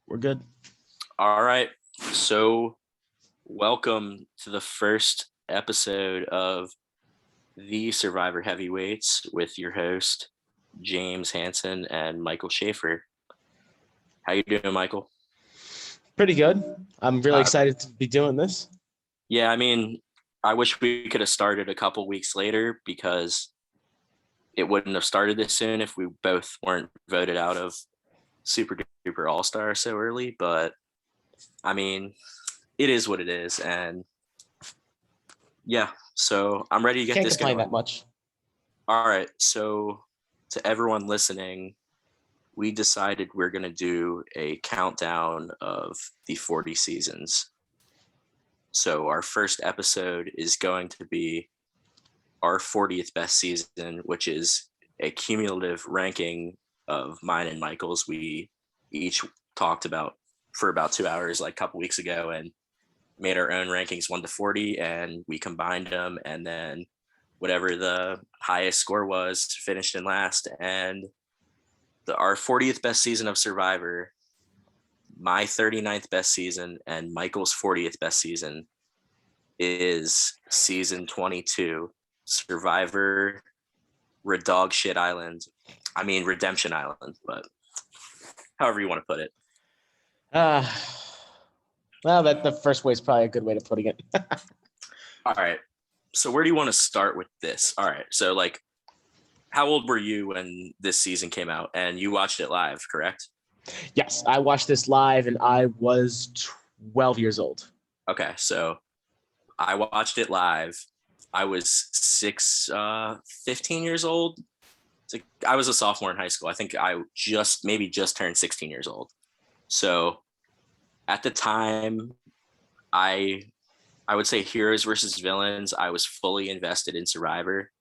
We're good. All right. So, welcome to the first episode of the Survivor Heavyweights with your host James Hansen and Michael Schaefer. How you doing, Michael? Pretty good. I'm really Uh, excited to be doing this. Yeah, I mean, I wish we could have started a couple weeks later because it wouldn't have started this soon if we both weren't voted out of Super Duper All Star so early. But I mean, it is what it is, and yeah, so I'm ready to get Can't this complain going. that much. All right, so to everyone listening, we decided we're going to do a countdown of the 40 seasons. So our first episode is going to be our 40th best season, which is a cumulative ranking of mine and Michael's. We each talked about for about 2 hours, like a couple weeks ago, and made our own rankings 1 to 40, and we combined them, and then whatever the highest score was finished in last. And our 40th best season of Survivor, my 39th best season, and Michael's 40th best season is season 22, Survivor Redog Shit Island. I mean Redemption Island, but however you want to put it. Well, that the first way is probably a good way of putting it. All right. So where do you want to start with this? All right. So like, how old were you when this season came out? And you watched it live, correct? Yes, I watched this live and I was 12 years old. Okay. So I watched it live. I was 15 years old. I was a sophomore in high school. I think I just turned 16 years old. So at the time, I would say heroes versus villains. I was fully invested in Survivor.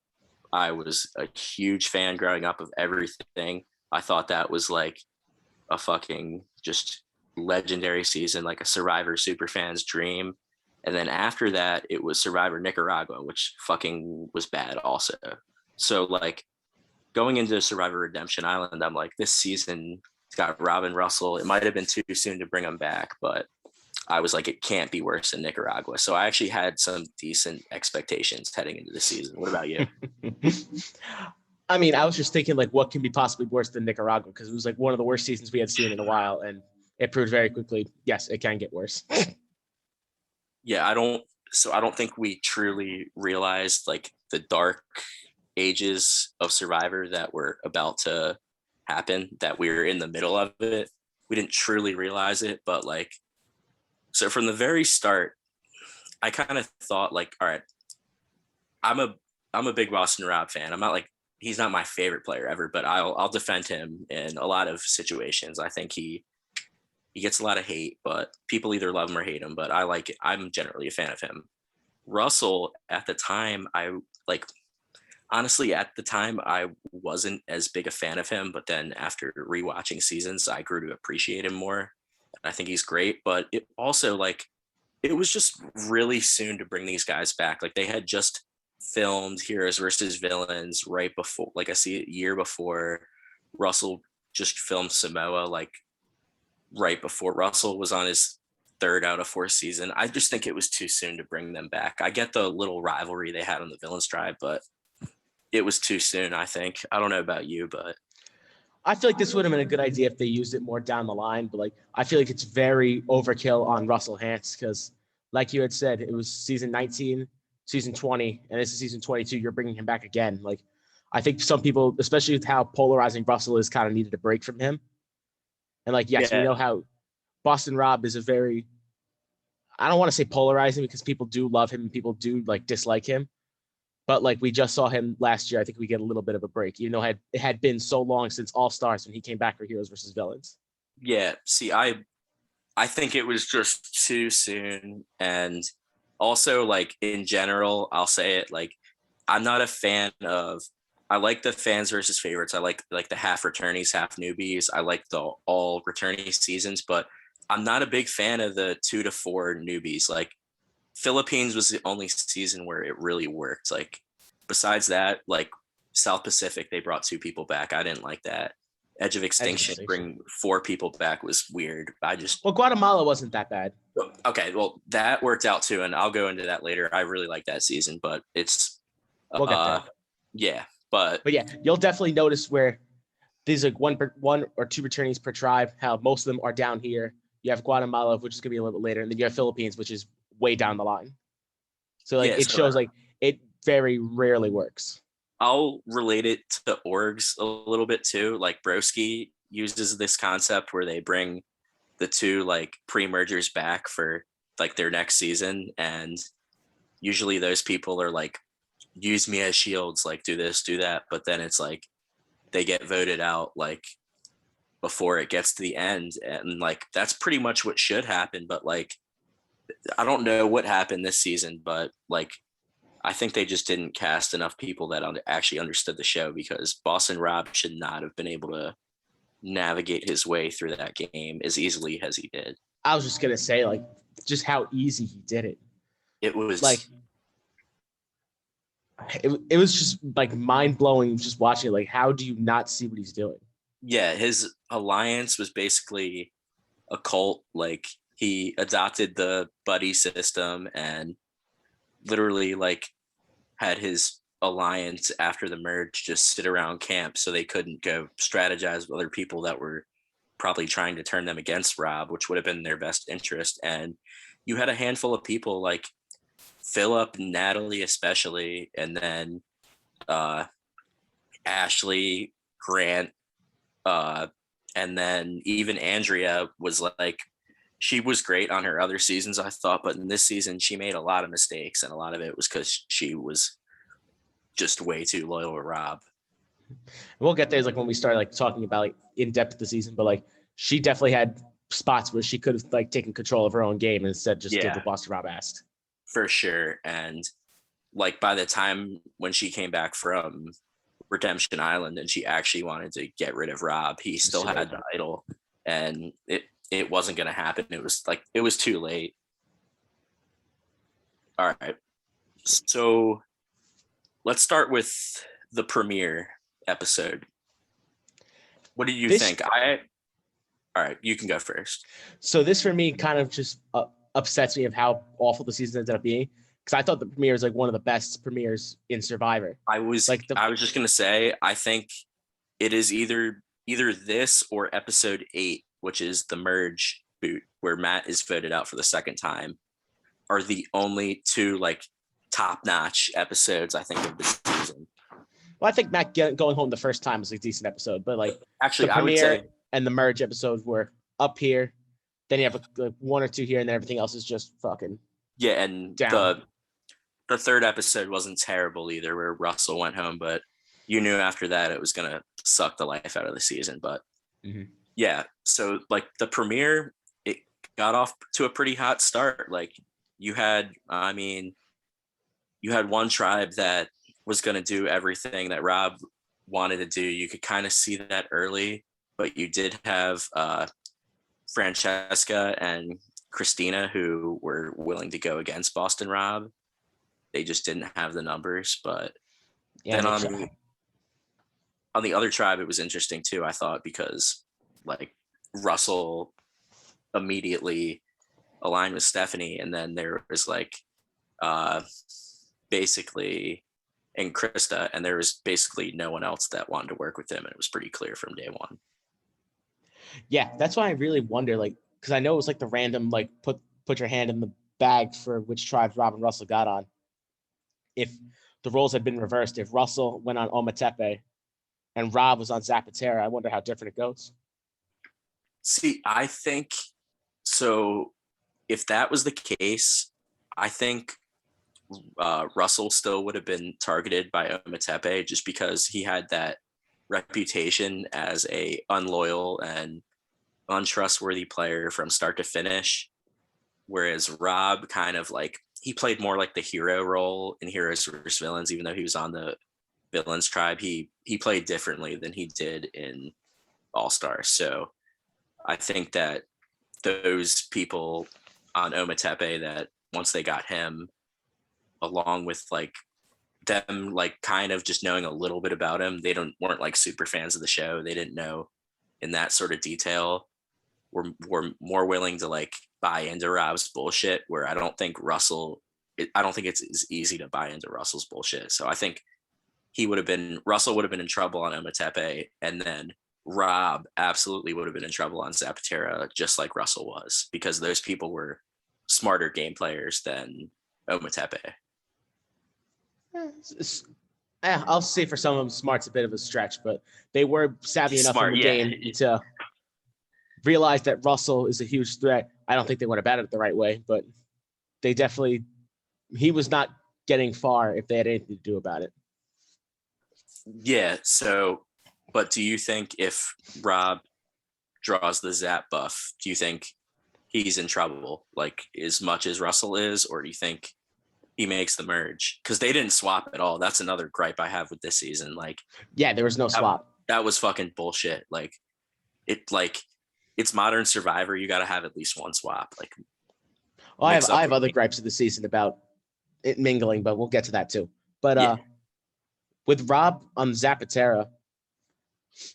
I was a huge fan growing up of everything. I thought that was like a fucking just legendary season, like a Survivor super fan's dream. And then after that, it was Survivor Nicaragua, which fucking was bad also. So like going into Survivor Redemption Island, I'm like, this season it's got Robin Russell. It might have been too soon to bring him back, but I was like, it can't be worse than Nicaragua. So I actually had some decent expectations heading into the season. What about you? I mean, I was just thinking like what can be possibly worse than Nicaragua, because it was like one of the worst seasons we had seen in a while, and it proved very quickly, yes, it can get worse. Yeah, I don't think we truly realized like the dark ages of Survivor that were about to happen, that we were in the middle of it. We didn't truly realize it, but like, so from the very start, I kind of thought like, all right, I'm a big Boston Rob fan. I'm not like, he's not my favorite player ever, but I'll defend him in a lot of situations. I think he gets a lot of hate, but people either love him or hate him, but I like it. I'm generally a fan of him. Russell, at the time, honestly, at the time, I wasn't as big a fan of him, but then after rewatching seasons, I grew to appreciate him more. I think he's great, but it also like, it was just really soon to bring these guys back. Like they had just filmed Heroes versus Villains right before, like I see a year before. Russell just filmed Samoa like right before. Russell was on his third out of fourth season. I just think it was too soon to bring them back. I get the little rivalry they had on the Villains tribe, but it was too soon, I think. I don't know about you, but I feel like this would have been a good idea if they used it more down the line, but like I feel like it's very overkill on Russell Hantz, because like you had said, it was season 19, season 20, and this is season 22. You're bringing him back again. Like I think some people, especially with how polarizing Russell is, kind of needed a break from him. And like, yes, we yeah, know how Boston Rob is a very, I don't want to say polarizing, because people do love him and people do like dislike him. But like we just saw him last year, I think we get a little bit of a break, even though it had been so long since All Stars when he came back for Heroes versus Villains. yeah. See, I think it was just too soon. And also, like, in general, I'll say it, like, I'm not a fan of, I like the fans versus favorites. I like the half returnees, half newbies. I like the all returnee seasons, but I'm not a big fan of the 2 to 4 newbies. Like Philippines was the only season where it really worked. Like besides that, like South Pacific, they brought 2 people back. I didn't like that. Edge of Extinction, bring 4 people back was weird. Well, Guatemala wasn't that bad. Okay, well, that worked out too, and I'll go into that later. I really like that season, but it's We'll get there. Yeah, but yeah, you'll definitely notice where these like one or two returnees per tribe, how most of them are down here. You have Guatemala, which is gonna be a little bit later, and then you have Philippines, which is way down the line. So like it shows like it very rarely works. I'll relate it to orgs a little bit too. Like Broski uses this concept where they bring the 2 like pre-mergers back for like their next season, and usually those people are like, use me as shields, like do this, do that, but then it's like they get voted out like before it gets to the end, and like that's pretty much what should happen. But like I don't know what happened this season, but like I think they just didn't cast enough people that actually understood the show, because Boston Rob should not have been able to navigate his way through that game as easily as he did. I was just gonna say, like, just how easy he did it. It was like it was just like mind blowing just watching it. Like, how do you not see what he's doing? Yeah, his alliance was basically a cult. Like he adopted the buddy system and literally like had his alliance after the merge just sit around camp so they couldn't go strategize with other people that were probably trying to turn them against Rob, which would have been in their best interest. And you had a handful of people like Philip, Natalie especially, and then Ashley, Grant, and then even Andrea was like, she was great on her other seasons, I thought, but in this season she made a lot of mistakes, and a lot of it was because she was just way too loyal to Rob. We'll get there, like when we start like talking about like in depth the season, but like she definitely had spots where she could have like taken control of her own game and instead just did what Boston Rob asked. For sure. And like by the time when she came back from Redemption Island and she actually wanted to get rid of Rob, he still had the idol, and it wasn't going to happen. It was too late. All right. So let's start with the premiere episode. What did you think? All right, you can go first. So this for me kind of just upsets me of how awful the season ended up being, because I thought the premiere is like one of the best premieres in Survivor. I was just gonna say, I think it is either this or episode 8, which is the merge boot, where Matt is voted out for the second time, are the only 2 like top-notch episodes I think of this season. Well, I think Matt going home the first time was a decent episode, but like actually, the premiere and the merge episodes were up here. Then you have like 1 or 2 here, and then everything else is just fucking and down. The third episode wasn't terrible either, where Russell went home, but you knew after that it was gonna suck the life out of the season. But yeah, so like the premiere, it got off to a pretty hot start. Like you had one tribe that was going to do everything that Rob wanted to do. You could kind of see that early, but you did have Francesca and Christina who were willing to go against Boston Rob. They just didn't have the numbers. But then on the other tribe, it was interesting too, I thought, because like Russell immediately aligned with Stephanie, and then there was like basically and Krista, and there was basically no one else that wanted to work with him, and it was pretty clear from day one. Yeah, that's why I really wonder, like, because I know it was like the random like put your hand in the bag for which tribes Rob and Russell got on. If the roles had been reversed, if Russell went on Ometepe and Rob was on Zapatera, I wonder how different it goes. See, I think so. If that was the case, I think Russell still would have been targeted by Ometepe, just because he had that reputation as a unloyal and untrustworthy player from start to finish. Whereas Rob kind of like, he played more like the hero role in Heroes vs. Villains, even though he was on the Villains tribe. He played differently than he did in All Stars. So I think that those people on Ometepe, that once they got him, along with like them like kind of just knowing a little bit about him, they weren't like super fans of the show. They didn't know in that sort of detail were more willing to like buy into Rob's bullshit, where I don't think I don't think it's as easy to buy into Russell's bullshit. So I think Russell would have been in trouble on Ometepe, and then Rob absolutely would have been in trouble on Zapatera, just like Russell was, because those people were smarter game players than Ometepe. I'll say for some of them, smart's a bit of a stretch, but they were savvy enough in the game to realize that Russell is a huge threat. I don't think they went about it the right way, but he was not getting far if they had anything to do about it. Yeah. So, but do you think if Rob draws the Zap buff, do you think he's in trouble, like as much as Russell is, or do you think he makes the merge? Because they didn't swap at all. That's another gripe I have with this season. Like, yeah, there was no swap. That was fucking bullshit. Like, it's Modern Survivor. You got to have at least one swap. Like, well, I have other gripes of the season about it mingling, but we'll get to that too. But with Rob on Zapatera,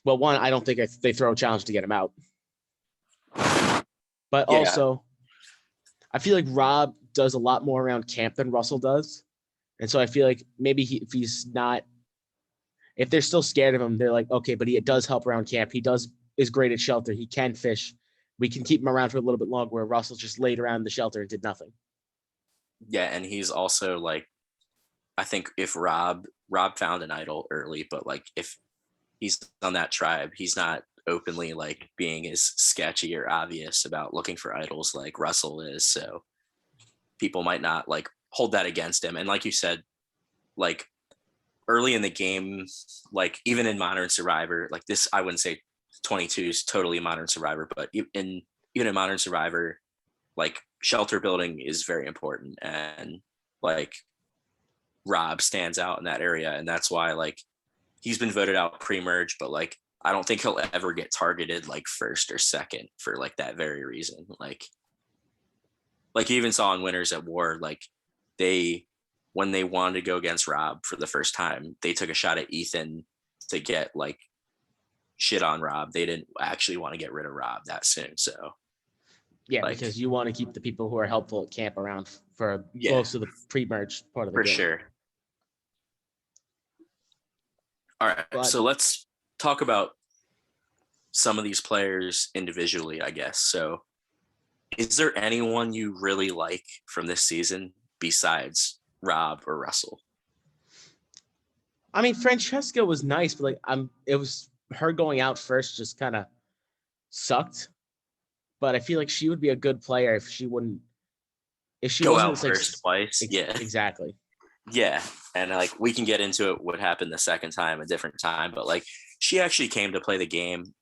well, one, I don't think they throw a challenge to get him out. But also, I feel like Rob does a lot more around camp than Russell does. And so I feel like maybe if they're still scared of him, they're like, okay, but he does help around camp. He is great at shelter. He can fish. We can keep him around for a little bit longer, where Russell just laid around the shelter and did nothing. Yeah, and he's also like, I think if Rob found an idol early, but like if he's on that tribe, he's not openly like being as sketchy or obvious about looking for idols like Russell is. So people might not like hold that against him. And like you said, like early in the game, like even in Modern Survivor, like this, I wouldn't say 22 is totally Modern Survivor, but even in Modern Survivor, like shelter building is very important, and like Rob stands out in that area, and that's why like he's been voted out pre-merge, but like I don't think he'll ever get targeted like first or second for like that very reason. Like you even saw in Winners at War, like when they wanted to go against Rob for the first time, they took a shot at Ethan to get like shit on Rob. They didn't actually want to get rid of Rob that soon. So yeah, like, because you want to keep the people who are helpful at camp around for most of the pre-merge part of the game. For sure. All right, so let's talk about some of these players individually, I guess. So is there anyone you really like from this season besides Rob or Russell? I mean, Francesca was nice, but like it was her going out first just kind of sucked. But I feel like she would be a good player if she wasn't out first twice. Yeah, exactly. Yeah, and like we can get into it what happened the second time, a different time, but like she actually came to play the game.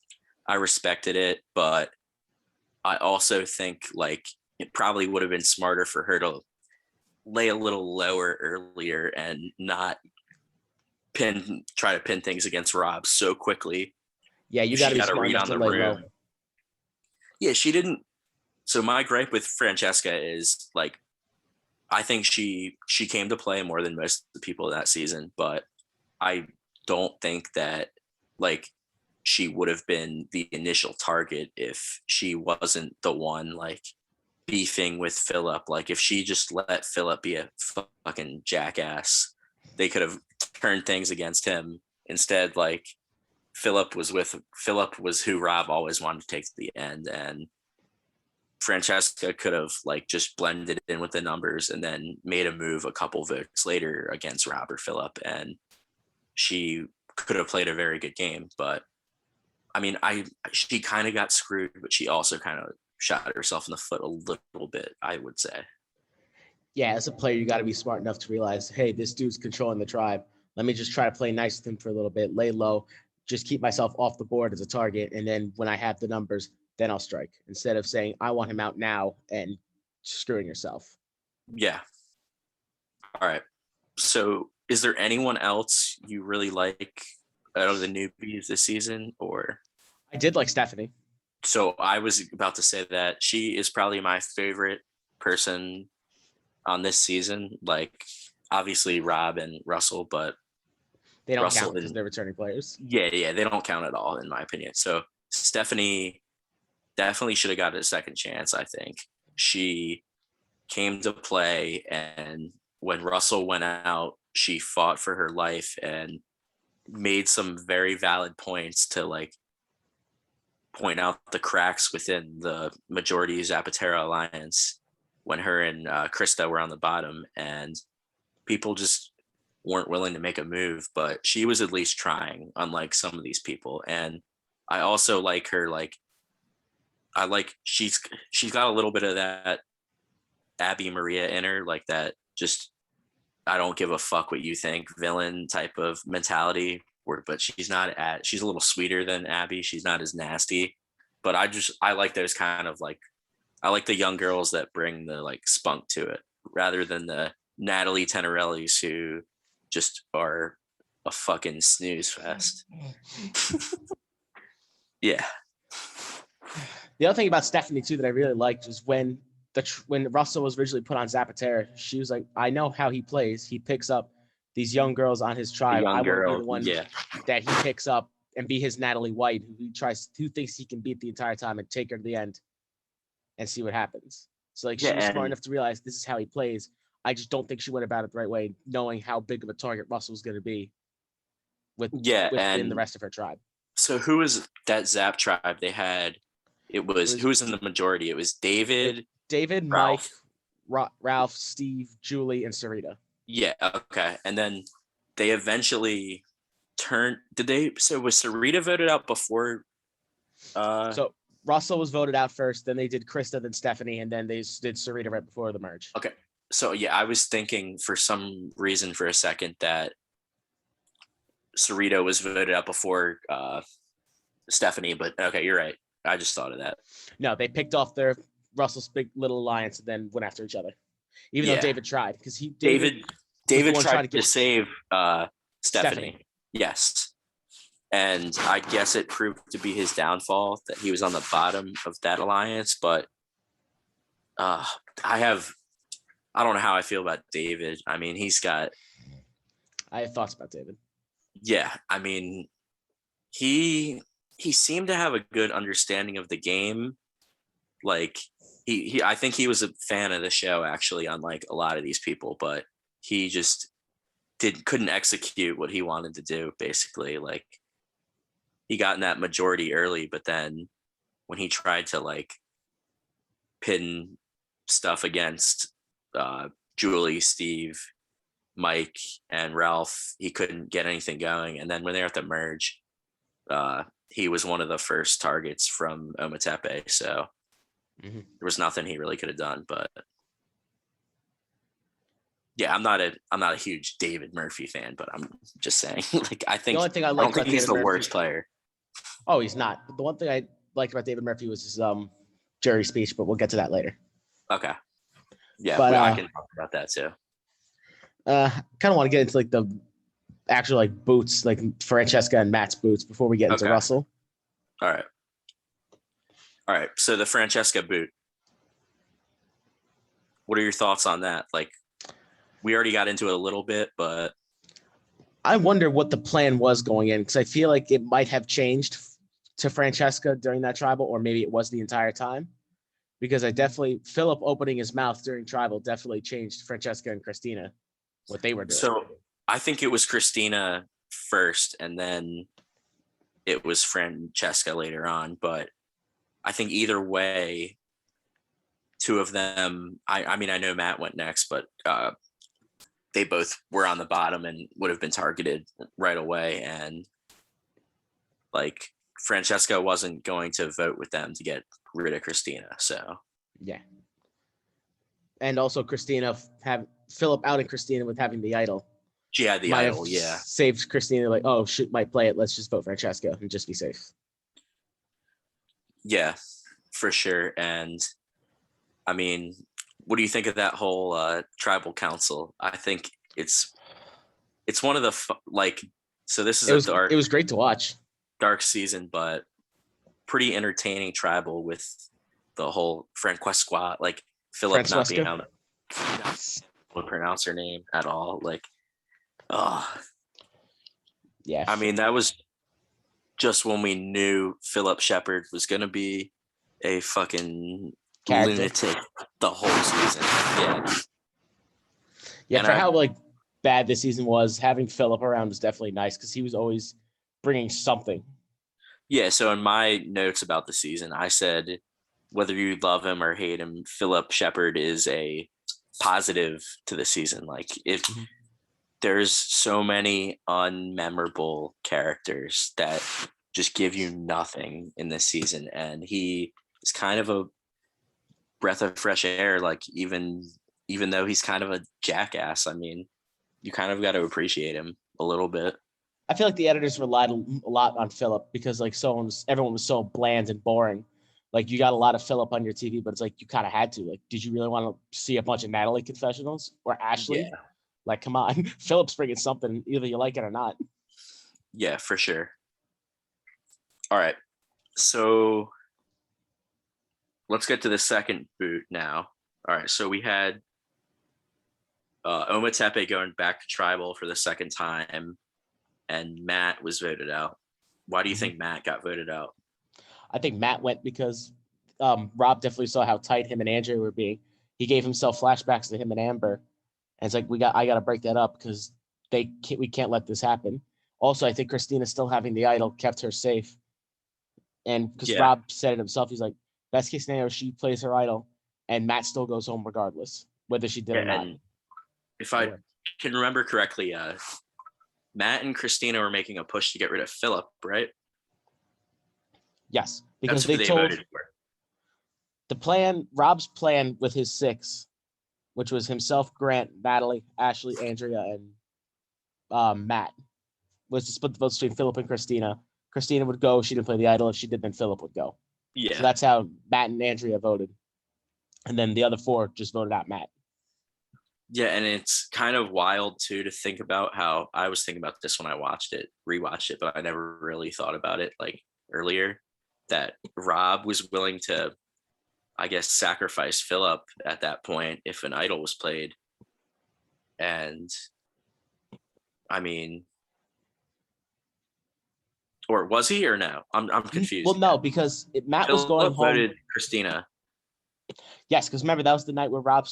I respected it, but I also think like it probably would have been smarter for her to lay a little lower earlier and not try to pin things against Rob so quickly. Yeah, you got to be smart enough to lay low. Yeah, she didn't. So my gripe with Francesca is like, I think she came to play more than most of the people that season, but I don't think that like she would have been the initial target if she wasn't the one like beefing with Philip. Like if she just let Philip be a fucking jackass, they could have turned things against him. Instead, like Philip was who Rob always wanted to take to the end, and Francesca could have like just blended in with the numbers and then made a move a couple votes later against Rob or Philip, and she could have played a very good game. But I mean, she kind of got screwed, but she also kind of shot herself in the foot a little bit, I would say. Yeah, as a player, you got to be smart enough to realize, hey, this dude's controlling the tribe. Let me just try to play nice with him for a little bit, lay low, just keep myself off the board as a target. And then when I have the numbers, then I'll strike, instead of saying, I want him out now and screwing yourself. Yeah. All right. So is there anyone else you really like out of the newbies this season? Or I did like Stephanie. So I was about to say that she is probably my favorite person on this season. Like obviously Rob and Russell, but they don't count because they're returning players. Yeah, they don't count at all in my opinion. So Stephanie definitely should have got a second chance. I think she came to play, and when Russell went out, she fought for her life and made some very valid points to like point out the cracks within the majority Zapatero alliance when her and Krista were on the bottom, and people just weren't willing to make a move. But she was at least trying, unlike some of these people. And I also like her. Like I like she's got a little bit of that Abby Maria in her, like that just I don't give a fuck what you think villain type of mentality. But she's a little sweeter than Abby. She's not as nasty. But I like those kind of like I like the young girls that bring the like spunk to it rather than the Natalie Tenorellis who just are a fucking snooze fest. Yeah. The other thing about Stephanie too that I really liked was when Russell was originally put on Zapatera, she was like, I know how he plays. He picks up these young girls on his tribe. I want to be the one that he picks up and be his Natalie White, who thinks he can beat the entire time and take her to the end and see what happens. So like she was smart enough to realize this is how he plays. I just don't think she went about it the right way, knowing how big of a target Russell was going to be within the rest of her tribe. So who was that Zap tribe they had? Who was in the majority? It was David, Ralph. Mike, Ralph, Steve, Julie, and Sarita. Yeah, okay. And then they eventually turned. So was Sarita voted out before? So Russell was voted out first, then they did Krista, then Stephanie, and then they did Sarita right before the merge. Okay. So yeah, I was thinking for some reason for a second that Sarita was voted out before Stephanie, but okay, you're right. I just thought of that. No, they picked off their Russell's big little alliance and then went after each other. Even though David tried, because David tried to save Stephanie. Yes. And I guess it proved to be his downfall that he was on the bottom of that alliance. But I don't know how I feel about David. I mean, I have thoughts about David. Yeah. I mean, he seemed to have a good understanding of the game. Like I think he was a fan of the show, actually, unlike a lot of these people, but he just couldn't execute what he wanted to do, basically. Like he got in that majority early, but then when he tried to like pin stuff against Julie, Steve, Mike, and Ralph, he couldn't get anything going. And then when they were at the merge, he was one of the first targets from Ometepe, so there was nothing he really could have done. But yeah, I'm not a huge David Murphy fan, but I'm just saying, like I think I don't think he's the worst player. Oh, he's not. But the one thing I liked about David Murphy was his jury speech, but we'll get to that later. Okay. Yeah, but I can talk about that too. Kind of want to get into like the actual like boots, like Francesca and Matt's boots before we get into Russell. All right. So the Francesca boot. What are your thoughts on that? Like, we already got into it a little bit, but I wonder what the plan was going in, because I feel like it might have changed to Francesca during that tribal, or maybe it was the entire time. Because Philip opening his mouth during tribal definitely changed Francesca and Christina, what they were doing. So I think it was Christina first, and then it was Francesca later on. But I think either way, two of them, I mean, I know Matt went next, but they both were on the bottom and would have been targeted right away. And like Francesca wasn't going to vote with them to get rid of Christina. So yeah. And also Christina Philip out and Christina with having the idol. She had the idol, yeah. Saved Christina, like, oh shit, might play it. Let's just vote Francesca and just be safe. Yeah, for sure. And I mean, what do you think of that whole tribal council? I think it's one of the so this is it was great to watch. Dark season, but pretty entertaining tribal with the whole Francesca, like Philip not being able to pronounce her name at all. Like, yeah. I mean, that was just when we knew Philip Shepard was going to be a fucking Character. lunatic the whole season. Yeah. Yeah, And for how like bad this season was, having Philip around was definitely nice because he was always bringing something. Yeah, so in my notes about the season, I said whether you love him or hate him, Philip Shepard is a positive to the season. Like if there's so many unmemorable characters that just give you nothing in this season, and he is kind of a breath of fresh air. Like even though he's kind of a jackass, I mean, you kind of got to appreciate him a little bit. I feel like the editors relied a lot on Philip because like everyone was so bland and boring. Like you got a lot of Philip on your TV, but it's like you kind of had to. Like, did you really want to see a bunch of Natalie confessionals or Ashley? Yeah. Like, come on, Philip's bringing something, either you like it or not. Yeah, for sure. All right, so let's get to the second boot now. All right, so we had Ometepe going back to tribal for the second time, and Matt was voted out. Why do you think Matt got voted out? I think Matt went because Rob definitely saw how tight him and Andrea were being. He gave himself flashbacks to him and Amber, and it's like I got to break that up because we can't let this happen. Also, I think Christina still having the idol kept her safe, and because Rob said it himself, he's like, best case scenario, she plays her idol, and Matt still goes home regardless, whether she did or not. If I can remember correctly, Matt and Christina were making a push to get rid of Philip, right? Yes, because they told voted for. The plan, Rob's plan with his 6, which was himself, Grant, Natalie, Ashley, Andrea, and Matt, was to split the votes between Philip and Christina. Christina would go. She didn't play the idol. If she did, then Philip would go. Yeah. So that's how Matt and Andrea voted. And then the other 4 just voted out Matt. Yeah, and it's kind of wild, too, to think about how I was thinking about this when I rewatched it, but I never really thought about it like earlier, that Rob was willing to, I guess, sacrifice Philip at that point if an idol was played. And I mean, or was he or no? I'm confused. Well, no, because Matt Philip was going home. Voted Christina. Yes, because remember that was the night where Rob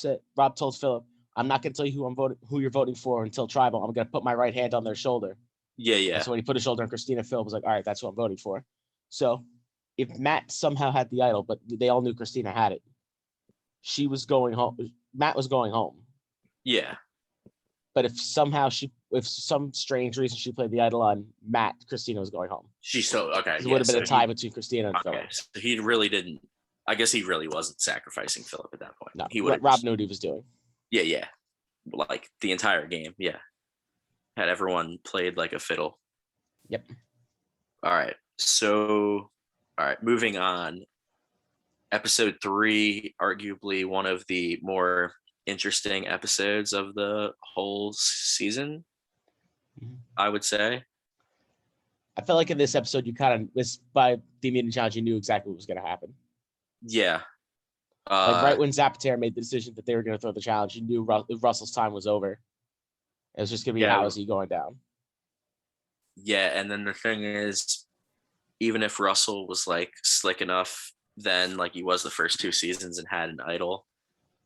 told Philip, "I'm not going to tell you who you're voting for until tribal. I'm going to put my right hand on their shoulder." Yeah. And so when he put his shoulder on Christina, Philip was like, "All right, that's who I'm voting for." So if Matt somehow had the idol, but they all knew Christina had it, she was going home. Matt was going home. Yeah. But if some strange reason she played the idol on Matt, Christina was going home. She's so okay. It would have been a tie between Christina and Philip. So he really didn't. I guess he really wasn't sacrificing Philip at that point. No, Rob knew what he was doing. Yeah. Like the entire game. Yeah. Had everyone played like a fiddle. Yep. All right. So, moving on. Episode 3, arguably one of the more interesting episodes of the whole season, I would say. I felt like in this episode, you kind of, by the immediate challenge, you knew exactly what was going to happen. Yeah. Like right when Zapatero made the decision that they were going to throw the challenge, you knew Russell's time was over. It was just going to be how is he going down? Yeah, and then the thing is, even if Russell was like slick enough then like he was the first 2 seasons and had an idol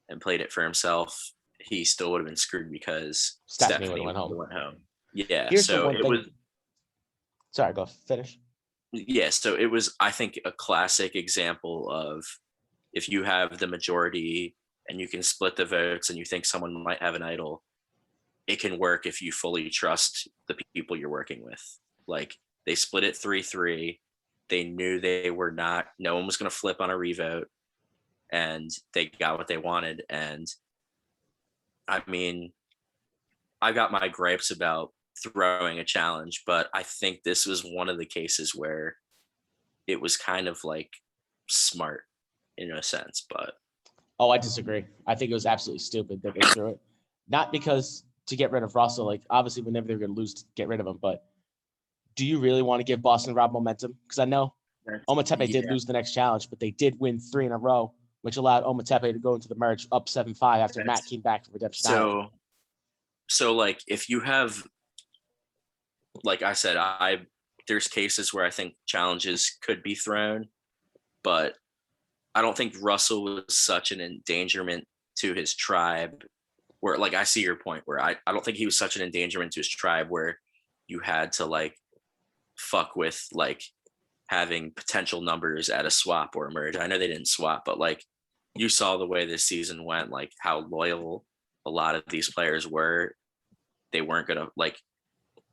and played it for himself, he still would have been screwed because Stephanie went home. Yeah. Here's so it was. Sorry, go finish. Yeah. So it was, I think, a classic example of if you have the majority and you can split the votes and you think someone might have an idol, it can work if you fully trust the people you're working with. Like they split it 3-3. They knew no one was going to flip on a revote, and they got what they wanted. And I mean, I got my gripes about throwing a challenge, but I think this was one of the cases where it was kind of like smart in a sense, but. Oh, I disagree. I think it was absolutely stupid that they threw it. Not because to get rid of Russell, like obviously whenever they're going to lose to get rid of him, but do you really want to give Boston Rob momentum? Because I know Ometepe did lose the next challenge, but they did win 3 in a row, which allowed Ometepe to go into the merge up 7-5 after Matt came back from redemption. So like if you have, like I said, I there's cases where I think challenges could be thrown, but I don't think Russell was such an endangerment to his tribe where, like, I see your point where I don't think he was such an endangerment to his tribe where you had to like fuck with like having potential numbers at a swap or a merge. I know they didn't swap, but like you saw the way this season went, like how loyal a lot of these players were. They weren't gonna like,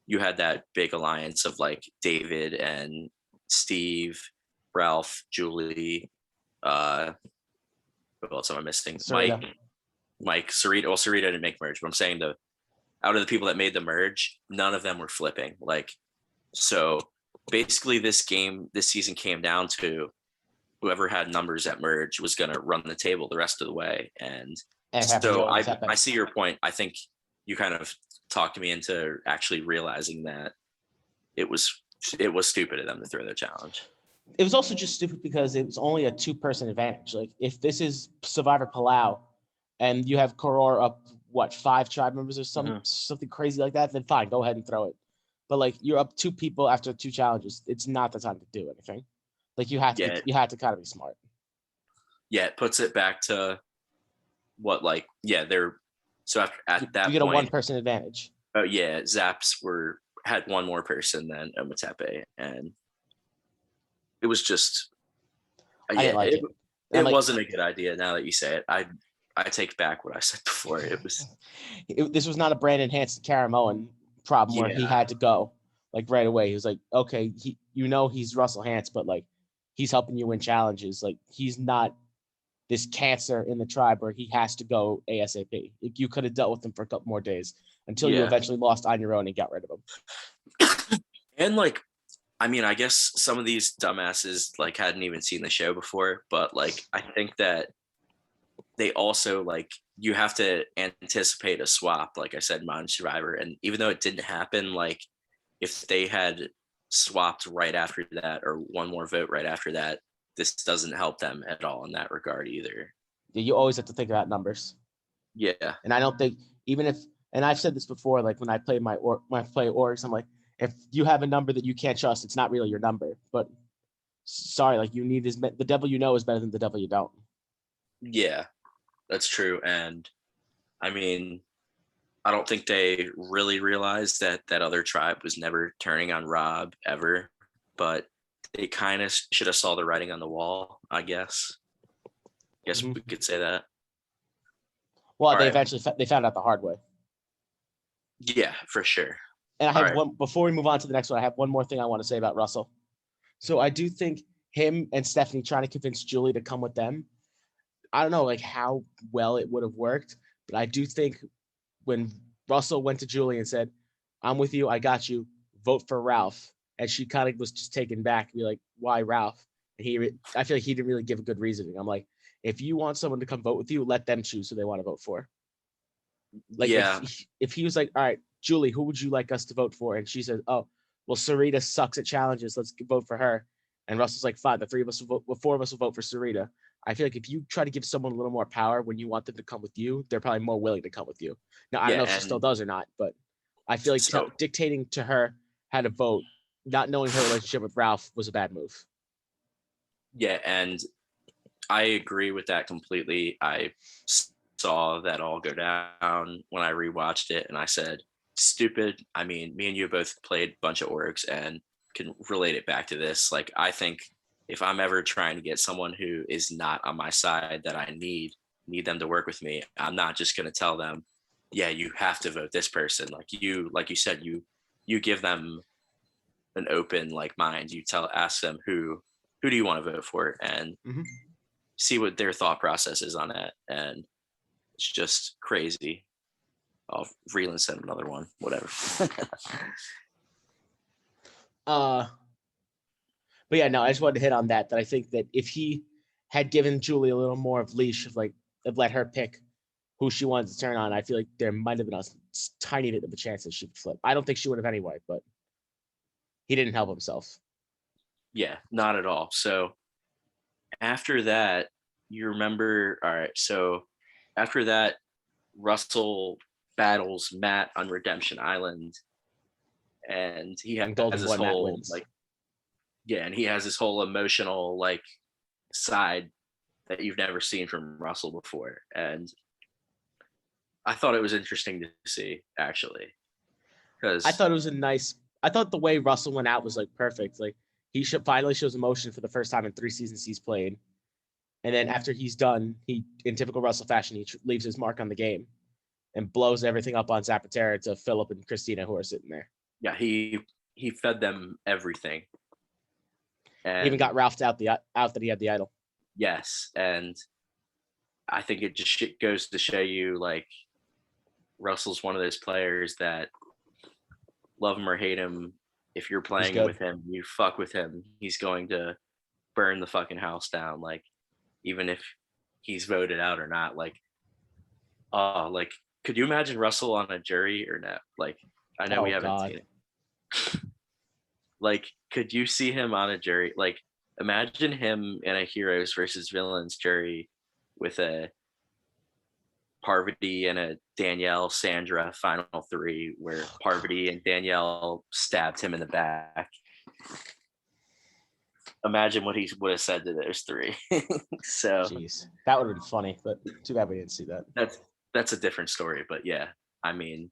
you had that big alliance of like David and Steve, Ralph, Julie, what else am I missing? Sarita. Mike, Sarita. Well, Sarita didn't make merge, but I'm saying out of the people that made the merge, none of them were flipping. Like, so basically this season came down to whoever had numbers at merge was going to run the table the rest of the way. And so I see your point. I think you kind of talked me into actually realizing that it was stupid of them to throw their challenge. It was also just stupid because it was only a 2-person advantage. Like if this is Survivor Palau and you have Koror up, 5 tribe members or something crazy like that, then fine, go ahead and throw it. But like you're up 2 people after 2 challenges, it's not the time to do anything. Like you have to kind of be smart. Yeah, it puts it back to what they're so after at that you get point, a 1-person advantage. Oh yeah, Zaps had one more person than Ometepe, and it was just I didn't like it. It wasn't a good idea. Now that you say it, I take back what I said before. This was not a Brandon Hanson Caramoan problem where he had to go like right away. He was like, okay, he's Russell Hantz, but like he's helping you win challenges. Like he's not this cancer in the tribe where he has to go ASAP. Like, you could have dealt with him for a couple more days until you eventually lost on your own and got rid of him. And like, I mean, I guess some of these dumbasses like hadn't even seen the show before, but like I think that they also like you have to anticipate a swap, like I said, Modern Survivor. And even though it didn't happen, like if they had swapped right after that or one more vote right after that, this doesn't help them at all in that regard either. Yeah, you always have to think about numbers. Yeah. And I don't think and I've said this before, like when I play when I play orgs, I'm like, if you have a number that you can't trust, it's not really your number. But sorry, like you need the devil you know is better than the devil you don't. Yeah, that's true. And I mean, I don't think they really realized that other tribe was never turning on Rob ever, but they kind of should have saw the writing on the wall, I guess. We could say that. Well, they found out the hard way. Yeah, for sure. And I have one, before we move on to the next one, I have one more thing I want to say about Russell. So I do think him and Stephanie trying to convince Julie to come with them, I don't know like how well it would have worked, but I do think when Russell went to Julie and said, I'm with you, I got you, vote for Ralph. And she kind of was just taken back, be like, why Ralph? And I feel like he didn't really give a good reasoning. I'm like, if you want someone to come vote with you, let them choose who they want to vote for. Like, if he was like, all right, Julie, who would you like us to vote for? And she said, oh, well, Sarita sucks at challenges. Let's vote for her. And Russell's like, fine, the 4 of us will vote for Sarita. I feel like if you try to give someone a little more power when you want them to come with you, they're probably more willing to come with you. Now, I don't know if she still does or not, but I feel like dictating to her how to vote, not knowing her relationship with Ralph, was a bad move. Yeah, and I agree with that completely. I saw that all go down when I rewatched it, and I said, stupid. I mean, me and you both played a bunch of orgs and can relate it back to this. Like, I think if I'm ever trying to get someone who is not on my side that I need them to work with me, I'm not just going to tell them, yeah, you have to vote this person. Like you said, you give them an open like mind. You ask them who do you want to vote for, and see what their thought process is on that. And it's just crazy. I'll reel and send another one, whatever. But yeah, no, I just wanted to hit on that I think that if he had given Julie a little more of leash of let her pick who she wanted to turn on, I feel like there might have been a tiny bit of a chance that she would flip. I don't think she would have anyway, but he didn't help himself. Yeah, not at all. So after that, you remember, all right, so after that, Russell battles Matt on Redemption Island, and he And has Golden this Boy Matt whole wins. like, yeah, and he has this whole emotional like side that you've never seen from Russell before, and I thought it was interesting to see actually, because I thought it was a nice. I thought the way Russell went out was like perfect. Like he finally shows emotion for the first time in 3 seasons he's played, and then after he's done, he in typical Russell fashion he leaves his mark on the game and blows everything up on Zapatera to Philip and Christina who are sitting there. yeah, he fed them everything, He even and got Ralph out that he had the idol. yes, and I think it just goes to show you like Russell's one of those players that love him or hate him. If you're He's playing good. with him, you fuck with him, he's going to burn the fucking house down. Like even if he's voted out or not. Like could you imagine Russell on a jury or not? Like I know we Oh haven't God. seen it. Like could you see him on a jury? Like imagine him in a heroes versus villains jury with a Parvati and a Danielle Sandra final 3 where Parvati and Danielle stabbed him in the back. Imagine what he would have said to those 3. So Jeez, that would have been funny, but too bad we didn't see that. that's a different story. But yeah, I mean,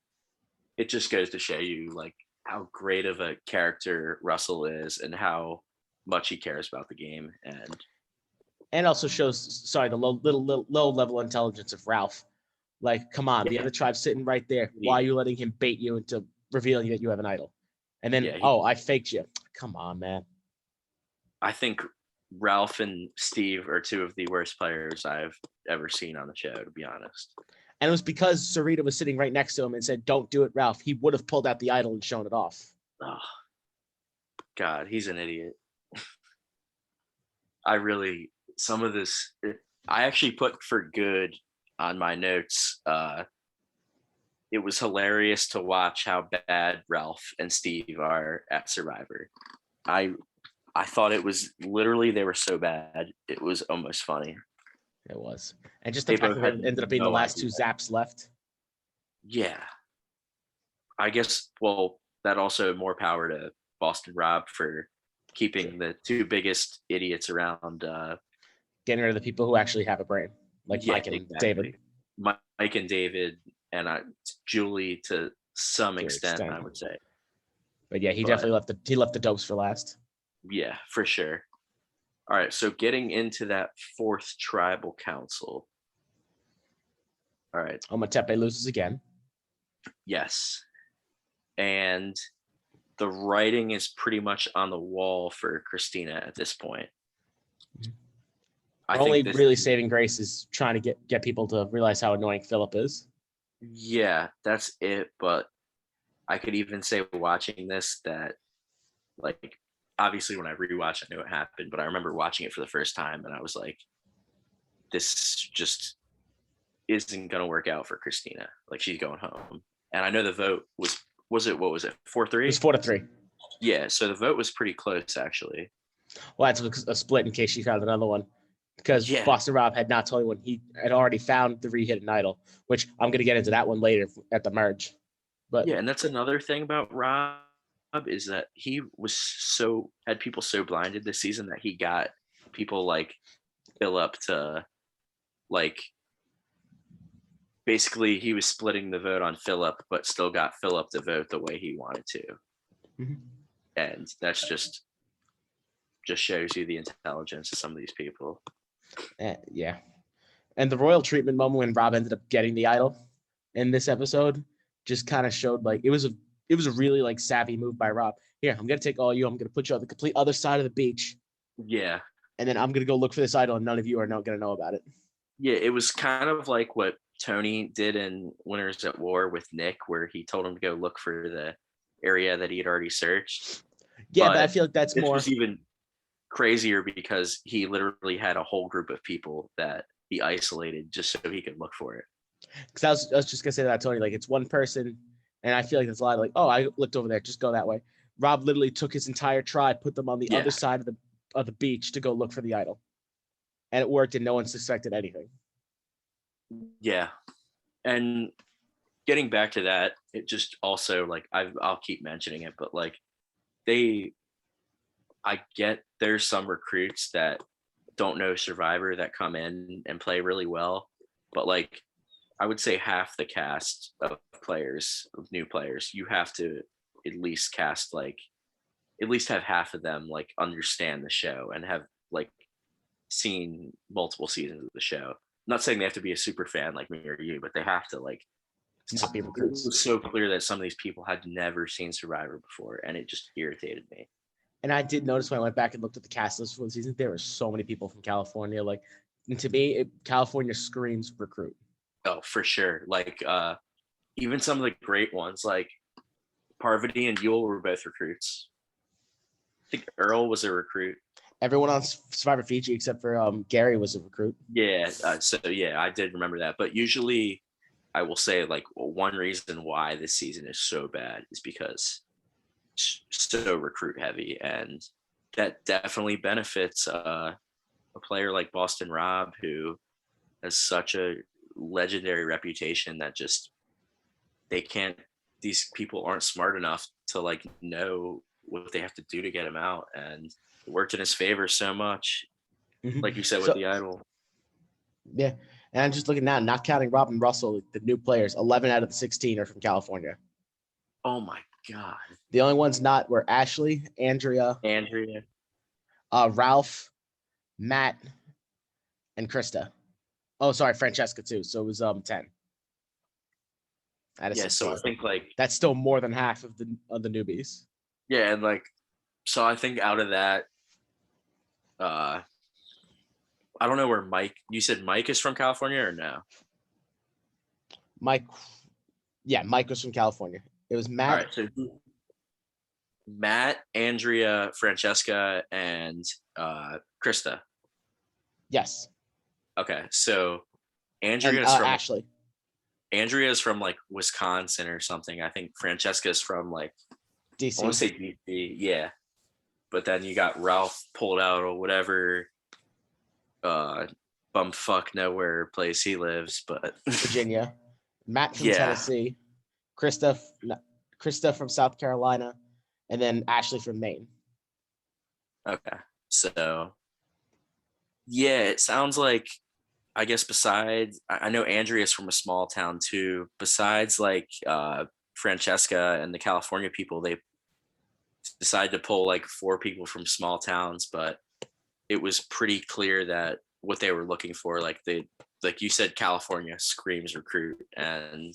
it just goes to show you like how great of a character Russell is and how much he cares about the game. And also shows, sorry, the low level intelligence of Ralph. Like, come on, the other tribe's sitting right there. Why are you letting him bait you into revealing that you have an idol? And then, I faked you. Come on, man. I think Ralph and Steve are 2 of the worst players I've ever seen on the show, to be honest. And it was because Sarita was sitting right next to him and said, "Don't do it, Ralph." He would have pulled out the idol and shown it off. Oh, God, he's an idiot. Some of this, I actually put for good on my notes. It was hilarious to watch how bad Ralph and Steve are at Survivor. I thought it was literally, they were so bad. It was almost funny. It was. And just the fact that it ended up being the last 2 zaps left. Yeah. I guess, well, that also more power to Boston Rob for keeping the 2 biggest idiots around. Getting rid of the people who actually have a brain, like Mike and David. Mike and David, and Julie to some extent, I would say. But yeah, he definitely left the dopes for last. Yeah, for sure. All right, so getting into that 4th tribal council. All right. Ometepe loses again. Yes. And the writing is pretty much on the wall for Christina at this point. I think really saving grace is trying to get people to realize how annoying Philip is. Yeah, that's it. But I could even say watching this that, like, obviously when I rewatched, I knew what happened, but I remember watching it for the first time and I was like, this just isn't going to work out for Christina. Like, she's going home. And I know the vote was it 4-3? It was 4-3. Yeah, so the vote was pretty close, actually. Well, that's a split in case she found another one. Because Boston Rob had not told anyone he had already found the re-hidden idol, which I'm going to get into that one later at the merge. But yeah, and that's another thing about Rob is that he had people so blinded this season that he got people like Philip to, like, basically he was splitting the vote on Philip, but still got Philip to vote the way he wanted to. Mm-hmm. And that's just shows you the intelligence of some of these people. Yeah. And the royal treatment moment when Rob ended up getting the idol in this episode just kind of showed like it was a really like savvy move by Rob. Here, I'm gonna take all you. I'm gonna put you on the complete other side of the beach. Yeah. And then I'm gonna go look for this idol, and none of you are not gonna know about it. Yeah, it was kind of like what Tony did in Winners at War with Nick, where he told him to go look for the area that he had already searched. Yeah, but I feel like that's more. Was even crazier because he literally had a whole group of people that he isolated just so he could look for it. Because I was just gonna say that, Tony. Like, it's one person, and I feel like there's a lot of like, oh, I looked over there, just go that way. Rob literally took his entire tribe, put them on the other side of the beach to go look for the idol, and it worked, and no one suspected anything. Yeah, and getting back to that, it just also like I'll keep mentioning it, but like they, I get there's some recruits that don't know Survivor that come in and play really well, but like I would say half the cast of players, of new players, you have to at least cast like at least have half of them like understand the show and have like seen multiple seasons of the show. I'm not saying they have to be a super fan like me or you, but they have to like. Not be It recruits. was so clear that some of these people had never seen Survivor before, and it just irritated me. And I did notice when I went back and looked at the cast list for the season, there were so many people from California. Like, and to me, California screams recruit. Oh, for sure. Like even some of the great ones, like Parvati and Yule were both recruits. I think Earl was a recruit. Everyone on Survivor Fiji except for Gary was a recruit. Yeah. So yeah, I did remember that. But usually, I will say like one reason why this season is so bad is because it's so recruit heavy, and that definitely benefits a player like Boston Rob, who has such a legendary reputation that just they can't. These people aren't smart enough to like know what they have to do to get him out, and it worked in his favor so much. Mm-hmm. Like you said with the Idol. Yeah. And I'm just looking now, not counting Rob and Russell, the new players, 11 out of the 16 are from California. Oh my God. The only ones not were Ashley, Andrea, Ralph, Matt, and Krista. Oh, sorry, Francesca too. So it was 10. Yeah, so I think like that's still more than half of the newbies. Yeah, and like so I think out of that, I don't know where Mike. You said Mike is from California or no? Mike was from California. It was Matt. All right, so Matt, Andrea, Francesca, and Krista. Yes. Okay, so Andrea's from Ashley. Andrea's from like Wisconsin or something. I think Francesca's from like DC. I want to say DC, yeah. But then you got Ralph pulled out or whatever bumfuck nowhere place he lives, but Virginia. Matt from Tennessee. Krista from South Carolina, and then Ashley from Maine. Okay. So yeah, it sounds like I guess besides I know Andrea's from a small town too. Besides like Francesca and the California people, they decided to pull like 4 people from small towns, but it was pretty clear that what they were looking for, like you said, California screams recruit, and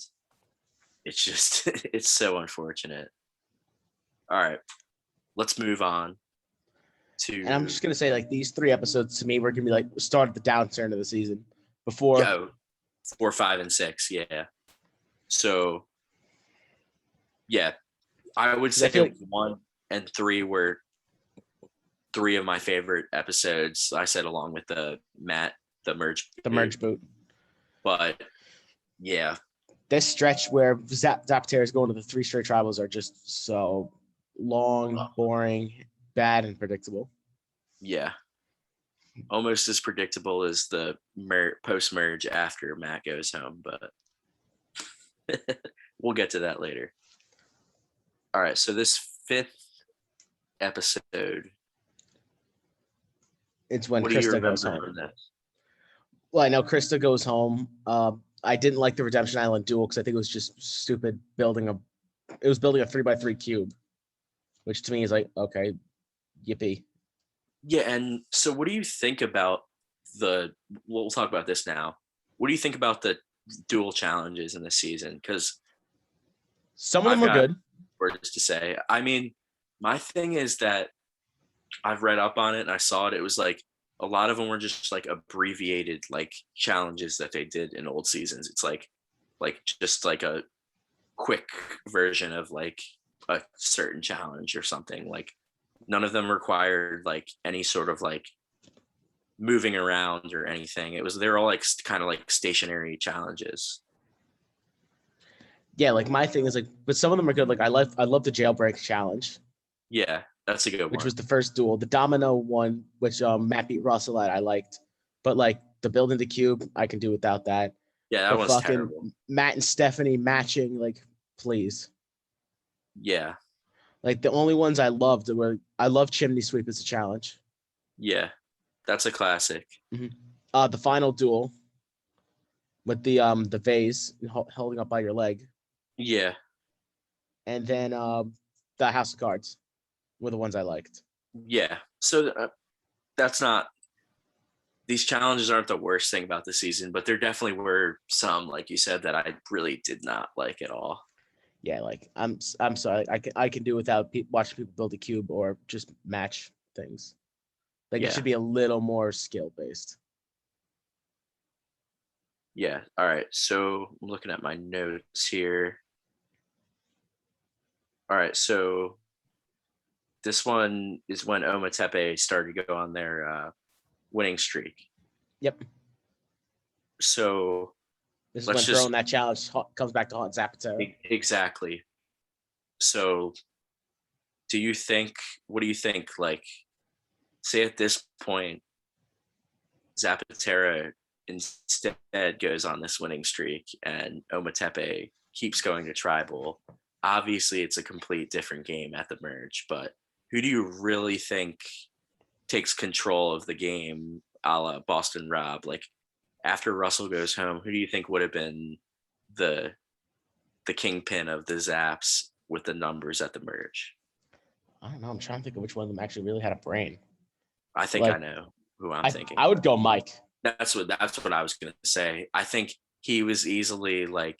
it's just it's so unfortunate. All right, let's move on to. And I'm just gonna say, like, these 3 episodes to me were gonna be like start at the downturn of the season before 4, 5, and 6. Yeah. So yeah, I would say like 1 and 3 were 3 of my favorite episodes. I said along with the merge boot. But yeah, this stretch where Zapatero is going to the 3 straight tribals are just so long, boring, bad, and predictable. Yeah, almost as predictable as the post merge after Matt goes home, but we'll get to that later. All right, so this 5th episode. It's when Krista goes home. Well, I know Krista goes home. I didn't like the Redemption Island duel because I think it was just stupid building a 3x3 cube, which to me is like, okay, yippee. Yeah, and so what do you think about we'll talk about this now. What do you think about the duel challenges in this season? Because some of them are good. Words to say. I mean, my thing is that I've read up on it and I saw it. It was like a lot of them were just like abbreviated like challenges that they did in old seasons. It's like just like a quick version of like a certain challenge or something. Like none of them required like any sort of like moving around or anything. They're all like kind of like stationary challenges. Yeah, like my thing is like, but some of them are good. Like I love the jailbreak challenge. Yeah, that's a good one. Which was the first duel. The domino one, which Matt beat Russell at, I liked. But like the building the cube, I can do without that. Yeah, that But one's fucking terrible. Matt and Stephanie matching, like, please. Yeah, Like the only ones I loved were I love Chimney Sweep as a challenge. yeah, that's a classic. The final duel with the vase holding up by your leg, Yeah, and then the House of Cards were the ones I liked. yeah. So that's not. These challenges aren't the worst thing about the season, but there definitely were some, like you said, that I really did not like at all. Yeah, like I'm sorry, I can do without watching people build a cube or just match things. Like it Yeah, should be a little more skill based. yeah. All right. So I'm looking at my notes here. All right. So this one is when Ometepe started to go on their winning streak. Yep. So This is let's when just throwing that challenge comes back to haunt Zapatero. exactly. So what do you think? Like, say at this point, Zapatera instead goes on this winning streak and Ometepe keeps going to tribal. Obviously, it's a complete different game at the merge, but who do you really think takes control of the game a la Boston Rob? Like after Russell goes home, who do you think would have been the kingpin of the Zaps with the numbers at the merge? I don't know. I'm trying to think of which one of them actually really had a brain. I think I Like know who I'm I thinking. I would go Mike. That's what I was gonna say. I think he was easily like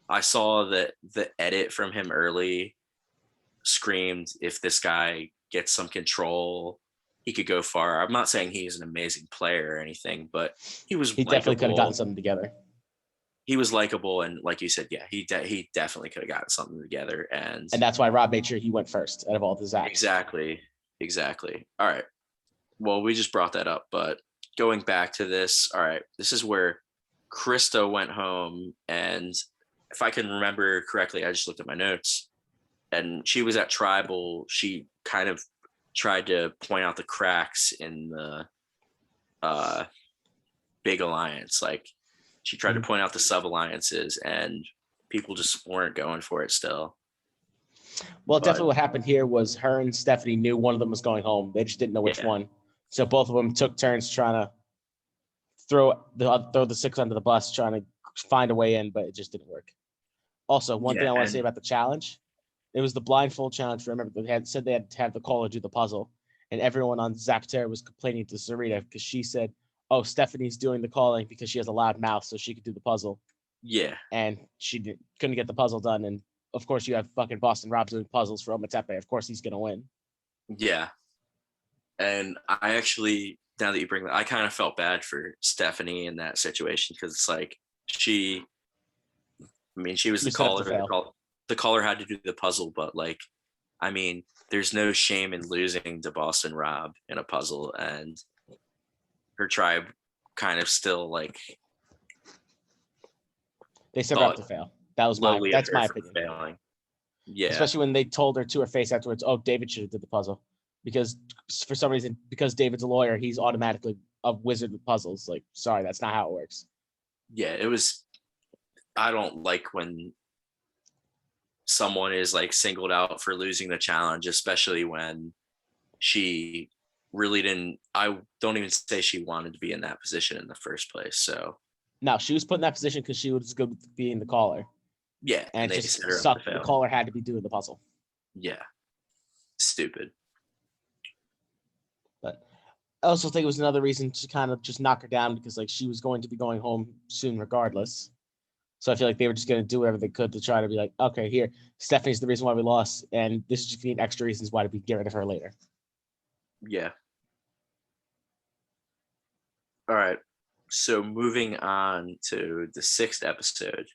I saw that the edit from him early screamed if this guy gets some control, he could go far. I'm not saying he's an amazing player or anything, but he was He definitely could have gotten likable. something together. He was likable, and like you said, yeah, he definitely could have gotten something together. And And that's why Rob made sure he went first out of all the Zaps. exactly. All right. Well, we just brought that up, but going back to this, all right, this is where Krista went home, and if I can remember correctly, I just looked at my notes, and she was at tribal. She kind of tried to point out the cracks in the big alliance. Like she tried to point out the sub alliances, and people just weren't going for it still. Well, But definitely what happened here was her and Stephanie knew one of them was going home. They just didn't know which yeah, one. So both of them took turns trying to throw the six under the bus, trying to find a way in, but it just didn't work. Also, one thing yeah, I want to and say about the challenge, it was the blindfold challenge. Remember, they had said they had to have the caller do the puzzle, and everyone on Zapatera was complaining to Sarita because she said, "Oh, Stephanie's doing the calling because she has a loud mouth, so she could do the puzzle." yeah, And couldn't get the puzzle done. And of course, you have fucking Boston Rob doing puzzles for Ometepe. Of course, he's gonna win. yeah. And I actually, now that you bring that, I kind of felt bad for Stephanie in that situation because it's like she, I mean, she was the set up to caller. fail. The caller had to do the puzzle, but like, I mean, there's no shame in losing to Boston Rob in a puzzle, and her tribe kind of still like They set her up thought to fail. That's lowly of my her for opinion. failing. Yeah, Especially when they told her to her face afterwards, "Oh, David should have did the puzzle," because for some reason, because David's a lawyer, he's automatically a wizard with puzzles. Like, sorry, that's not how it works. yeah. It was. I don't like when someone is like singled out for losing the challenge, especially when she really didn't. I don't even say she wanted to be in that position in the first place. So No, she was put in that position because she was good with being the caller, yeah, and they it just set her up to sucked. The fail. caller had to be doing the puzzle. Yeah, stupid. But I also think it was another reason to kind of just knock her down because like she was going to be going home soon regardless. So I feel like they were just going to do whatever they could to try to be like, okay, here, Stephanie's the reason why we lost, and this is just being extra reasons why we get rid of her later. Yeah. All right. So moving on to the 6th episode,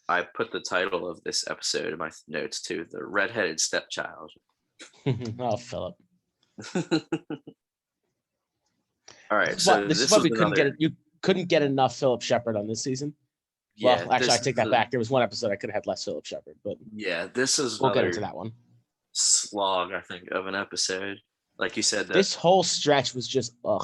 I put the title of this episode in my notes too, The Redheaded Stepchild. Oh, Philip. All right. So this is why we couldn't get it. You couldn't get enough Philip Shepard on this season. Yeah, well, actually, I take that back. There was one episode I could have had less Philip Shepard, but yeah, this is we'll get into that one. Slog, I think, of an episode. Like you said, this whole stretch was just ugh.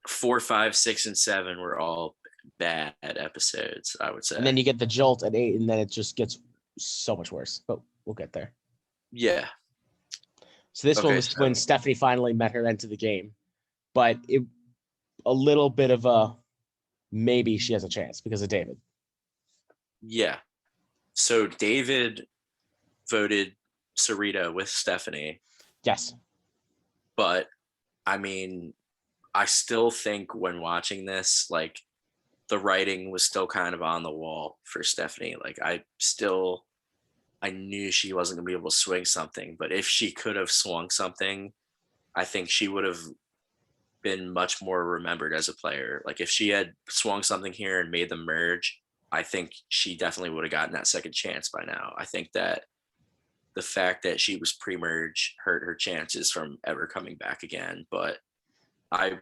4, 5, 6, and 7 were all bad episodes, I would say. And then you get the jolt at 8, and then it just gets so much worse. But we'll get there. Yeah. So this one was when Stephanie finally met her end to the game, but a little bit of a maybe she has a chance because of David. Yeah. So David voted Sarita with Stephanie. Yes. But I mean, I still think when watching this, like the writing was still kind of on the wall for Stephanie. Like I knew she wasn't gonna be able to swing something, but if she could have swung something, I think she would have been much more remembered as a player. Like if she had swung something here and made them merge, I think she definitely would have gotten that second chance by now. I think that the fact that she was pre-merge hurt her chances from ever coming back again. But I've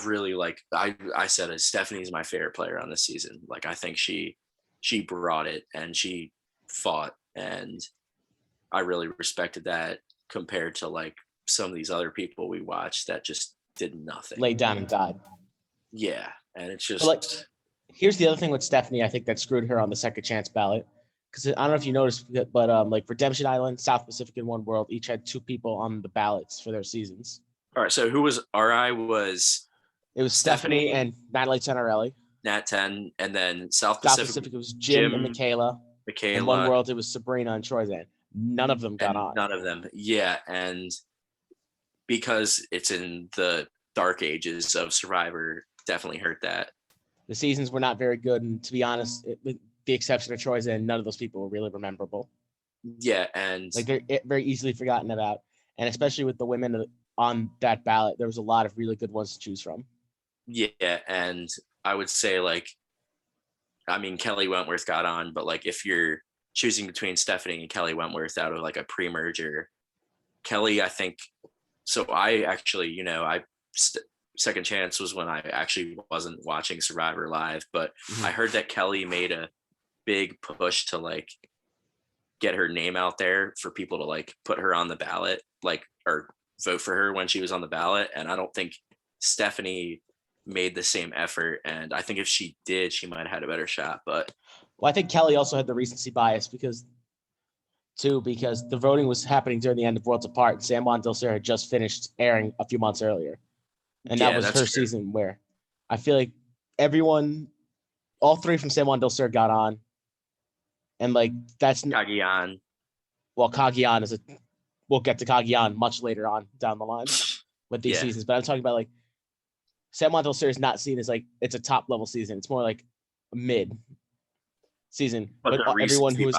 really I said Stephanie's my favorite player on this season. Like I think she brought it and she fought, and I really respected that compared to like some of these other people we watched that just did nothing. Laid down and died. Yeah. And it's just like here's the other thing with Stephanie, I think that screwed her on the second chance ballot. Because I don't know if you noticed, but like Redemption Island, South Pacific, and One World each had 2 people on the ballots for their seasons. All right. So who was RI? It was Stephanie and Natalie Tenorelli. Nat 10, and then South Pacific it was Jim and Michaela. In One World it was Sabrina and Troyzan. None of them got on. None of them. Yeah. And because it's in the dark ages of Survivor, definitely hurt that. The seasons were not very good. And to be honest, with the exception of Troyzan, none of those people were really memorable. Yeah. And like they're very easily forgotten about. And especially with the women on that ballot, there was a lot of really good ones to choose from. Yeah. And I would say Kelly Wentworth got on, but like if you're choosing between Stephanie and Kelly Wentworth out of like a pre-merger, Kelly, I think, so I actually, second chance was when I actually wasn't watching Survivor live, but I heard that Kelly made a big push to like get her name out there for people to like put her on the ballot, like, or vote for her when she was on the ballot. And I don't think Stephanie made the same effort. And I think if she did, she might have had a better shot. But I think Kelly also had the recency bias because the voting was happening during the end of Worlds Apart. And San Juan Del Sur had just finished airing a few months earlier. And that was her season where I feel like all 3 from San Juan Del Sur got on. And like, that's Cagayan. Well, Cagayan we'll get to Cagayan much later on down the line with these seasons. But I'm talking about like, San Juan Del Sur is not seen as like, it's a top level season. It's more like a mid season. But everyone who was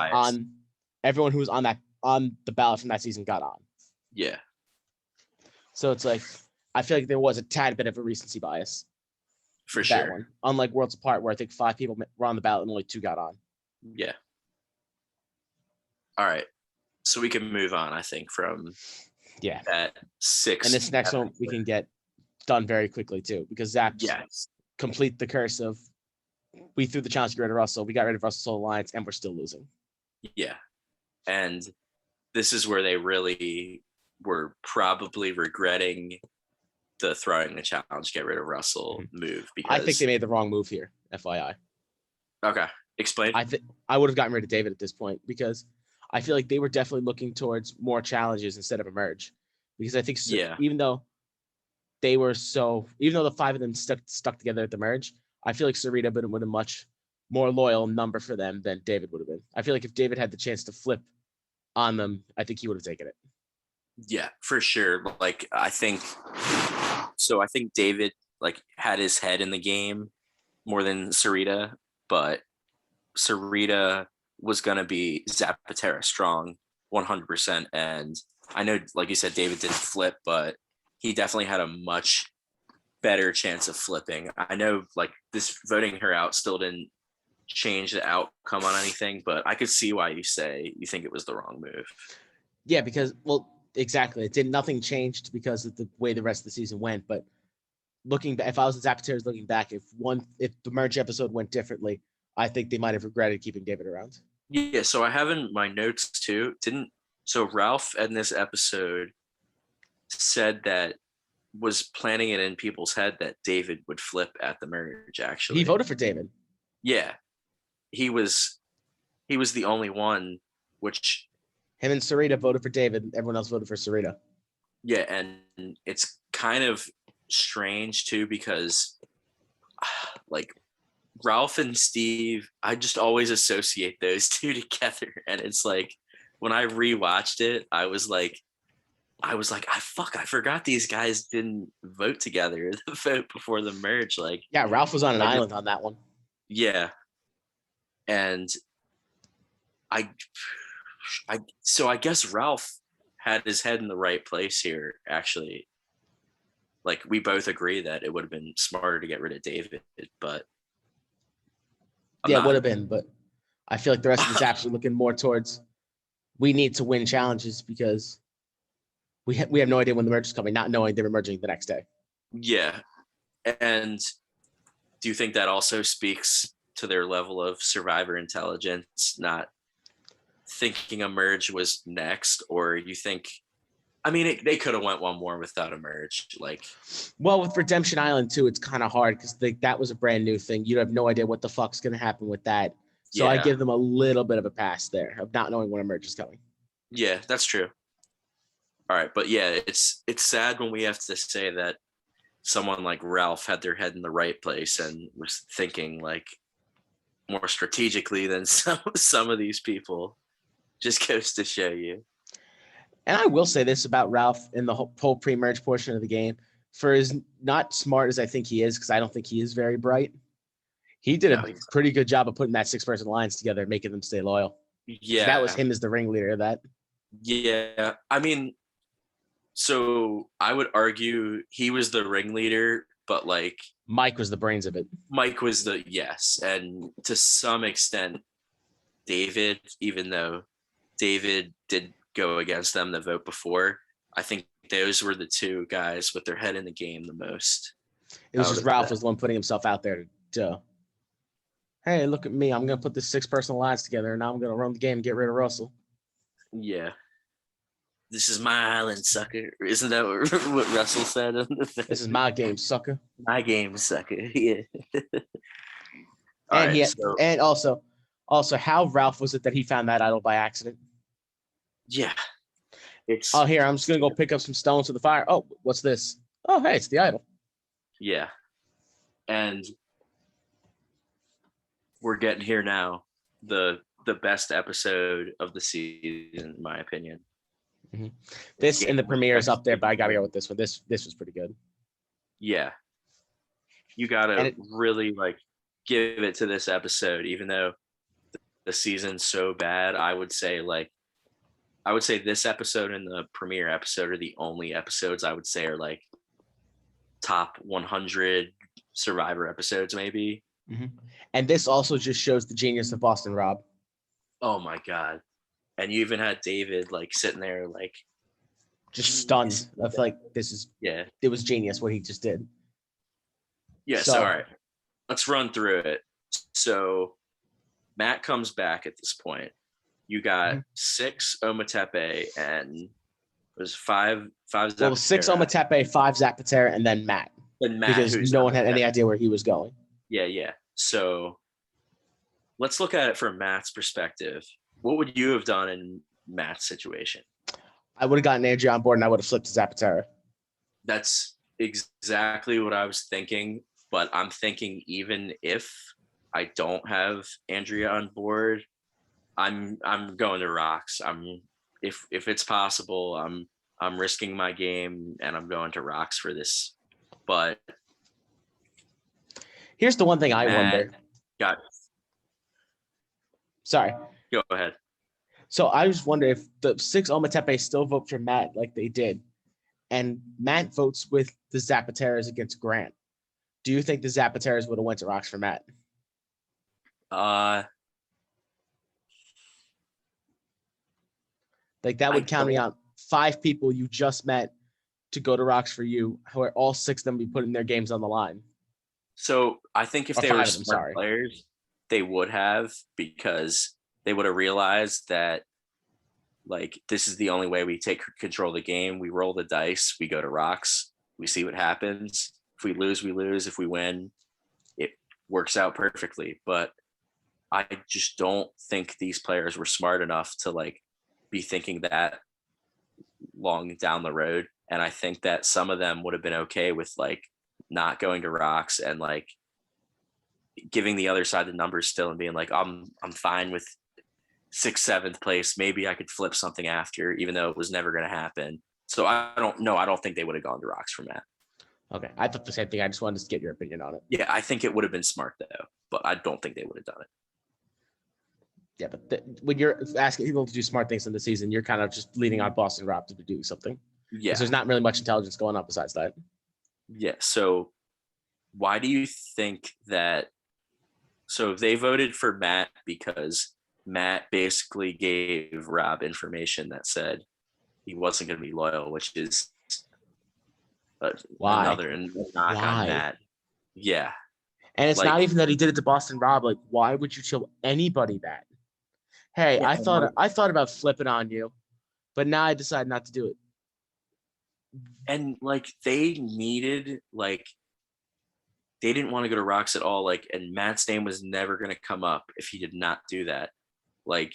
on the ballot from that season got on. Yeah. So it's like, I feel like there was a tad bit of a recency bias. For sure. One. Unlike Worlds Apart, where I think 5 people were on the ballot and only 2 got on. Yeah. All right. So we can move on, I think, from that 6. And this next one we can get done very quickly too, because Zach complete the curse of we threw the challenge to get rid of Russell. We got rid of Russell's whole alliance and we're still losing. Yeah. And this is where they really were probably regretting the throwing the challenge, get rid of Russell move. Because I think they made the wrong move here, FYI. Okay. Explain. I would have gotten rid of David at this point because I feel like they were definitely looking towards more challenges instead of a merge. Because I think even though the 5 of them stuck together at the merge, I feel like Sarita would have been a much more loyal number for them than David would have been. I feel like if David had the chance to flip on them, I think he would have taken it. Yeah, for sure. Like I think David like had his head in the game more than Sarita, but Sarita was gonna be Zapatera strong 100%. And I know, like you said, David didn't flip, but he definitely had a much better chance of flipping. I know like this voting her out still didn't change the outcome on anything, but I could see why you say you think it was the wrong move. Yeah, because exactly. Nothing changed because of the way the rest of the season went. But if I was the Zapateras looking back, if the merge episode went differently, I think they might have regretted keeping David around. Yeah, so I have in my notes too. So Ralph in this episode said that was planting it in people's head that David would flip at the merge. He Actually, voted for David. yeah, he was the only one, which Him and Sarita voted for David. Everyone else voted for Sarita. yeah, and it's kind of strange too because like Ralph and Steve, I just always associate those two together, and it's like when I rewatched it, I was like, I forgot these guys didn't vote together the vote before the merge. Like, Yeah, Ralph was on an island on that one. yeah, and I so I guess Ralph had his head in the right place here. Actually, like we both agree that it would have been smarter to get rid of David, but Yeah, it would have been, but I feel like the rest of us actually looking more towards we need to win challenges because we have no idea when the merge is coming, not knowing they were merging the next day. Yeah, and do you think that also speaks to their level of survivor intelligence, not thinking a merge was next, or you think? I mean, they could have went one more without a merge. Like, well, with Redemption Island too, it's kind of hard because that was a brand new thing. You have no idea what the fuck's going to happen with that. So I give them a little bit of a pass there of not knowing when a merge is coming. Yeah, that's true. All right, but yeah, it's sad when we have to say that someone like Ralph had their head in the right place and was thinking like more strategically than some of these people. Just goes to show you. And I will say this about Ralph in the whole pre-merge portion of the game. For as not smart as I think he is, because I don't think he is very bright, he did a pretty good job of putting that 6-person alliance together and making them stay loyal. Yeah. That was him as the ringleader of that. Yeah. I mean, so I would argue he was the ringleader, but like Mike was the brains of it. Mike was the yes. And to some extent, David, even though David did go against them the vote before, I think those were the two guys with their head in the game the most. It was just Ralph was the one putting himself out there to hey, look at me. I'm going to put this 6-person alliance together, and now I'm going to run the game and get rid of Russell. Yeah. This is my island, sucker. Isn't that what Russell said? This is my game, sucker. My game, sucker. Yeah. And and also, how Ralph was it that he found that idol by accident? Yeah. Here, I'm just going to go pick up some stones for the fire. Oh, what's this? Oh, hey, it's the idol. Yeah. And we're getting here now. The best episode of the season, in my opinion. Mm-hmm. This and the premiere is up there, but I gotta go with this one. This was pretty good. Yeah. You gotta really like give it to this episode, even though the season's so bad. I would say this episode and the premiere episode are the only episodes I would say are like top 100 Survivor episodes, maybe. Mm-hmm. And this also just shows the genius of Boston Rob. Oh my God. And you even had David like sitting there like just stunned. I feel like it was genius what he just did. Yes. So, all right. Let's run through it. So Matt comes back at this point. You got 6 Ometepe and it was 5 Well, 6 Ometepe, 5 Zach Patera, and then Matt. Because no one had any idea where he was going. Yeah. So let's look at it from Matt's perspective. What would you have done in Matt's situation? I would have gotten Andrea on board and I would have flipped to Zapatera. That's exactly what I was thinking. But I'm thinking even if I don't have Andrea on board, I'm going to Rocks. If it's possible, I'm risking my game and I'm going to Rocks for this. But here's the one thing I wonder. Sorry. Go ahead. So I just wonder if the 6 Ometepe still vote for Matt like they did, and Matt votes with the Zapateras against Grant. Do you think the Zapateras would have went to Rocks for Matt? Like that would count me on 5 people you just met to go to Rocks for you, where all 6 of them be putting their games on the line. So I think if they were smart players, they would have, because they would have realized that like this is the only way we take control of the game. We roll the dice, we go to Rocks, we see what happens. If we lose, we lose. If we win, it works out perfectly. But I just don't think these players were smart enough to like be thinking that long down the road. And I think that some of them would have been okay with like not going to rocks and like giving the other side the numbers still and being like, I'm fine with 6th, 7th place. Maybe I could flip something after, even though it was never going to happen. So I don't know. I don't think they would have gone to rocks from that. Okay, I thought the same thing. I just wanted to get your opinion on it. Yeah, I think it would have been smart though, but I don't think they would have done it. Yeah, but when you're asking people to do smart things in the season, you're kind of just leaning on Boston Rob to be doing something. Yeah. There's not really much intelligence going on besides that. Yeah. So why do you think that? So they voted for Matt because Matt basically gave Rob information that said he wasn't going to be loyal, which is another knock on Matt. Yeah. And it's like, not even that he did it to Boston Rob. Like, why would you show anybody that? Hey, yeah, I thought about flipping on you, but now I decided not to do it. And like they needed like they didn't want to go to rocks at all. Like, and Matt's name was never going to come up if he did not do that. Like,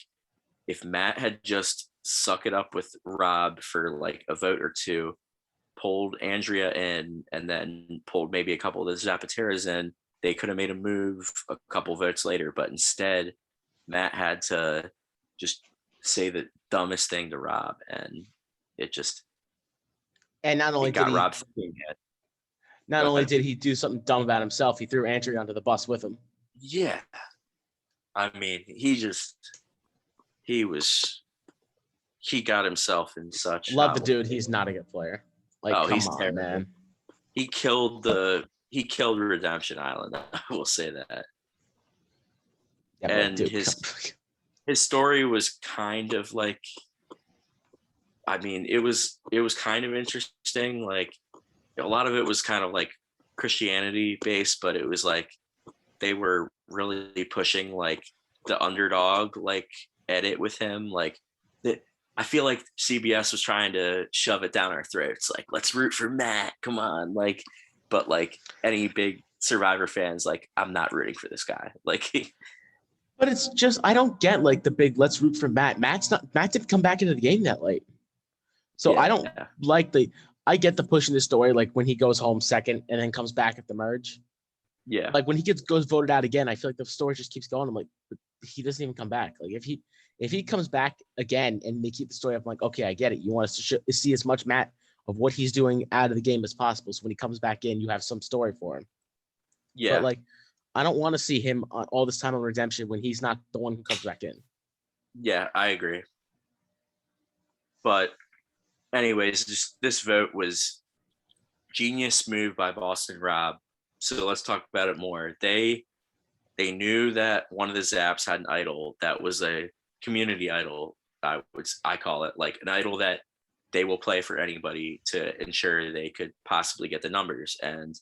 if Matt had just suck it up with Rob for like a vote or two, pulled Andrea in, and then pulled maybe a couple of the Zapateras in, they could have made a move a couple votes later. But instead, Matt had to just say the dumbest thing to Rob, and it just not only got Rob thinking it. Not only did he do something dumb about himself, he threw Andrea onto the bus with him. Yeah. I mean, he got himself in such. Love the dude. He's not a good player. Like, come on, terrible. Man. He killed Redemption Island. I will say that. Yeah, and his story was kind of like, I mean, it was kind of interesting. Like, a lot of it was kind of like Christianity based, but it was like they were really pushing like the underdog like edit with him. Like, I feel like CBS was trying to shove it down our throats. Like, let's root for Matt. Come on. Like, but like any big Survivor fans, like, I'm not rooting for this guy. Like, but it's just, I don't get like the big let's root for Matt. Matt didn't come back into the game that late. So yeah, I don't like I get the push in the story, like when he goes home second and then comes back at the merge. Yeah. Like when he goes voted out again, I feel like the story just keeps going. I'm like, he doesn't even come back. Like if he comes back again and they keep the story up, I'm like, okay, I get it. You want us to see as much Matt of what he's doing out of the game as possible. So when he comes back in, you have some story for him. Yeah. But like, I don't want to see him all this time on Redemption when he's not the one who comes back in. Yeah, I agree. But anyways, just this vote was genius move by Boston Rob. So let's talk about it more. They knew that one of the Zaps had an idol that was a community idol. I call it like an idol that they will play for anybody to ensure they could possibly get the numbers. And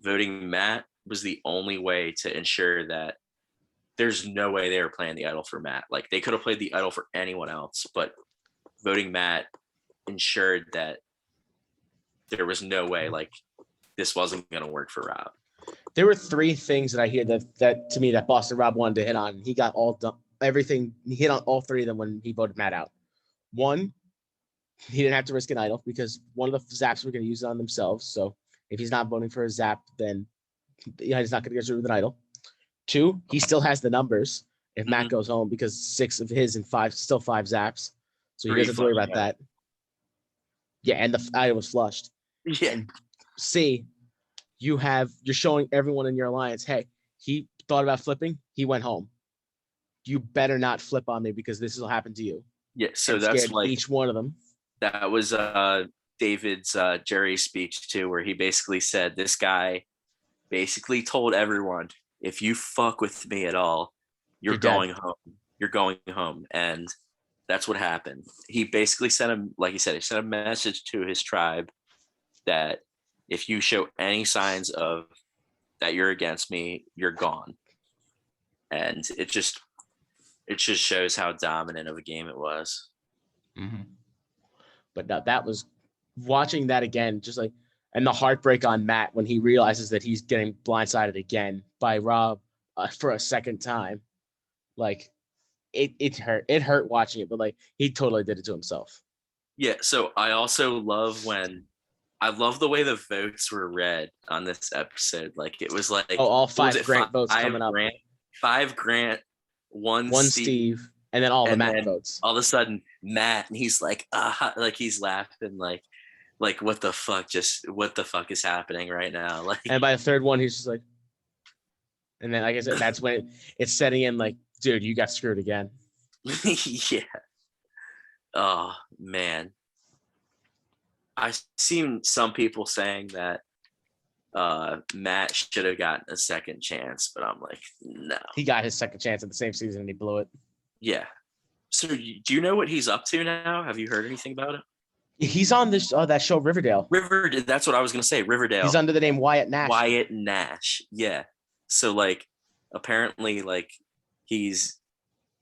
voting Matt was the only way to ensure that there's no way they were playing the idol for Matt. Like, they could have played the idol for anyone else, but voting Matt ensured that there was no way like this wasn't going to work for Rob. There were three things that I hear that to me that Boston Rob wanted to hit on. He got everything. He hit on all three of them when he voted Matt out. One, he didn't have to risk an idol because one of the Zaps were going to use it on themselves. So if he's not voting for a Zap, then he's not going to get rid of an idol. Two, he still has the numbers if Matt goes home because 6 of his and 5 Zaps. So he doesn't have to worry about that. Yeah, and the idol was flushed. Yeah. And C, you're showing everyone in your alliance, hey, he thought about flipping, he went home. You better not flip on me because this will happen to you. Yeah, so that's like each one of them. That was David's Jerry speech too, where he basically said this guy basically told everyone, if you fuck with me at all, you're going home. You're going home. And that's what happened. He basically sent him, like he said, he sent a message to his tribe that if you show any signs of that you're against me, you're gone. And it just shows how dominant of a game it was. Mm-hmm. But no, that was watching that again, just like And the heartbreak on Matt when he realizes that he's getting blindsided again by Rob for a second time. Like it hurt. It hurt watching it, but like he totally did it to himself. Yeah. So I also love I love the way the votes were read on this episode. Like it was like, Oh, all what was 5 it? Grant votes coming up. Grant, 5 Grant, one Steve, and then all the Matt votes. All of a sudden, Matt, and he's like he's laughing like what the fuck is happening right now? Like, and by the third one, he's just like, and then like I said, that's when it's setting in. Like, dude, you got screwed again. Yeah. Oh man. I've seen some people saying that Matt should have gotten a second chance, but I'm like, no. He got his second chance in the same season and he blew it. Yeah. So do you know what he's up to now? Have you heard anything about it? He's on this that show Riverdale. That's what I was gonna say. Riverdale. He's under the name Wyatt Nash. Wyatt Nash. Yeah. So like apparently like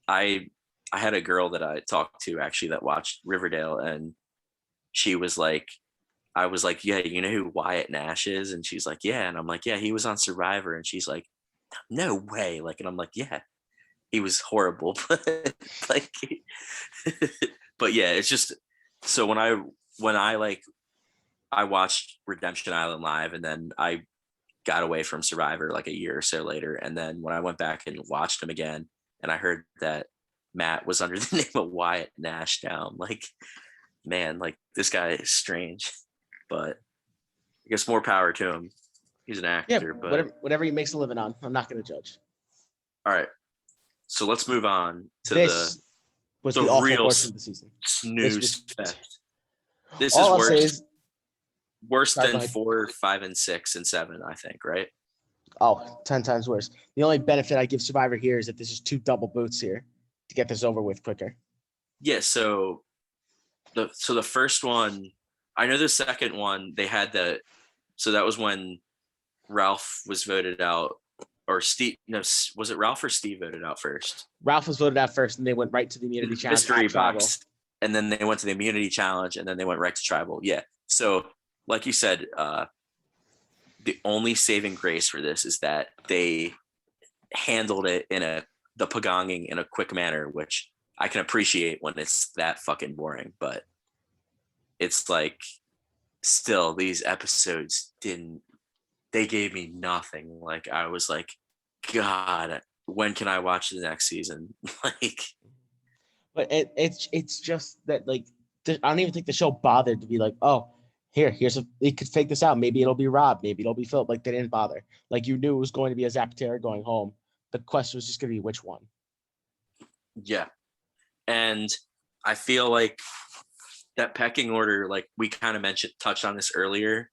I had a girl that I talked to actually that watched Riverdale, and she was like, I was like, yeah, you know who Wyatt Nash is? And she's like, yeah. And I'm like, yeah, he was on Survivor. And she's like, no way. Like, and I'm like, yeah, he was horrible. But like, but yeah, it's just, so when I like, I watched Redemption Island live, and then I got away from Survivor like a year or so later. And then when I went back and watched him again, and I heard that Matt was under the name of Wyatt Nash now, I'm like, man, like this guy is strange, but I guess more power to him. He's an actor, but whatever he makes a living on, I'm not going to judge. All right, so let's move on to this was the awful portion of the season. Snooze fest. This is worse than 4, 5, and 6 and 7, I think, right? Oh, 10 times worse. The only benefit I give Survivor here is that this is 2 double boots here to get this over with quicker. Yeah, so the first one, I know the second one, they had so that was when Ralph was voted out, or Steve, no, was it Ralph or Steve voted out first? Ralph was voted out first, and they went right to the immunity challenge. Mystery box. And then they went to the immunity challenge, and then they went right to tribal. Yeah. So like you said, the only saving grace for this is that they handled it the pagonging in a quick manner, which I can appreciate when it's that fucking boring, but it's like still these episodes they gave me nothing. Like I was like, God, when can I watch the next season? Like, but it's just that like I don't even think the show bothered to be like, oh, we could fake this out. Maybe it'll be Rob. Maybe it'll be Philip. Like they didn't bother. Like you knew it was going to be a Zapatero going home. The question was just going to be which one. Yeah. And I feel like that pecking order, like we kind of touched on this earlier.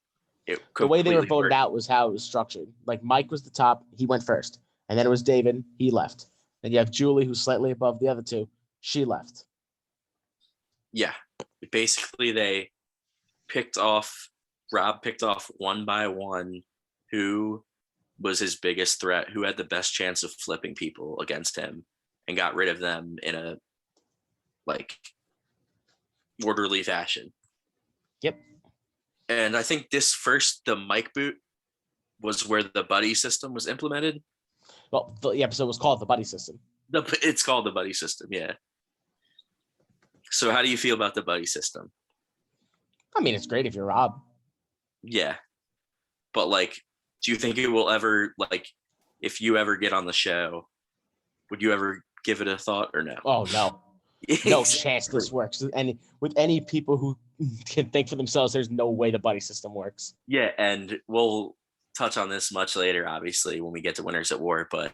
The way they were voted out was how it was structured. Like Mike was the top. He went first. And then it was David. He left. Then you have Julie, who's slightly above the other two. She left. Yeah. Basically, Rob picked off one by one who was his biggest threat, who had the best chance of flipping people against him, and got rid of them in a like orderly fashion. Yep. And I think the Mike boot was where the buddy system was implemented. Well, the episode was called The Buddy System. It's called The Buddy System, yeah. So how do you feel about the buddy system? I mean, it's great if you're Rob. Yeah. But like, do you think it will ever, like, if you ever get on the show, would you ever give it a thought or no? Oh, no. No chance this works. And with any people who can think for themselves, there's no way the buddy system works. Yeah, and we'll touch on this much later, obviously, when we get to Winners at War, but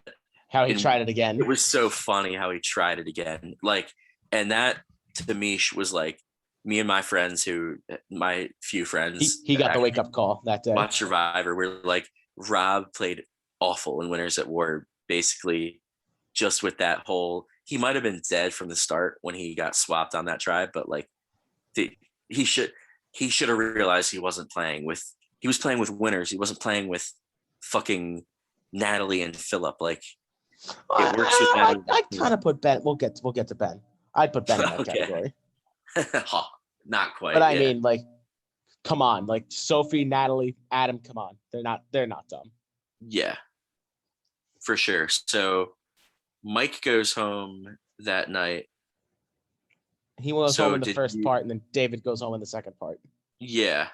how he tried it again. It was so funny how he tried it again. Like, and that to me was like, me and my few friends. He got the wake up call that day. Watch Survivor. We're like, Rob played awful in Winners at War, basically, just with that whole. He might have been dead from the start when he got swapped on that tribe, but like, he should have realized he was playing with winners. He wasn't playing with fucking Natalie and Philip. Like, it works with Natalie. I kind of put Ben. We'll get to Ben. I'd put Ben in that category. Not quite. But I mean, like, come on, like Sophie, Natalie, Adam, come on. They're not dumb. Yeah, for sure. So Mike goes home that night. He goes So home in the first part, and then David goes home in the second part. Yeah.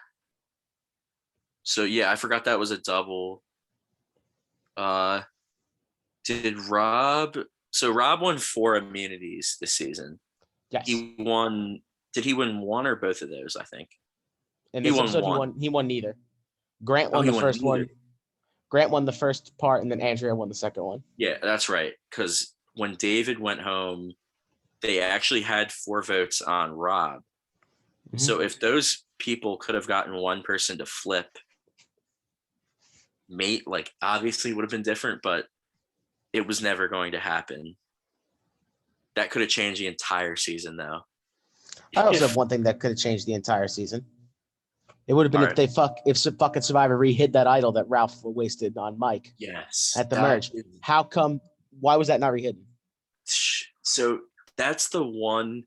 So yeah, I forgot that was a double. Did Rob? So Rob won 4 immunities this season. Yes. He won. Did he win one or both of those? I think In he this won episode, one. he won neither. Grant Oh, won he the won first neither. one. Grant won the first part, and then Andrea won the second one. Yeah, that's right. Because when David went home, they actually had 4 votes on Rob. Mhm. So if those people could have gotten one person to flip, mate, like obviously would have been different, but it was never going to happen. That could have changed the entire season, though. I also have one thing that could have changed the entire season. It would have been All if fucking Survivor re-hid that idol that Ralph wasted on Mike Yes. at the merge. How come? Why was that not re-hidden? So that's the one.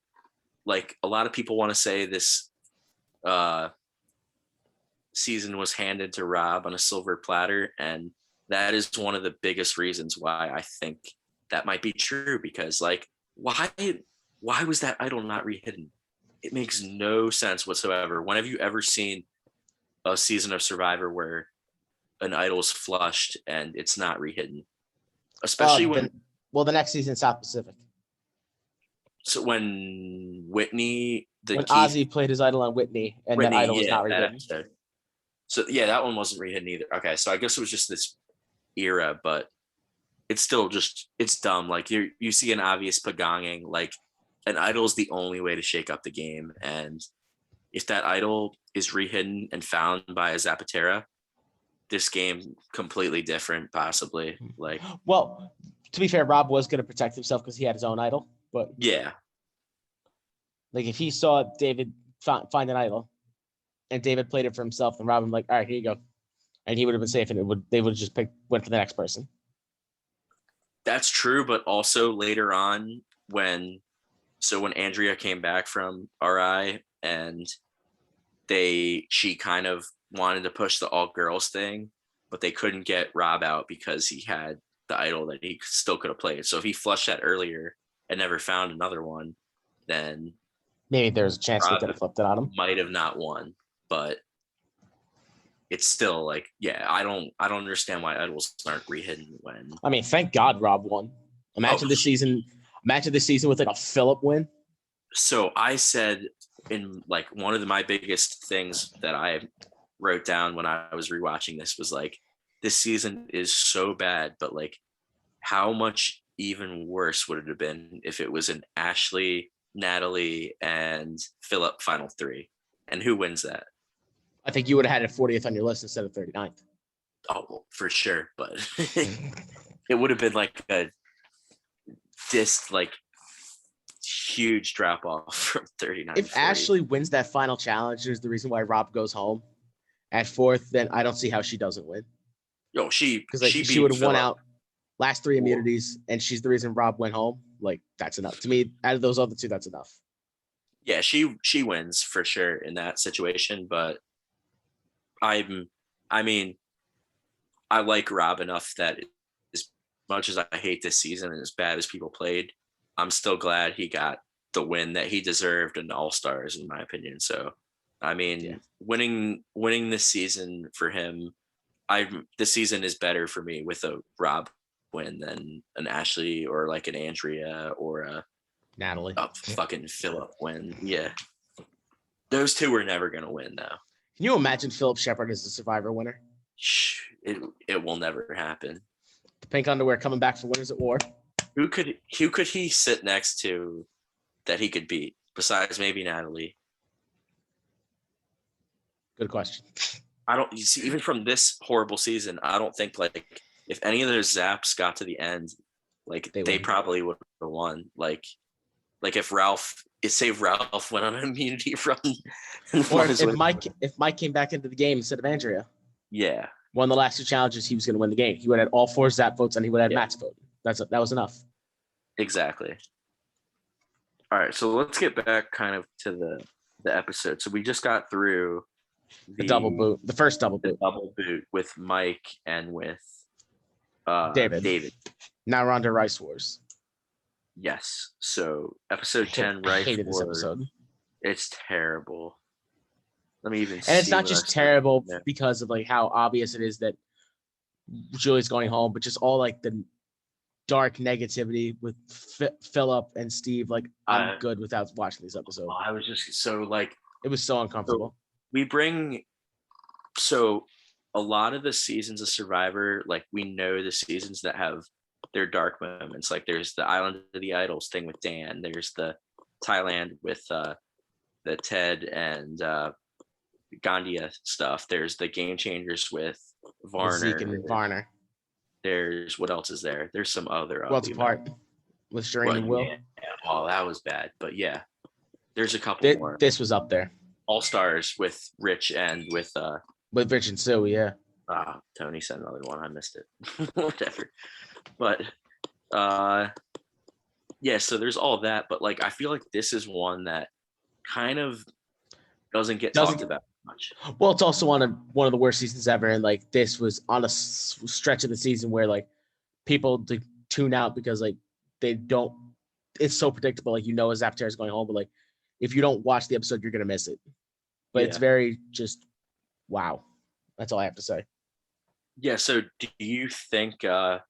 Like a lot of people want to say this season was handed to Rob on a silver platter, and that is one of the biggest reasons why I think that might be true. Because like, why was that idol not re-hidden? It makes no sense whatsoever. When have you ever seen a season of Survivor where an idol's flushed and it's not re-hidden? Especially the next season, South Pacific. So when Whitney, when Ozzy played his idol on Whitney, and that idol was not re-hidden. So yeah, that one wasn't re-hidden either. Okay, so I guess it was just this era, but it's still just, it's dumb. Like you see an obvious pagonging, like an idol is the only way to shake up the game. And if that idol is re-hidden and found by a Zapatera, this game completely different, possibly. Like, well, to be fair, Rob was going to protect himself because he had his own idol. But yeah, like if he saw David find an idol, and David played it for himself, then Rob would be like, all right, here you go, and he would have been safe, and they would have just went for the next person. That's true, but also later on when Andrea came back from RI and she kind of wanted to push the all girls thing, but they couldn't get Rob out because he had the idol that he still could have played. So if he flushed that earlier and never found another one, then maybe there's a chance they could have flipped it on him. Might have not won, but it's still like, yeah, I don't understand why idols aren't re-hidden when. I mean, thank God Rob won. Imagine this season with like a Philip win. So I said in like one of my biggest things that I wrote down when I was rewatching this was like, this season is so bad, but like how much even worse would it have been if it was an Ashley, Natalie, and Philip final 3? And who wins that? I think you would have had it 40th on your list instead of 39th. Oh, well, for sure. But it would have been like a huge drop off from 39. If 40. Ashley wins that final challenge, there's the reason why Rob goes home at 4th, then I don't see how she doesn't win. Yo, she would have won out last 3 immunities, and she's the reason Rob went home. Like, that's enough. To me, out of those other 2, that's enough. Yeah, she wins for sure in that situation, but I like Rob enough that as much as I hate this season and as bad as people played, I'm still glad he got the win that he deserved in All-Stars, in my opinion. So, I mean, winning this season for him, this season is better for me with a Rob win than an Ashley or like an Andrea or a Natalie. A fucking Philip win. Yeah. Those 2 were never going to win, though. Can you imagine Philip Shepard as the Survivor winner? It will never happen. The pink underwear coming back for Winners at War. Who could he sit next to that he could beat besides maybe Natalie? Good question. You see, even from this horrible season, I don't think like if any of those zaps got to the end, like they probably would have won. Like if Ralph went on immunity from, or if Mike came back into the game instead of Andrea. Yeah. Won the last 2 challenges, he was going to win the game. He would have had all 4 zap votes, and he would have had Matt's vote. That was enough. Exactly. All right, so let's get back kind of to the episode. So we just got through The double boot, the first double the boot. double boot with Mike and with David. Now we're on to Rice Wars. Yes. So episode 10, I Rice hated this Wars. episode. It's terrible. Let me even And it's see not what just I've terrible seen. because of like how obvious it is that Julie's going home, but just all like the dark negativity with Philip and Steve. Like I'm good without watching these episodes. I was just so like It was so uncomfortable. we bring so a lot of the seasons of Survivor, like we know the seasons that have their dark moments. Like there's the Island of the Idols thing with Dan. There's the Thailand with the Ted and Gandia stuff. There's the Game Changers with Varner. Zeke and Varner. There's what else is there? There's some other Worlds Apart with Shireen and Will. Yeah. Oh, that was bad. But yeah, there's a couple more. This was up there. All Stars with Rich and with Rich and Sue, yeah. Tony sent another one. I missed it. Whatever. But yeah, so there's all that, but like I feel like this is one that kind of doesn't get talked about much. Well, it's also one of the worst seasons ever, and like this was on a stretch of the season where like people tune out because like they don't. It's so predictable, like Zapter is going home, but like if you don't watch the episode, you're gonna miss it. But it's very just wow. That's all I have to say. Yeah. So do you think? I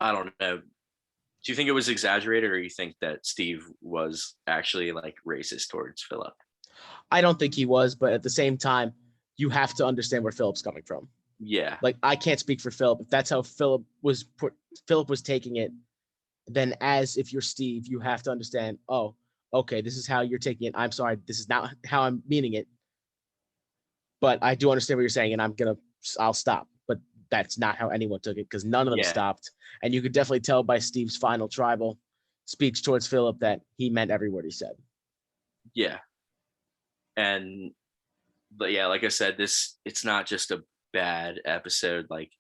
don't know. Do you think it was exaggerated, or you think that Steve was actually like racist towards Philip? I don't think he was, but at the same time, you have to understand where Philip's coming from. Yeah. Like I can't speak for Philip. If that's how Philip was taking it, then as if you're Steve, you have to understand, oh, okay, this is how you're taking it. I'm sorry, this is not how I'm meaning it. But I do understand what you're saying, and I'll stop. But that's not how anyone took it, because none of them stopped. And you could definitely tell by Steve's final tribal speech towards Philip that he meant every word he said. Yeah. But yeah, like I said, it's not just a bad episode, like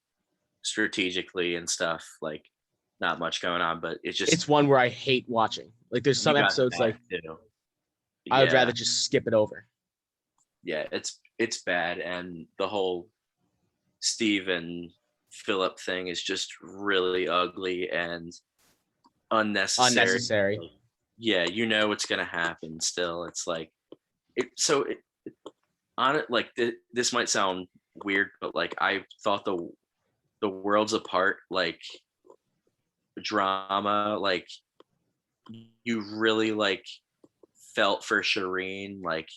strategically and stuff, like not much going on, but it's one where I hate watching. Like there's some episodes like I would rather just skip it over. Yeah, it's bad, and the whole Steve and Philip thing is just really ugly and unnecessary. Yeah, what's gonna happen still. It's like this might sound weird, but like I thought the Worlds Apart like drama, like you really like felt for Shireen, like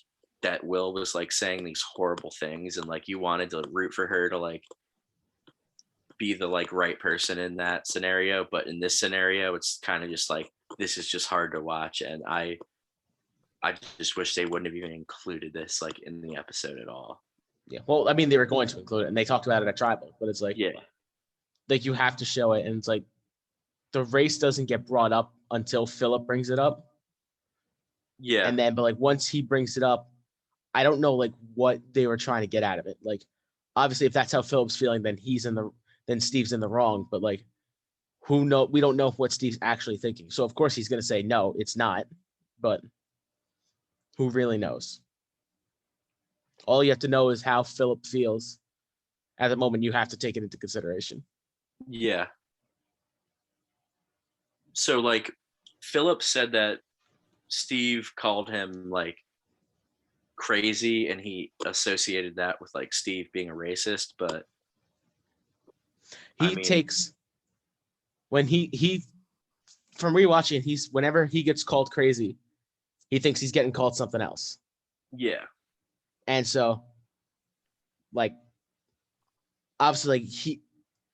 that Will was like saying these horrible things, and like you wanted to root for her to like be the like right person in that scenario. But in this scenario, it's kind of just like this is just hard to watch, and I just wish they wouldn't have even included this like in the episode at all. Yeah, well, I mean, they were going to include it, and they talked about it at Tribal, but it's like, like you have to show it, and it's like the race doesn't get brought up until Philip brings it up. Yeah, and then, but like once he brings it up, I don't know like what they were trying to get out of it. Like, obviously, if that's how Philip's feeling, then then Steve's in the wrong. But like, we don't know what Steve's actually thinking. So of course he's gonna say no, it's not. But who really knows? All you have to know is how Philip feels at the moment. You have to take it into consideration. Yeah. So like Philip said that Steve called him like crazy, and he associated that with like Steve being a racist, but takes when he from rewatching, whenever he gets called crazy, he thinks he's getting called something else. Yeah. And so like obviously like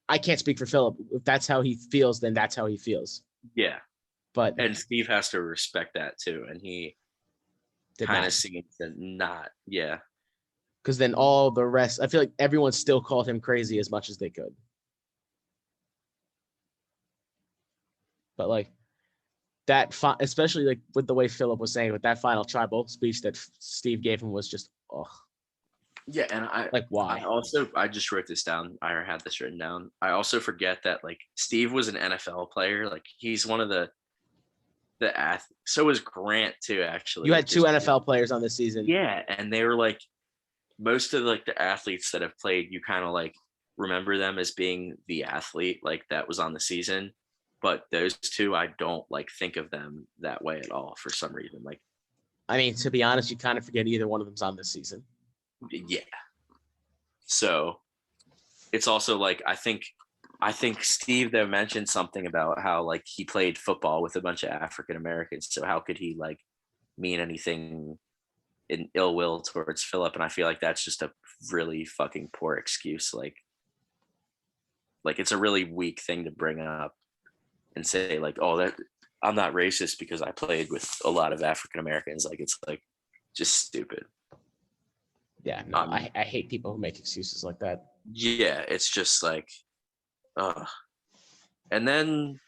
I can't speak for Philip. If that's how he feels, then that's how he feels. Yeah. And Steve has to respect that too, and he kind of seems to not. Yeah. Because then all the rest, I feel like everyone still called him crazy as much as they could. But like that, especially like with the way Philip was saying with that final tribal speech that Steve gave him was just, Yeah, and why? I just wrote this down. I had this written down. I also forget that like Steve was an NFL player. Like he's one of the athletes. So was Grant too. Actually, you had two NFL players on this season. Yeah, and they were like most of like the athletes that have played, you kind of like remember them as being the athlete like that was on the season. But those two, I don't like think of them that way at all for some reason. Like, I mean, to be honest, you kind of forget either one of them's on this season. yeah. So it's also like I think Steve though mentioned something about how like he played football with a bunch of African Americans. So how could he like mean anything in ill will towards Philip? And I feel like that's just a really fucking poor excuse. Like it's a really weak thing to bring up and say like, oh, that I'm not racist because I played with a lot of African Americans. Like it's like just stupid. Yeah, no, I hate people who make excuses like that. Yeah, it's just like, and then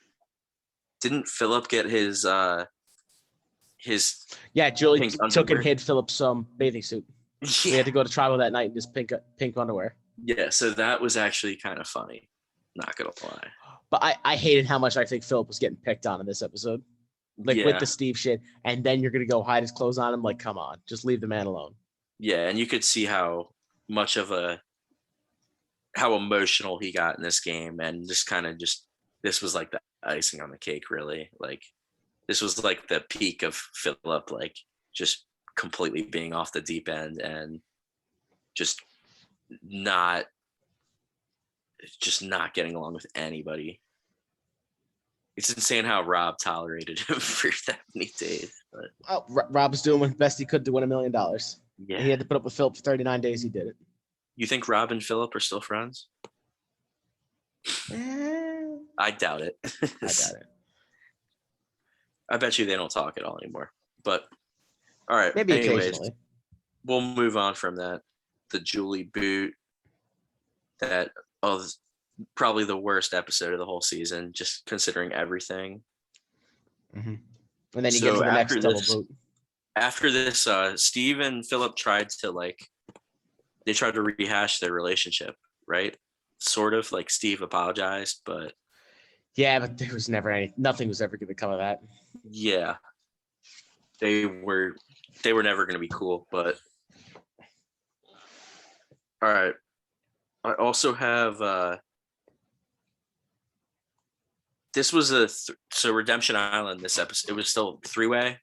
didn't Philip get his Julie pink took underwear? and hid Philip's bathing suit. Yeah. We had to go to tribal that night in his pink underwear. Yeah, so that was actually kind of funny. Not gonna lie. But I hated how much I think Philip was getting picked on in this episode. Like with the Steve shit, and then you're gonna go hide his clothes on him. Like, come on, just leave the man alone. Yeah, and you could see how much of how emotional he got in this game, and just kind of this was like the icing on the cake, really. Like this was like the peak of Philip, like just completely being off the deep end and just not getting along with anybody. It's insane how Rob tolerated him for that many days. But Rob was doing the best he could to win $1 million. Yeah, and he had to put up with Philip for 39 days. He did it. You think Rob and Philip are still friends? I doubt it. I doubt it. I bet you they don't talk at all anymore. But all right. Maybe anyways, occasionally. We'll move on from that. The Julie boot. That probably the worst episode of the whole season, just considering everything. Mm-hmm. And then you get to the next double boot. After this, Steve and Philip tried to rehash their relationship, right? Sort of like Steve apologized, but yeah, but there was never nothing was ever going to come of that. Yeah, they were never going to be cool. But all right, I also have this was so Redemption Island. This episode, it was still 3-way.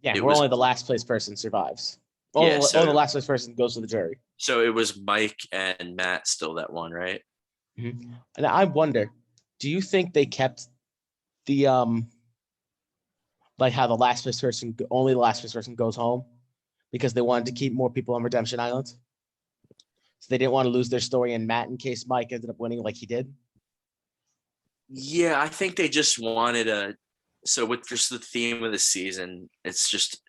Yeah, only the last place person survives. The last place person goes to the jury. So it was Mike and Matt still that one, right? Mm-hmm. And I wonder, do you think they kept the like how the last place person only the last place person goes home because they wanted to keep more people on Redemption Island? So they didn't want to lose their story in Matt in case Mike ended up winning like he did. Yeah, I think they just wanted so with just the theme of the season, it's just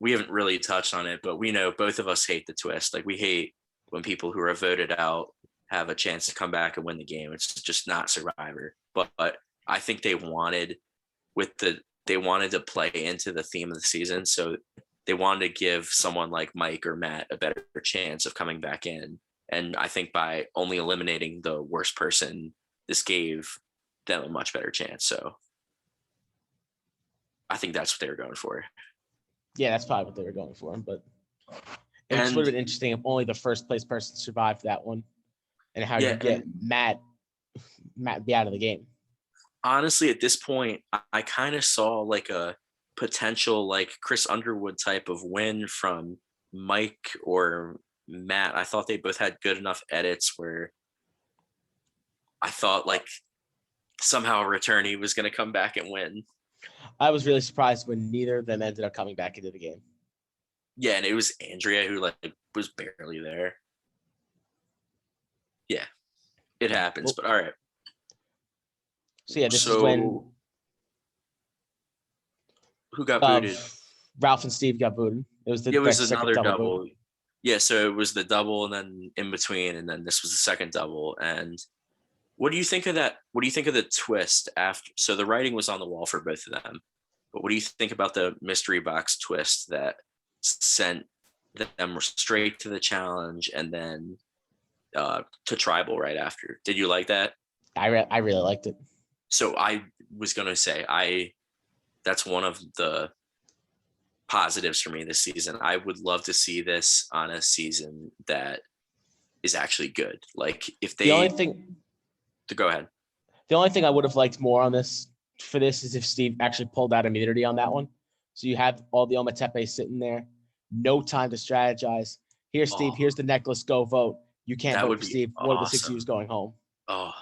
we haven't really touched on it, but we know both of us hate the twist. Like we hate when people who are voted out have a chance to come back and win the game. It's just not Survivor. But I think they wanted to play into the theme of the season. So they wanted to give someone like Mike or Matt a better chance of coming back in. And I think by only eliminating the worst person, this gave them a much better chance. So I think that's what they were going for. Yeah, that's probably what they were going for. But it would have been interesting if only the first place person survived that one. And how you get Matt be out of the game. Honestly, at this point, I kind of saw like a potential like Chris Underwood type of win from Mike or Matt. I thought they both had good enough edits where I thought like somehow a returnee was going to come back and win. I was really surprised when neither of them ended up coming back into the game. Yeah, and it was Andrea who like was barely there. Yeah, it happens, but all right. So yeah, this is when who got booted? Ralph and Steve got booted. It was another double. Yeah, so it was the double and then in between, and then this was the second double. And what do you think of that? What do you think of the twist after? So the writing was on the wall for both of them, but what do you think about the mystery box twist that sent them straight to the challenge and then to tribal right after? Did you like that? I really liked it. So I was gonna say that's one of the positives for me this season. I would love to see this on a season that is actually good. Like if The only they thing to go ahead. The only thing I would have liked more on this is if Steve actually pulled out immunity on that one. So you have all the Ometepe sitting there, no time to strategize. Here, Steve, Oh, here's the necklace. Go vote. You can't that vote would for be Steve. One of the 6 U's awesome. going home. Oh,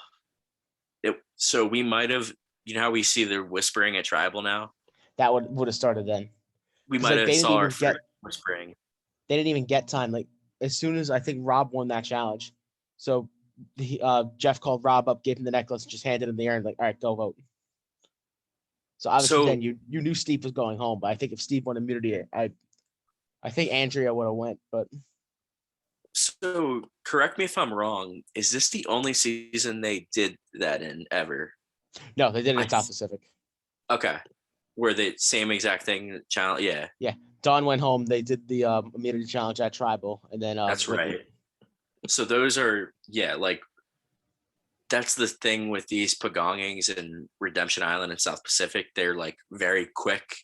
so we might have, you know how we see the whispering at tribal now? That would have started then. We Because might like have they didn't saw our even first get whispering. time. Like as soon as I think Rob won that challenge, so Jeff called Rob up, gave him the necklace, and just handed him the air and like, all right, go vote. So obviously So then you knew Steve was going home, but I think if Steve won immunity, I think Andrea would have went, but so correct me if I'm wrong. Is this the only season they did that in ever? no, they did it I in South Pacific. okay. Where the same exact thing challenge? Yeah, Yeah, Dawn went home. They did the immunity challenge at Tribal, and then that's right. So those are like that's the thing with these pagongings in Redemption Island and South Pacific. They're like very quick,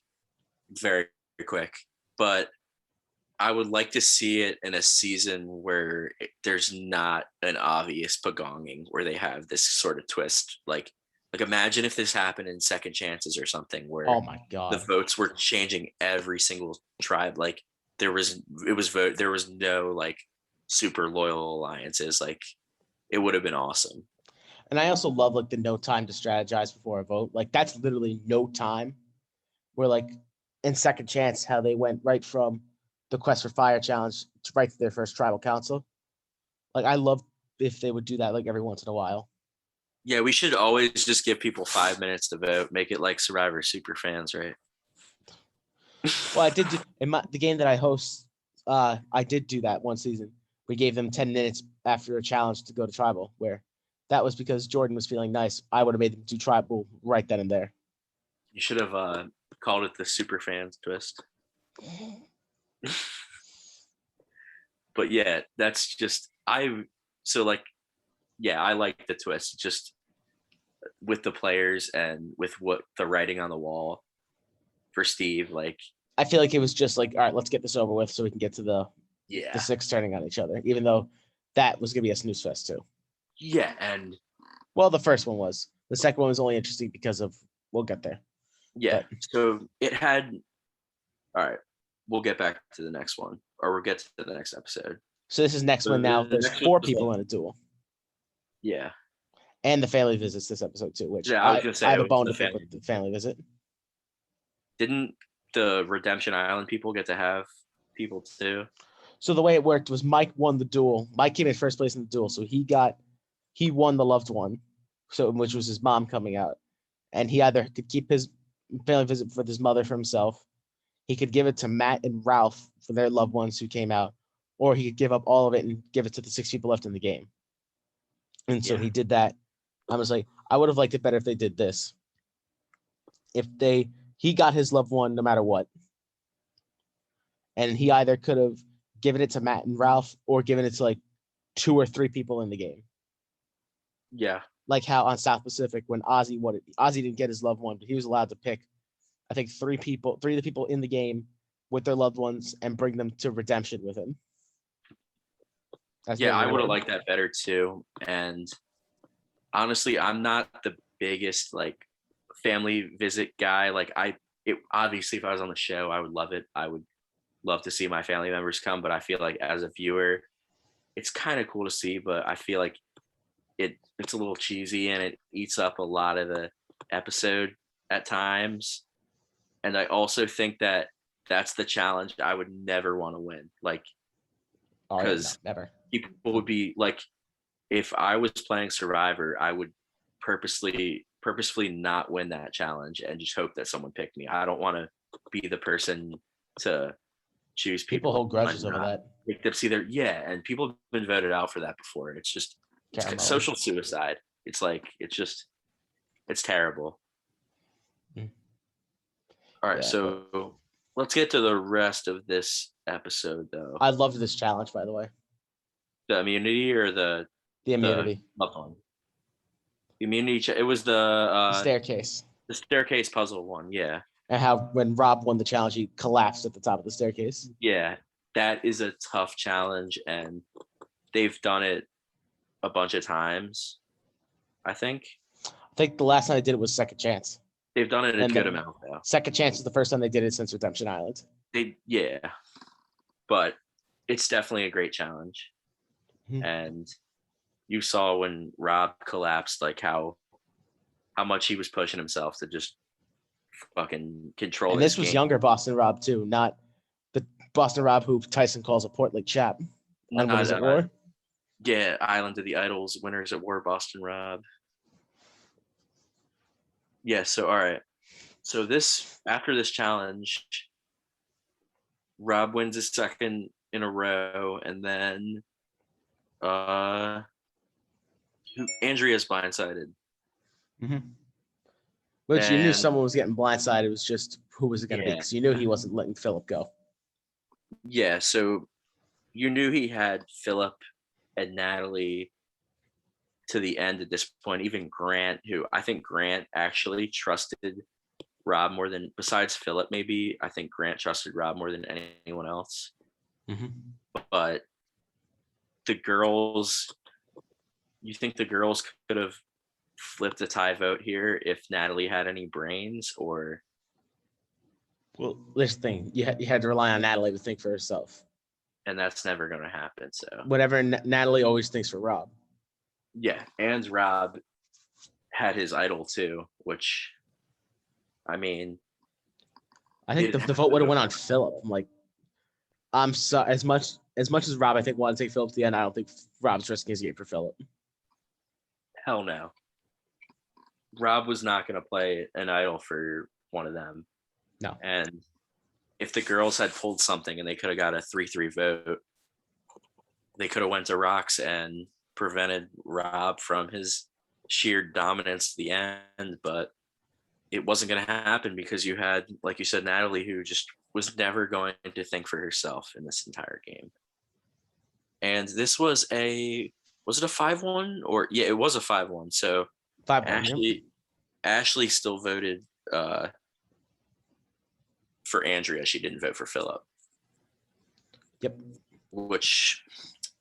very quick. But I would like to see it in a season where there's not an obvious pagonging, where they have this sort of twist. Like imagine if this happened in Second Chances or something, oh where my the god, votes were changing every single tribe. Like there was no like super loyal alliances. Like it would have been awesome. and I also love like the no time to strategize before a vote. Like that's literally no time. Where like in Second Chance, how they went right from the Quest for Fire challenge to right to their first Tribal Council. Like I love if they would do that like every once in a while. Yeah, we should always just give people 5 minutes to vote. Make it like Survivor super fans, right? Well, I did do in the game that I host. I did do that one season. We gave them 10 minutes after a challenge to go to Tribal, where that was because Jordan was feeling nice. I would have made them do Tribal right then and there. You should have called it the super fans twist. But yeah, that's just I like the twist just with the players and with what the writing on the wall for Steve. Like, I feel like it was just like, all right, let's get this over with so we can get to the yeah, 6 turning on each other, even though that was gonna be a snooze fest too. yeah, and Well, the first one was. The second one was only interesting because of we'll get there. yeah. But So it had. All right, we'll get back to the next one, or we'll get to the next episode. so this is next one now. There's 4 people in a duel. Yeah. And the family visits this episode too, which Yeah, I was gonna say I have it a was bone the to pick family. with the family visit. Didn't the Redemption Island people get to have people too? So the way it worked was Mike won the duel. Mike came in first place in the duel, so he won the loved one, so which was his mom coming out, and he either could keep his family visit with his mother for himself, he could give it to Matt and Ralph for their loved ones who came out, or he could give up all of it and give it to the 6 people left in the game. And so Yeah. he did that. I was like, I would have liked it better if they did this. If he got his loved one no matter what, and he either could have given it to Matt and Ralph or given it to like 2 or 3 people in the game. Yeah. Like how on South Pacific when Ozzy didn't get his loved one, but he was allowed to pick, I think 3 of the people in the game with their loved ones and bring them to redemption with him. Yeah, I would have liked that better too. And honestly, I'm not the biggest like family visit guy. Like obviously if I was on the show, I would love it. I would love to see my family members come, but I feel like as a viewer, it's kind of cool to see, but I feel like it's a little cheesy and it eats up a lot of the episode at times. And I also think that that's the challenge I would never want to win. Like, because never. People would be like, if I was playing Survivor, I would purposefully not win that challenge and just hope that someone picked me. I don't want to be the person to choose people. People hold grudges over that. And people have been voted out for that before. It's just social suicide. It's like it's terrible. All right, so let's get to the rest of this episode, though. I loved this challenge, by the way. The immunity or the immunity? The immunity. It was the staircase. The staircase puzzle one, yeah. And how when Rob won the challenge, he collapsed at the top of the staircase. Yeah, that is a tough challenge, and they've done it a bunch of times, I think. I think the last time they did it was Second Chance. They've done it a And good the amount, though. Second Chance is the first time they did it since Redemption Island. Yeah, but it's definitely a great challenge. Mhm. And you saw when Rob collapsed, like how much he was pushing himself to just fucking control. And this was younger Boston Rob too, not the Boston Rob who Tyson calls a Portland chap on Winners at War. Yeah, Island of the Idols, Winners at War, Boston Rob. Yeah, so all right. So after this challenge, Rob wins his second in a row, and then Andrea's blindsided. Mm-hmm. Which you knew someone was getting blindsided. It was just who was it going to be? Because you knew he wasn't letting Philip go. Yeah, so you knew he had Philip and Natalie to the end at this point. Even Grant, who I think Grant actually trusted Rob more than, besides Philip maybe, I think Grant trusted Rob more than anyone else. Mm-hmm. But the girls, you think the girls could have flipped a tie vote here if Natalie had any brains? Or well, this thing you had to rely on Natalie to think for herself, and that's never going to happen. So whatever, Natalie always thinks for Rob. Yeah, and Rob had his idol too, which, I mean, I think the vote would have went on Philip. I'm like, I'm so as much as Rob, I think, wanted to take Philip to the end. I don't think Rob's risking his game for Philip. Hell no. Rob was not going to play an idol for one of them. No. And if the girls had pulled something and they could have got a 3-3 vote, they could have went to Rocks and prevented Rob from his sheer dominance to the end. But it wasn't going to happen because you had, like you said, Natalie, who just was never going to think for herself in this entire game. And this was it a 5-1? Or yeah, it was a 5-1. So 5-1. Ashley still voted for Andrea. She didn't vote for Philip. Yep. Which,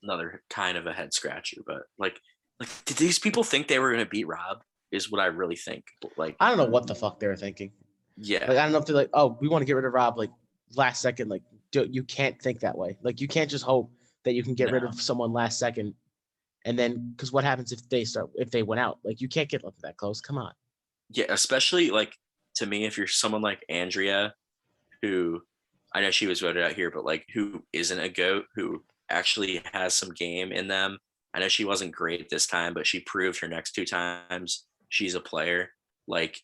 another kind of a head scratcher. But like, did these people think they were going to beat Rob? Is what I really think. Like, I don't know what the fuck they were thinking. Yeah. Like, I don't know if they're like, oh, we want to get rid of Rob like last second. Like, you can't think that way. Like, you can't just hope that you can get rid of someone last second. And then, because what happens if they went out? Like, you can't get left that close. Come on. Yeah, especially like, to me, if you're someone like Andrea, who I know she was voted out here, but like, who isn't a GOAT, who actually has some game in them. I know she wasn't great this time, but she proved her next 2 times she's a player. Like,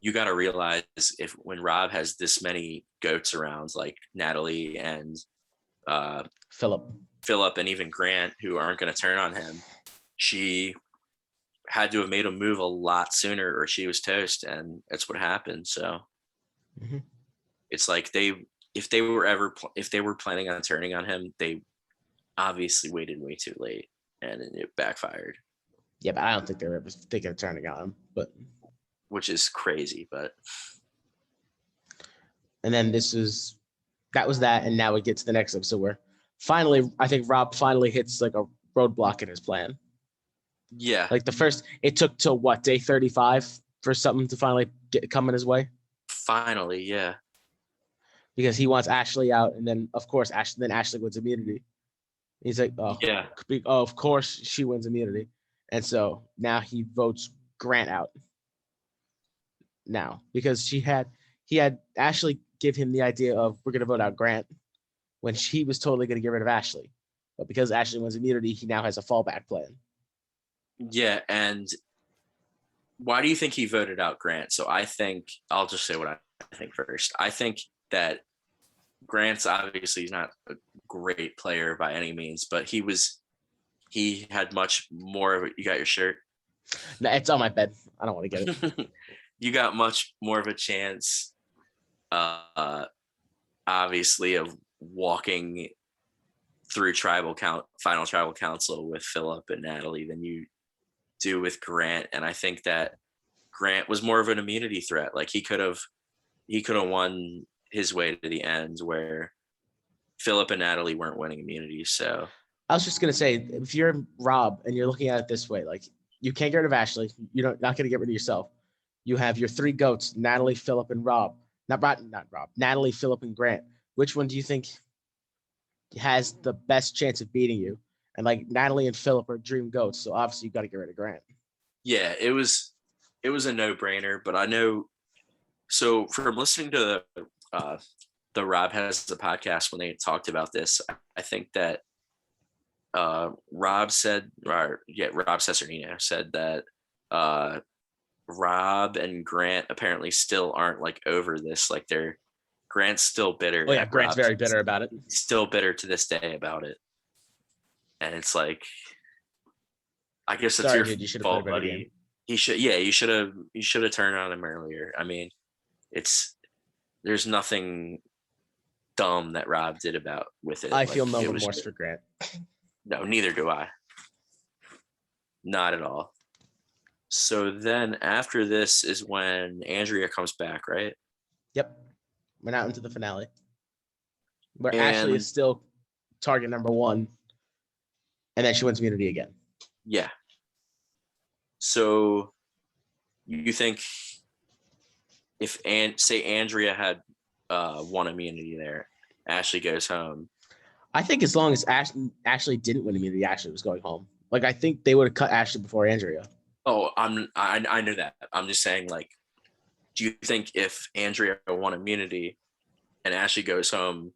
you got to realize when Rob has this many GOATs around, like Natalie and Philip and even Grant, who aren't going to turn on him, she had to have made a move a lot sooner or she was toast, and that's what happened. So It's like if they were planning on turning on him, they obviously waited way too late and it backfired. Yeah, but I don't think they're ever thinking of turning on him, which is crazy. But and then that was that, and now we get to the next episode where finally, I think Rob finally hits like a roadblock in his plan. Yeah, like it took till what, day 35 for something to finally come in his way. Finally, yeah, because he wants Ashley out, and then of course Ashley wins immunity. He's like, oh yeah, of course she wins immunity, and so now he votes Grant out. Now, because he had Ashley give him the idea of we're gonna vote out Grant when she was totally gonna get rid of Ashley, but because Ashley wins immunity, he now has a fallback plan. Yeah, and why do you think he voted out Grant? So I think I'll just say what I think first. I think that Grant's obviously not a great player by any means, but he had much more of a, you got your shirt? No, it's on my bed. I don't want to get it. You got much more of a chance, obviously, of walking through final tribal council with Philip and Natalie than you do with Grant. And I think that Grant was more of an immunity threat. Like, he could have he could have won his way to the end where Philip and Natalie weren't winning immunity. So I was just gonna say, if you're Rob and you're looking at it this way, like you can't get rid of Ashley, you're not gonna get rid of yourself. You have your three goats, Natalie, Philip, and Rob. Not Rob. Natalie, Philip, and Grant. Which one do you think has the best chance of beating you? And like Natalie and Philip are dream goats, so obviously you got to get rid of Grant. yeah, it was a no-brainer. But I know, so from listening to the Rob Has the podcast when they talked about this, I think that Rob Cesarino said that Rob and Grant apparently still aren't like over this. Like Grant's still bitter. Oh yeah, Grant's very bitter about it. Still bitter to this day about it. And it's like, I guess it's your fault, buddy. You should have turned on him earlier. I mean, there's nothing dumb that Rob did with it. I feel no remorse for Grant. No, neither do I. Not at all. So then after this is when Andrea comes back, right? Yep. Went out into the finale. Where Ashley is still target number one. And then she wins immunity again. Yeah. So you think if say Andrea had won immunity there, Ashley goes home. I think as long as Ashley didn't win immunity, Ashley was going home. Like I think they would have cut Ashley before Andrea. Oh, I know that. I'm just saying, like, do you think if Andrea won immunity and Ashley goes home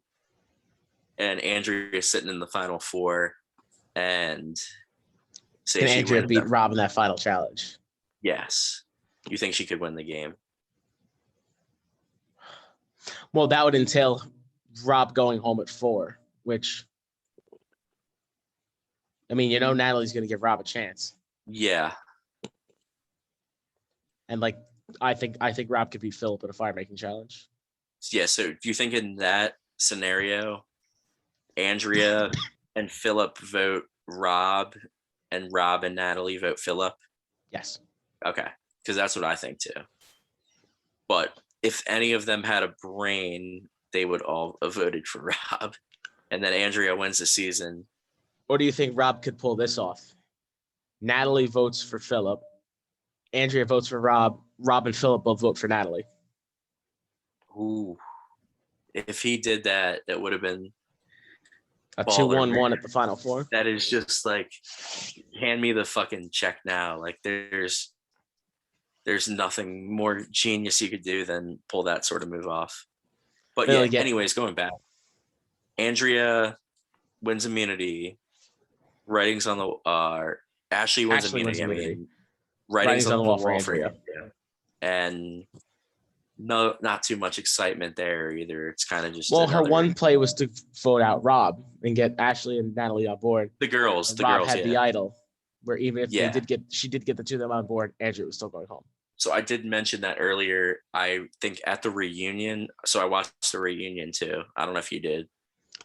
and Andrea is sitting in the final four and say can Andrea beat Rob in that final challenge? Yes. You think she could win the game? Well, that would entail Rob going home at 4, which, I mean, Natalie's going to give Rob a chance. Yeah. And like, I think Rob could beat Philip in a fire making challenge. Yeah. So do you think in that scenario, Andrea and Philip vote Rob and Natalie vote Philip? Yes. Okay. Because that's what I think too. But if any of them had a brain, they would all have voted for Rob. And then Andrea wins the season. Or do you think Rob could pull this off? Natalie votes for Philip. Andrea votes for Rob. Rob and Philip both vote for Natalie. Ooh. If he did that, that would have been a 2-1-1 at the final four. That is just like, hand me the fucking check now. Like there's nothing more genius you could do than pull that sort of move off. But yeah, anyways, going back. Andrea wins immunity. Writings on the Ashley wins immunity. I mean, writings on the wall for Andrea. And no, not too much excitement there either. It's kind of just her one play was to vote out Rob and get Ashley and Natalie on board. The girls had the idol, where even if she did get the two of them on board, Andrea was still going home. So I did mention that earlier. I think at the reunion. So I watched the reunion too. I don't know if you did,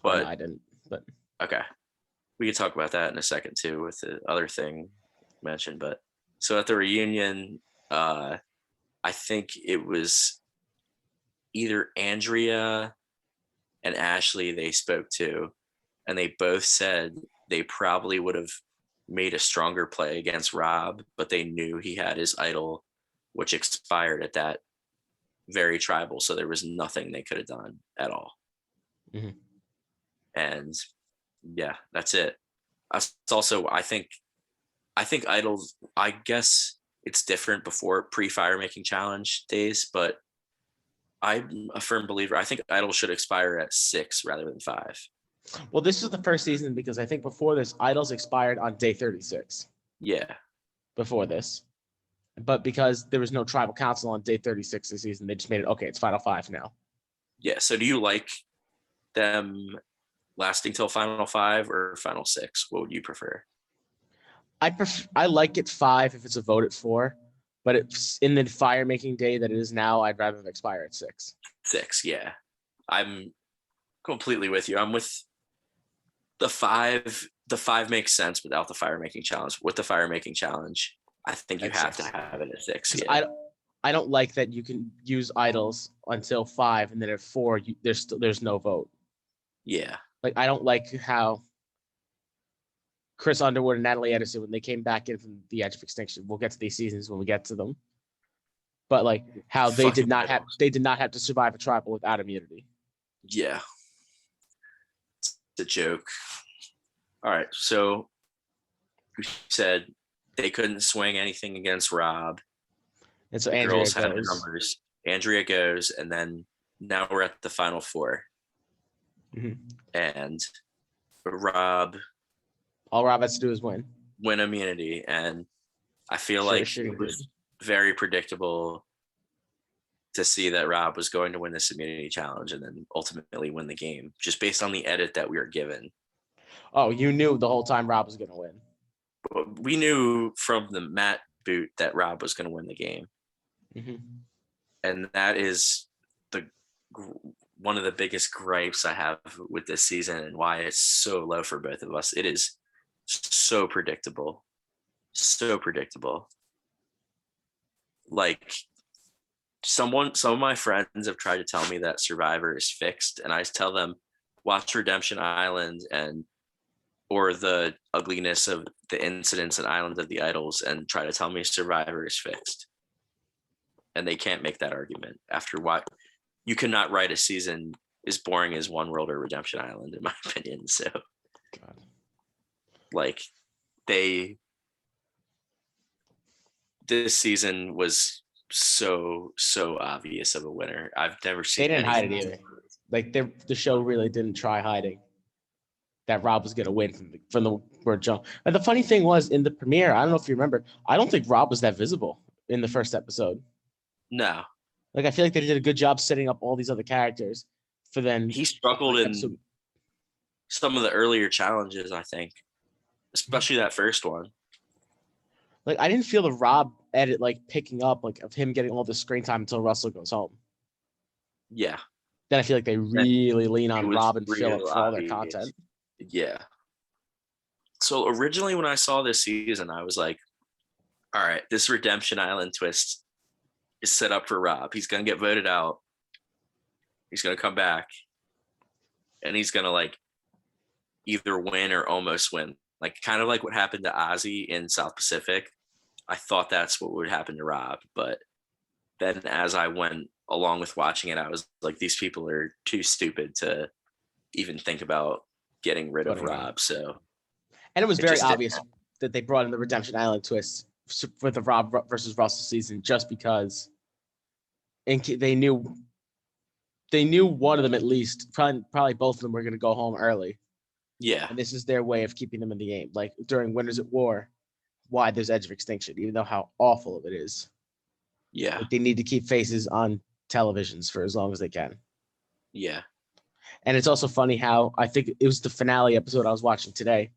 but no, I didn't. But okay, we could talk about that in a second too with the other thing mentioned. But so at the reunion, I think it was either Andrea and Ashley they spoke to, and they both said they probably would have made a stronger play against Rob, but they knew he had his idol, which expired at that very tribal. So there was nothing they could have done at all. Mm-hmm. And yeah, that's it. It's also, I think idols, I guess it's different before pre-fire making challenge days, but I'm a firm believer. I think idols should expire at 6 rather than 5. Well, this is the first season because I think before this, idols expired on day 36. Yeah. Before this. But because there was no tribal council on day 36 this season, they just made it, okay, it's final 5 now. Yeah. So do you like them lasting till final 5 or final 6? What would you prefer? I like it 5 if it's a vote at 4, but it's in the fire making day that it is now, I'd rather them expire at 6. 6, yeah. I'm completely with you. I'm with the 5. The 5 makes sense without the fire making challenge. With the fire making challenge, I think you have to have it at 6. Yeah. I don't like that you can use idols until 5, and then at 4, there's no vote. Yeah. Like, I don't like how Chris Underwood and Natalie Edison, when they came back in from the Edge of Extinction, we'll get to these seasons when we get to them. But like how they did not have to survive a tribal without immunity. Yeah. It's a joke. All right. So we said they couldn't swing anything against Rob. And so the Andrea girls had the goes. numbers. Andrea goes, and then now we're at the final 4. Mhm. And Rob, all Rob has to do is win immunity, and I feel Sure, like sure. it was very predictable to see that Rob was going to win this immunity challenge and then ultimately win the game, just based on the edit that we were given. Oh, you knew the whole time Rob was going to win. We knew from the Matt boot that Rob was going to win the game. Mm-hmm. And that is one of the biggest gripes I have with this season and why it's so low for both of us. It is so predictable. So predictable. Like, some of my friends have tried to tell me that Survivor is fixed, and I tell them watch Redemption Island or the ugliness of the incidents in Island of the Idols and try to tell me Survivor is fixed. And they can't make that argument after what you cannot write a season as boring as One World or Redemption Island, in my opinion. So God. Like this season was so obvious of a winner. I've never seen. They didn't hide it either. Like the show really didn't try hiding that Rob was going to win from the word jump. And the funny thing was in the premiere, I don't know if you remember, I don't think Rob was that visible in the first episode. No. Like, I feel like they did a good job setting up all these other characters for then. He struggled in some of the earlier challenges, I think, especially that first one. Like, I didn't feel the Rob edit like picking up like of him getting all the screen time until Russell goes home. Yeah. Then I feel like they really lean on Rob and Philip for all their content. Yeah. So originally when I saw this season, I was like, all right, this Redemption Island twist is set up for Rob. He's going to get voted out. He's going to come back. And he's going to like either win or almost win. Like kind of like what happened to Ozzy in South Pacific. I thought that's what would happen to Rob. But then as I went along with watching it, I was like, these people are too stupid to even think about getting rid of Rob. So, and it was very obvious that they brought in the Redemption Island twist for the Rob versus Russell season, just because they knew one of them at least, probably both of them were going to go home early. Yeah. And this is their way of keeping them in the game. Like during Winners at War, why there's Edge of Extinction, even though how awful it is. Yeah. Like, they need to keep faces on televisions for as long as they can. Yeah. And it's also funny how I think it was the finale episode I was watching today,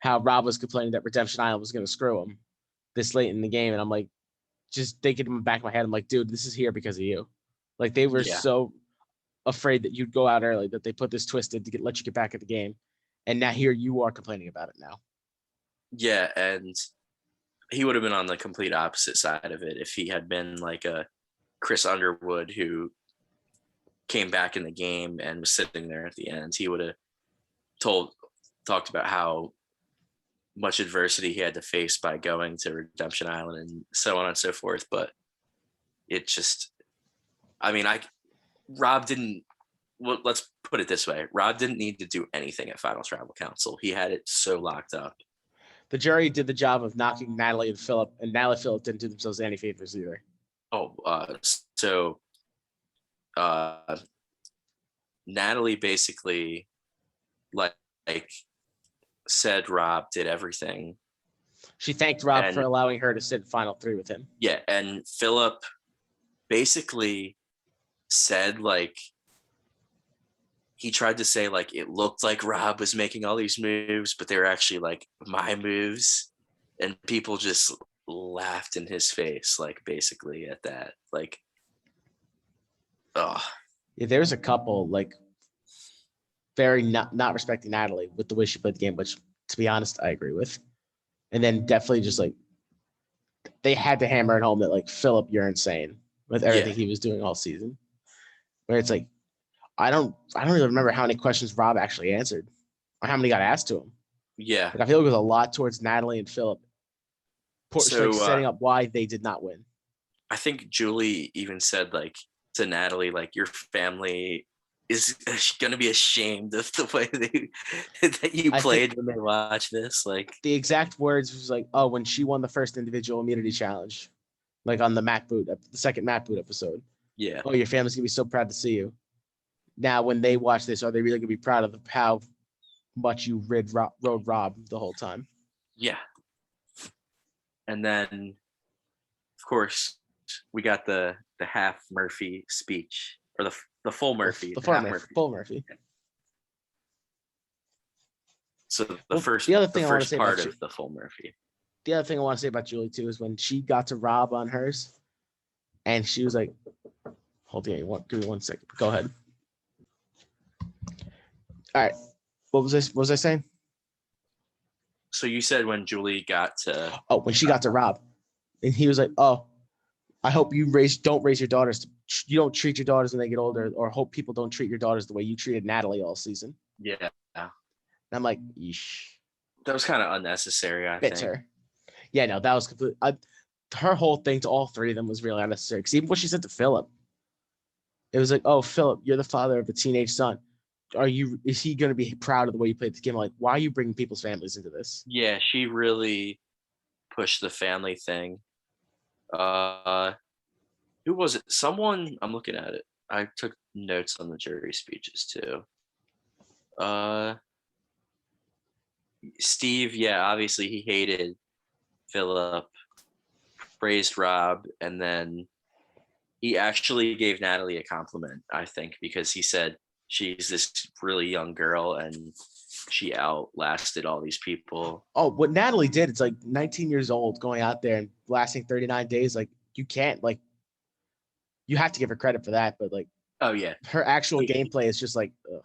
how Rob was complaining that Redemption Island was going to screw him this late in the game. And I'm like, just thinking in the back of my head, I'm like, dude, this is here because of you. Like they were so afraid that you'd go out early that they put this twist in to let you get back at the game. And now here you are complaining about it now. Yeah. And he would have been on the complete opposite side of it if he had been like a Chris Underwood who came back in the game and was sitting there at the end. He would have talked about how much adversity he had to face by going to Redemption Island and so on and so forth. But it just, I mean, Rob didn't, well, let's put it this way. Rob didn't need to do anything at Final Tribal Council. He had it so locked up. The jury did the job of knocking Natalie and Philip, and Natalie and Philip didn't do themselves any favors either. So Natalie basically like said Rob did everything. She thanked Rob for allowing her to sit in final 3 with him. Yeah, and Philip basically said like he tried to say like it looked like Rob was making all these moves, but they were actually like my moves, and people just laughed in his face, like basically at that. Like, oh yeah, there's a couple like very not respecting Natalie with the way she played the game, which to be honest, I agree with. And then definitely just like they had to hammer it home that like Philip, you're insane with everything he was doing all season. Where it's like, I don't really remember how many questions Rob actually answered or how many got asked to him. Yeah. Like I feel like it was a lot towards Natalie and Philip, So like setting up why they did not win. I think Julie even said like to Natalie, like your family is going to be ashamed of the way that you played when they watch this. Like the exact words was like, oh, when she won the first individual immunity challenge, like on the the second Matt Boot episode. Yeah. Oh, your family's gonna be so proud to see you. Now, when they watch this, are they really gonna be proud of how much you rode Rob the whole time? Yeah. And then, of course, we got the half Murphy speech, or the full Murphy. Full Murphy. So the other thing I want to say part about of the full Murphy. The other thing I want to say about Julie too is when she got to Rob on hers, and she was like, "Hold on, give me 1 second. Go ahead." All right. What was I saying? So you said when Julie got to when she got to Rob, and he was like, "Oh, I hope you don't raise your daughters. You don't treat your daughters when they get older, or hope people don't treat your daughters the way you treated Natalie all season." Yeah. And I'm like, yeesh. That was kind of unnecessary, I think. Her. Yeah, no, that was complete. Her whole thing to all three of them was really unnecessary. Because even what she said to Philip, it was like, "Oh, Philip, you're the father of a teenage son. Is he going to be proud of the way you played the game? Like, why are you bringing people's families into this?" Yeah, she really pushed the family thing. Who was it? Someone, I'm looking at it. I took notes on the jury speeches too. Steve, yeah, obviously he hated Philip, praised Rob, and then he actually gave Natalie a compliment, I think, because he said she's this really young girl and she outlasted all these people. Oh, what Natalie did, it's like 19 years old going out there and lasting 39 days. Like, you can't, like, you have to give her credit for that. But, like, oh, yeah. Her actual gameplay is just like, ugh.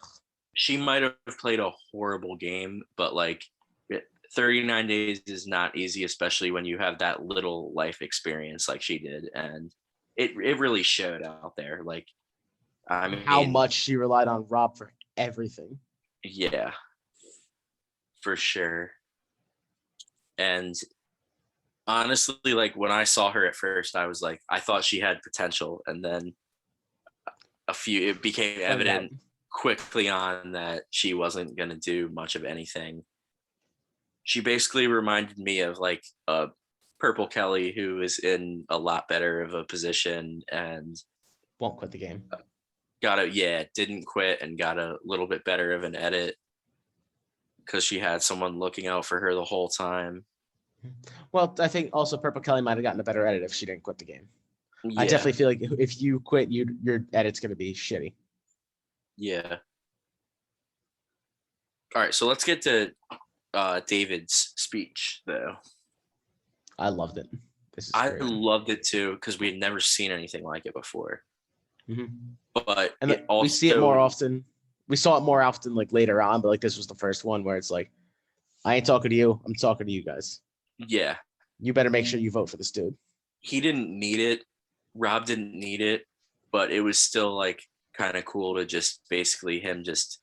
She might have played a horrible game, but, like, 39 days is not easy, especially when you have that little life experience like she did. And it really showed out there. Like, I mean, how much she relied on Rob for everything. Yeah, for sure. And honestly, like when I saw her at first, I was like, I thought she had potential. And then it became evident quickly on that she wasn't going to do much of anything. She basically reminded me of like a Purple Kelly who is in a lot better of a position and won't quit the game. Didn't quit and got a little bit better of an edit because she had someone looking out for her the whole time. Well, I think also Purple Kelly might have gotten a better edit if she didn't quit the game. Yeah. I definitely feel like if you quit, your edit's going to be shitty. Yeah. All right, so let's get to David's speech, though. I loved it. I loved it too because we had never seen anything like it before. Mm-hmm. But we see it more often. We saw it more often like later on, but like this was the first one where it's like, I ain't talking to you. I'm talking to you guys. Yeah. You better make sure you vote for this dude. He didn't need it. Rob didn't need it, but it was still like kind of cool to just basically him just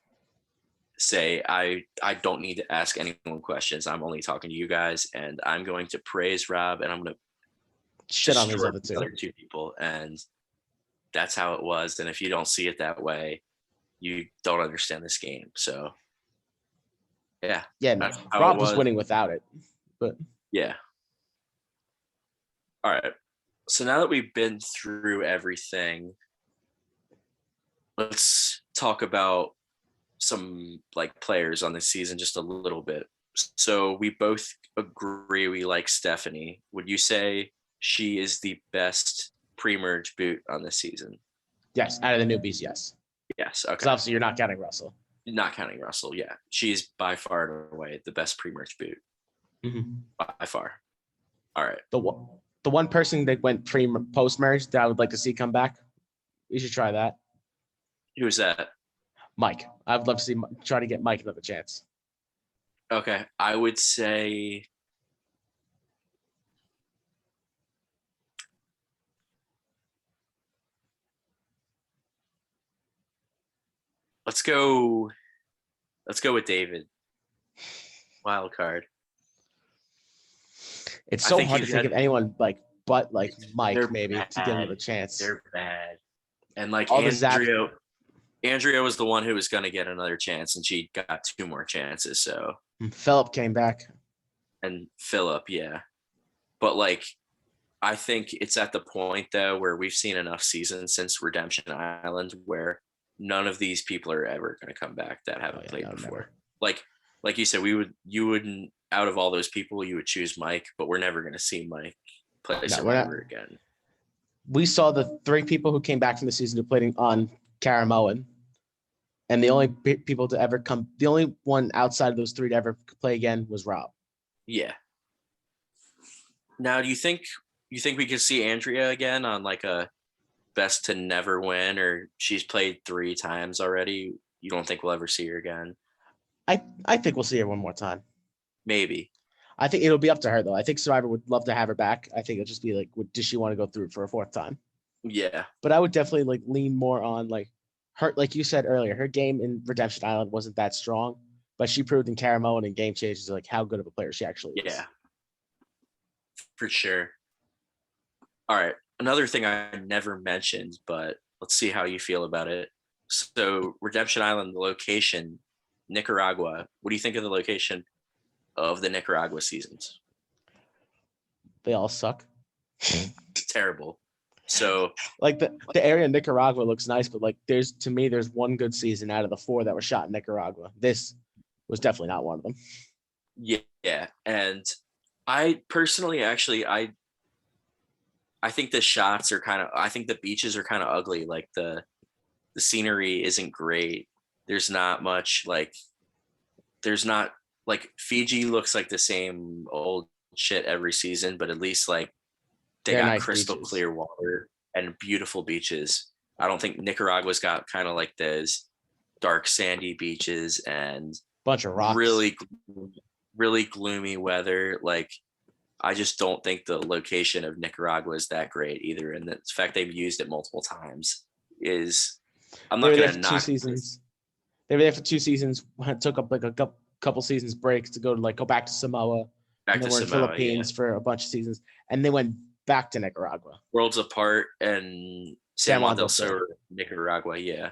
say, I don't need to ask anyone questions. I'm only talking to you guys, and I'm going to praise Rob, and I'm going to shit on these other two people, and that's how it was. And if you don't see it that way, you don't understand this game. So yeah, no, Rob was winning without it, but yeah. All right, so now that we've been through everything, let's talk about some like players on this season just a little bit. So we both agree we like Stephanie. Would you say she is the best pre-merge boot on this season? Yes, out of the newbies, yes. Yes, okay. Because obviously you're not counting Russell. Not counting Russell, yeah. She's by far and away the best pre-merge boot. Mm-hmm. By far. All right. The one person that went post-merge that I would like to see come back, we should try that. Who's that? Mike. I would love to see try to get Mike another chance. Okay, I would say let's go with David. Wild card. It's I so think hard to he's think of anyone but like Mike they're maybe to give him a bad. chance. They're bad. And like All the Zach, Andrea was the one who was going to get another chance, and she got 2 more chances. So, Philip came back. and Philip, yeah. But like, I think it's at the point though where we've seen enough seasons since Redemption Island where none of these people are ever going to come back that haven't played before. Never. Like you said, you wouldn't, out of all those people, you would choose Mike, but we're never going to see Mike play Survivor again. We saw the 3 people who came back from the season who played on Caramoan. And the only people to ever come, the only one outside of those 3 to ever play again was Rob. Yeah. Now, do you think we could see Andrea again on like a best to never win, or she's played 3 times already? You don't think we'll ever see her again? I think we'll see her one more time. Maybe. I think it'll be up to her though. I think Survivor would love to have her back. I think it'll just be like, does she want to go through for a 4th time? Yeah. But I would definitely like lean more on like her, like you said earlier, her game in Redemption Island wasn't that strong, but she proved in Caramoan and Game Changers like how good of a player she actually is. Yeah. For sure. All right. Another thing I never mentioned, but let's see how you feel about it. So Redemption Island, the location, Nicaragua. What do you think of the location of the Nicaragua seasons? They all suck. Terrible. So like the area in Nicaragua looks nice, but like there's one good season out of the 4 that were shot in Nicaragua. This was definitely not one of them. Yeah. And I personally actually I think the shots are I think the beaches are kind of ugly. Like the scenery isn't great. There's not much like Fiji looks like the same old shit every season, but at least like they got nice crystal beaches, clear water and beautiful beaches. I don't think Nicaragua's got kind of like those dark sandy beaches and bunch of rocks. Really gloomy weather. Like I just don't think the location of Nicaragua is that great either. And the fact they've used it multiple times is, I'm not going to knock 2 seasons. They were there for 2 seasons. Took up like a couple seasons break to go back to Samoa. And then we're in Philippines for a bunch of seasons. And they went back to Nicaragua. Worlds Apart and San Juan del Sur, Nicaragua, yeah.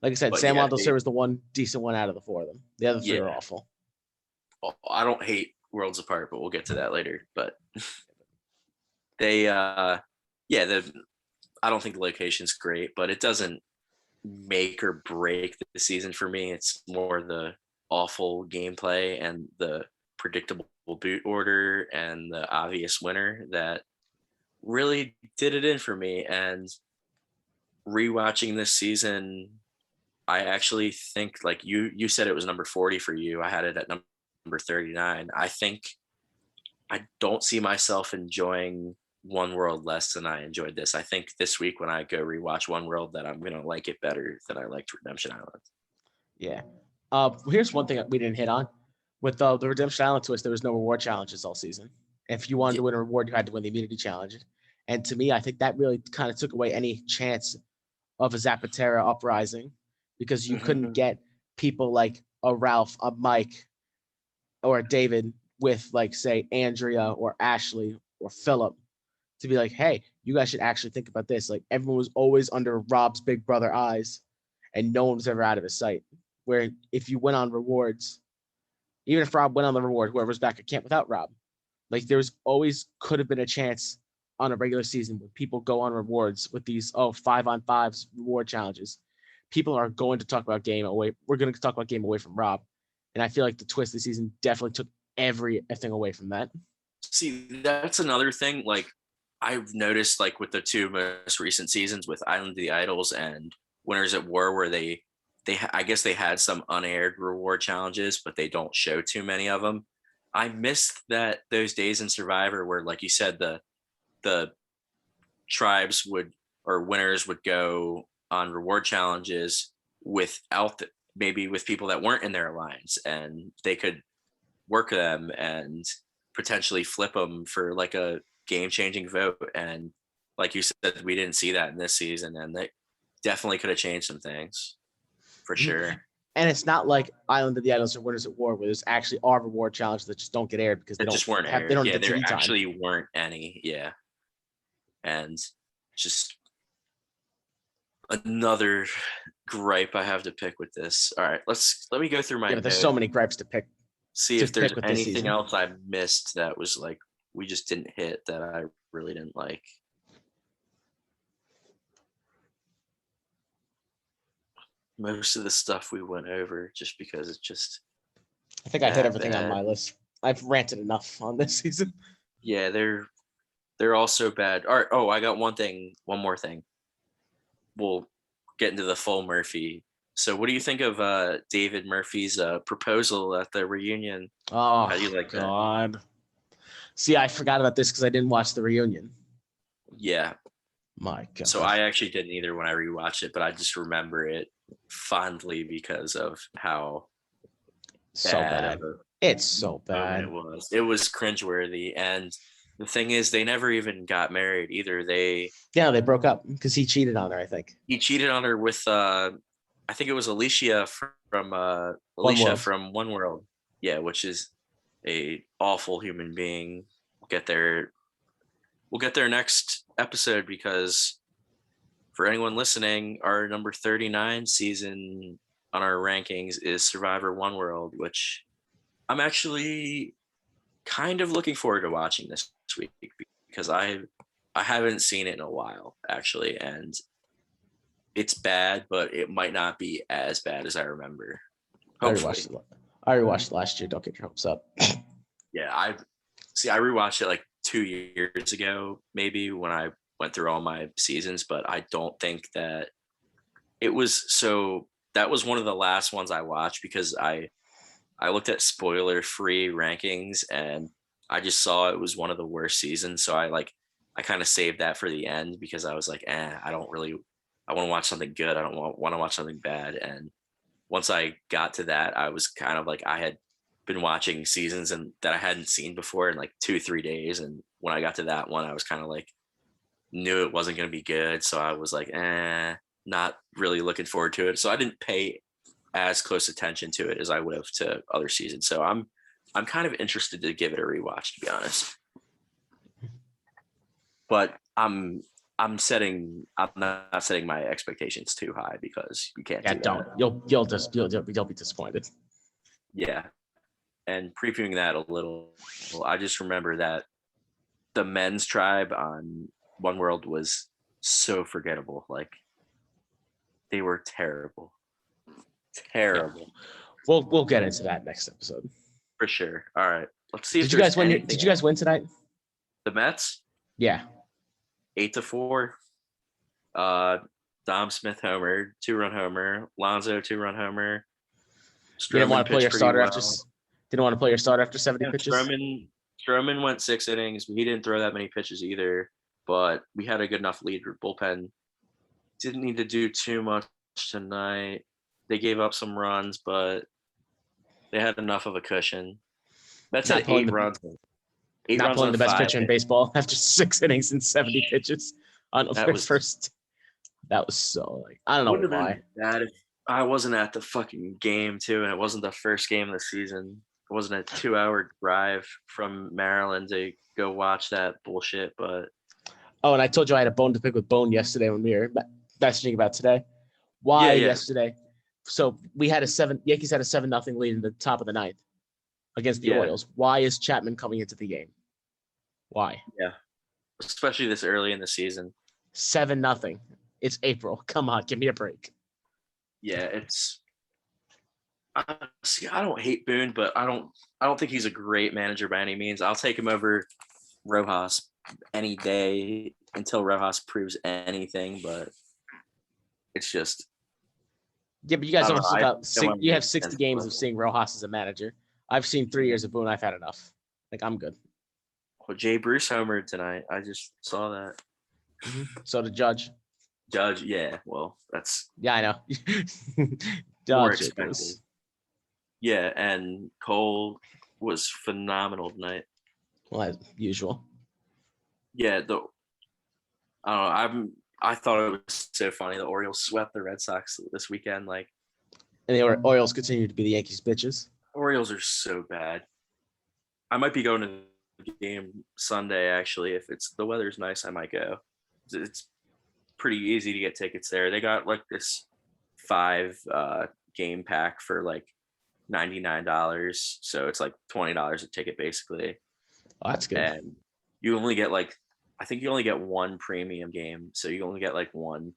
Like I said, San Juan del Sur was the one decent one out of the 4 of them. The other 3 are awful. I don't hate Worlds Apart, but we'll get to that later. But they, I don't think the location's great, but it doesn't make or break the season for me. It's more the awful gameplay and the predictable boot order and the obvious winner that really did it in for me. And rewatching this season, I actually think, like you said it was number 40 for you. I had it at number 39. I think I don't see myself enjoying One World less than I enjoyed this. I think this week when I go rewatch One World that I'm going to like it better than I liked Redemption Island. Yeah. Here's one thing that we didn't hit on. With the Redemption Island twist, there was no reward challenges all season. If you wanted to win a reward, you had to win the immunity challenge. And to me, I think that really kind of took away any chance of a Zapatera uprising because you couldn't get people like a Ralph, a Mike, or a David with like, say, Andrea or Ashley or Philip to be like, hey, you guys should actually think about this. Like everyone was always under Rob's big brother eyes and no one was ever out of his sight. Where if you went on rewards, even if Rob went on the reward, whoever's back at camp without Rob, like there's always could have been a chance on a regular season when people go on rewards with these 5-on-5s reward challenges. People are going to talk about game away. We're going to talk about game away from Rob. And I feel like the twist this season definitely took everything away from that. See, that's another thing. Like I've noticed, like with the 2 most recent seasons with Island of the Idols and Winners at War, where they I guess they had some unaired reward challenges, but they don't show too many of them. I missed those days in Survivor where, like you said, the tribes or winners would go on reward challenges without maybe with people that weren't in their alliance, and they could work them and potentially flip them for like a game-changing vote. And like you said, we didn't see that in this season, and that definitely could have changed some things for sure. And it's not like Island of the Idols or Winners at War, where there's actually are reward challenges that just don't get aired because They just weren't have aired. they don't Yeah, have the there TV time. actually weren't any. Yeah, and just another gripe I have to pick with this. All right, let me go through my Yeah, but there's notes, so many gripes to pick. see to if there's pick with this anything season. else I missed that was like we just didn't hit that I really didn't like. Most of the stuff we went over just because it's just I think I hit that everything on bad. my list. I've ranted enough on this season. Yeah, they're all so bad. All right. Oh, I got one more thing. We'll get into the full Murphy. So what do you think of David Murphy's proposal at the reunion? Oh, How do you like that? God. See, I forgot about this because I didn't watch the reunion. Yeah. My God. So I actually didn't either when I rewatched it, but I just remember it fondly because of how so bad. It's so bad. It was cringeworthy. And the thing is, they never even got married either. They broke up because he cheated on her, I think. He cheated on her with I think it was Alicia from One World. Yeah, which is a awful human being. We'll get there next episode because for anyone listening, our number 39 season on our rankings is Survivor One World, which I'm actually kind of looking forward to watching this week because I haven't seen it in a while actually, and it's bad, but it might not be as bad as I remember. Hopefully. I rewatched last year. Don't get your hopes up. Yeah, I rewatched it like 2 years ago, maybe when I went through all my seasons, but I don't think that it was so. That was one of the last ones I watched because I looked at spoiler-free rankings and I just saw it was one of the worst seasons. So I kind of saved that for the end because I was like, I want to watch something good. I don't want to watch something bad. And once I got to that, I was kind of like, I had been watching seasons and that I hadn't seen before in like 2-3 days. And when I got to that one, I was kind of like, knew it wasn't going to be good. So I was like, not really looking forward to it. So I didn't pay as close attention to it as I would have to other seasons. So I'm kind of interested to give it a rewatch, to be honest. But I'm not setting my expectations too high because you can't. Yeah, don't. You'll be disappointed. Yeah, and previewing that a little, I just remember that the men's tribe on One World was so forgettable. Like they were terrible. Terrible. Yeah. We'll get into that next episode For sure. All right. Let's see. Did you guys win? Did you guys win tonight? The Mets? Yeah. 8-4. Dom Smith homer, 2-run homer. Lonzo 2-run homer. You didn't want to play your starter after 70 pitches. Stroman went 6 innings. He didn't throw that many pitches either, but we had a good enough lead. Bullpen didn't need to do too much tonight. They gave up some runs, but they had enough of a cushion. That's at 8 runs. Not pulling the best pitcher in baseball after 6 innings and 70 pitches on the first. That was so I don't know why. That if I wasn't at the fucking game too, and it wasn't the first game of the season. It wasn't a 2-hour drive from Maryland to go watch that bullshit. But and I told you I had a bone to pick with Bone yesterday when we were messaging about today. Why yesterday? So we had Yankees had a 7-0 lead in the top of the ninth against the Orioles. Why is Chapman coming into the game? Why? Yeah, especially this early in the season. 7-0. It's April. Come on, give me a break. Yeah, I don't hate Boone, but I don't think he's a great manager by any means. I'll take him over Rojas any day until Rojas proves anything, but it's just. Yeah, but you guys you have 60 games of seeing Rojas as a manager. I've seen 3 years of Boone. I've had enough. I'm good. Well, Jay Bruce homered tonight. I just saw that. Mm-hmm. So did Judge. Yeah. Well, that's. Yeah, I know. More expected. Yeah, and Cole was phenomenal tonight. Well, as usual. Yeah, I thought it was so funny. The Orioles swept the Red Sox this weekend. And the Orioles continue to be the Yankees bitches. Orioles are so bad. I might be going to the game Sunday actually. If it's the weather's nice, I might go. It's pretty easy to get tickets there. They got like this 5 game pack for like $99, so it's like $20 a ticket basically. Oh, that's good. And you only get like, I think you only get one premium game, so you only get like one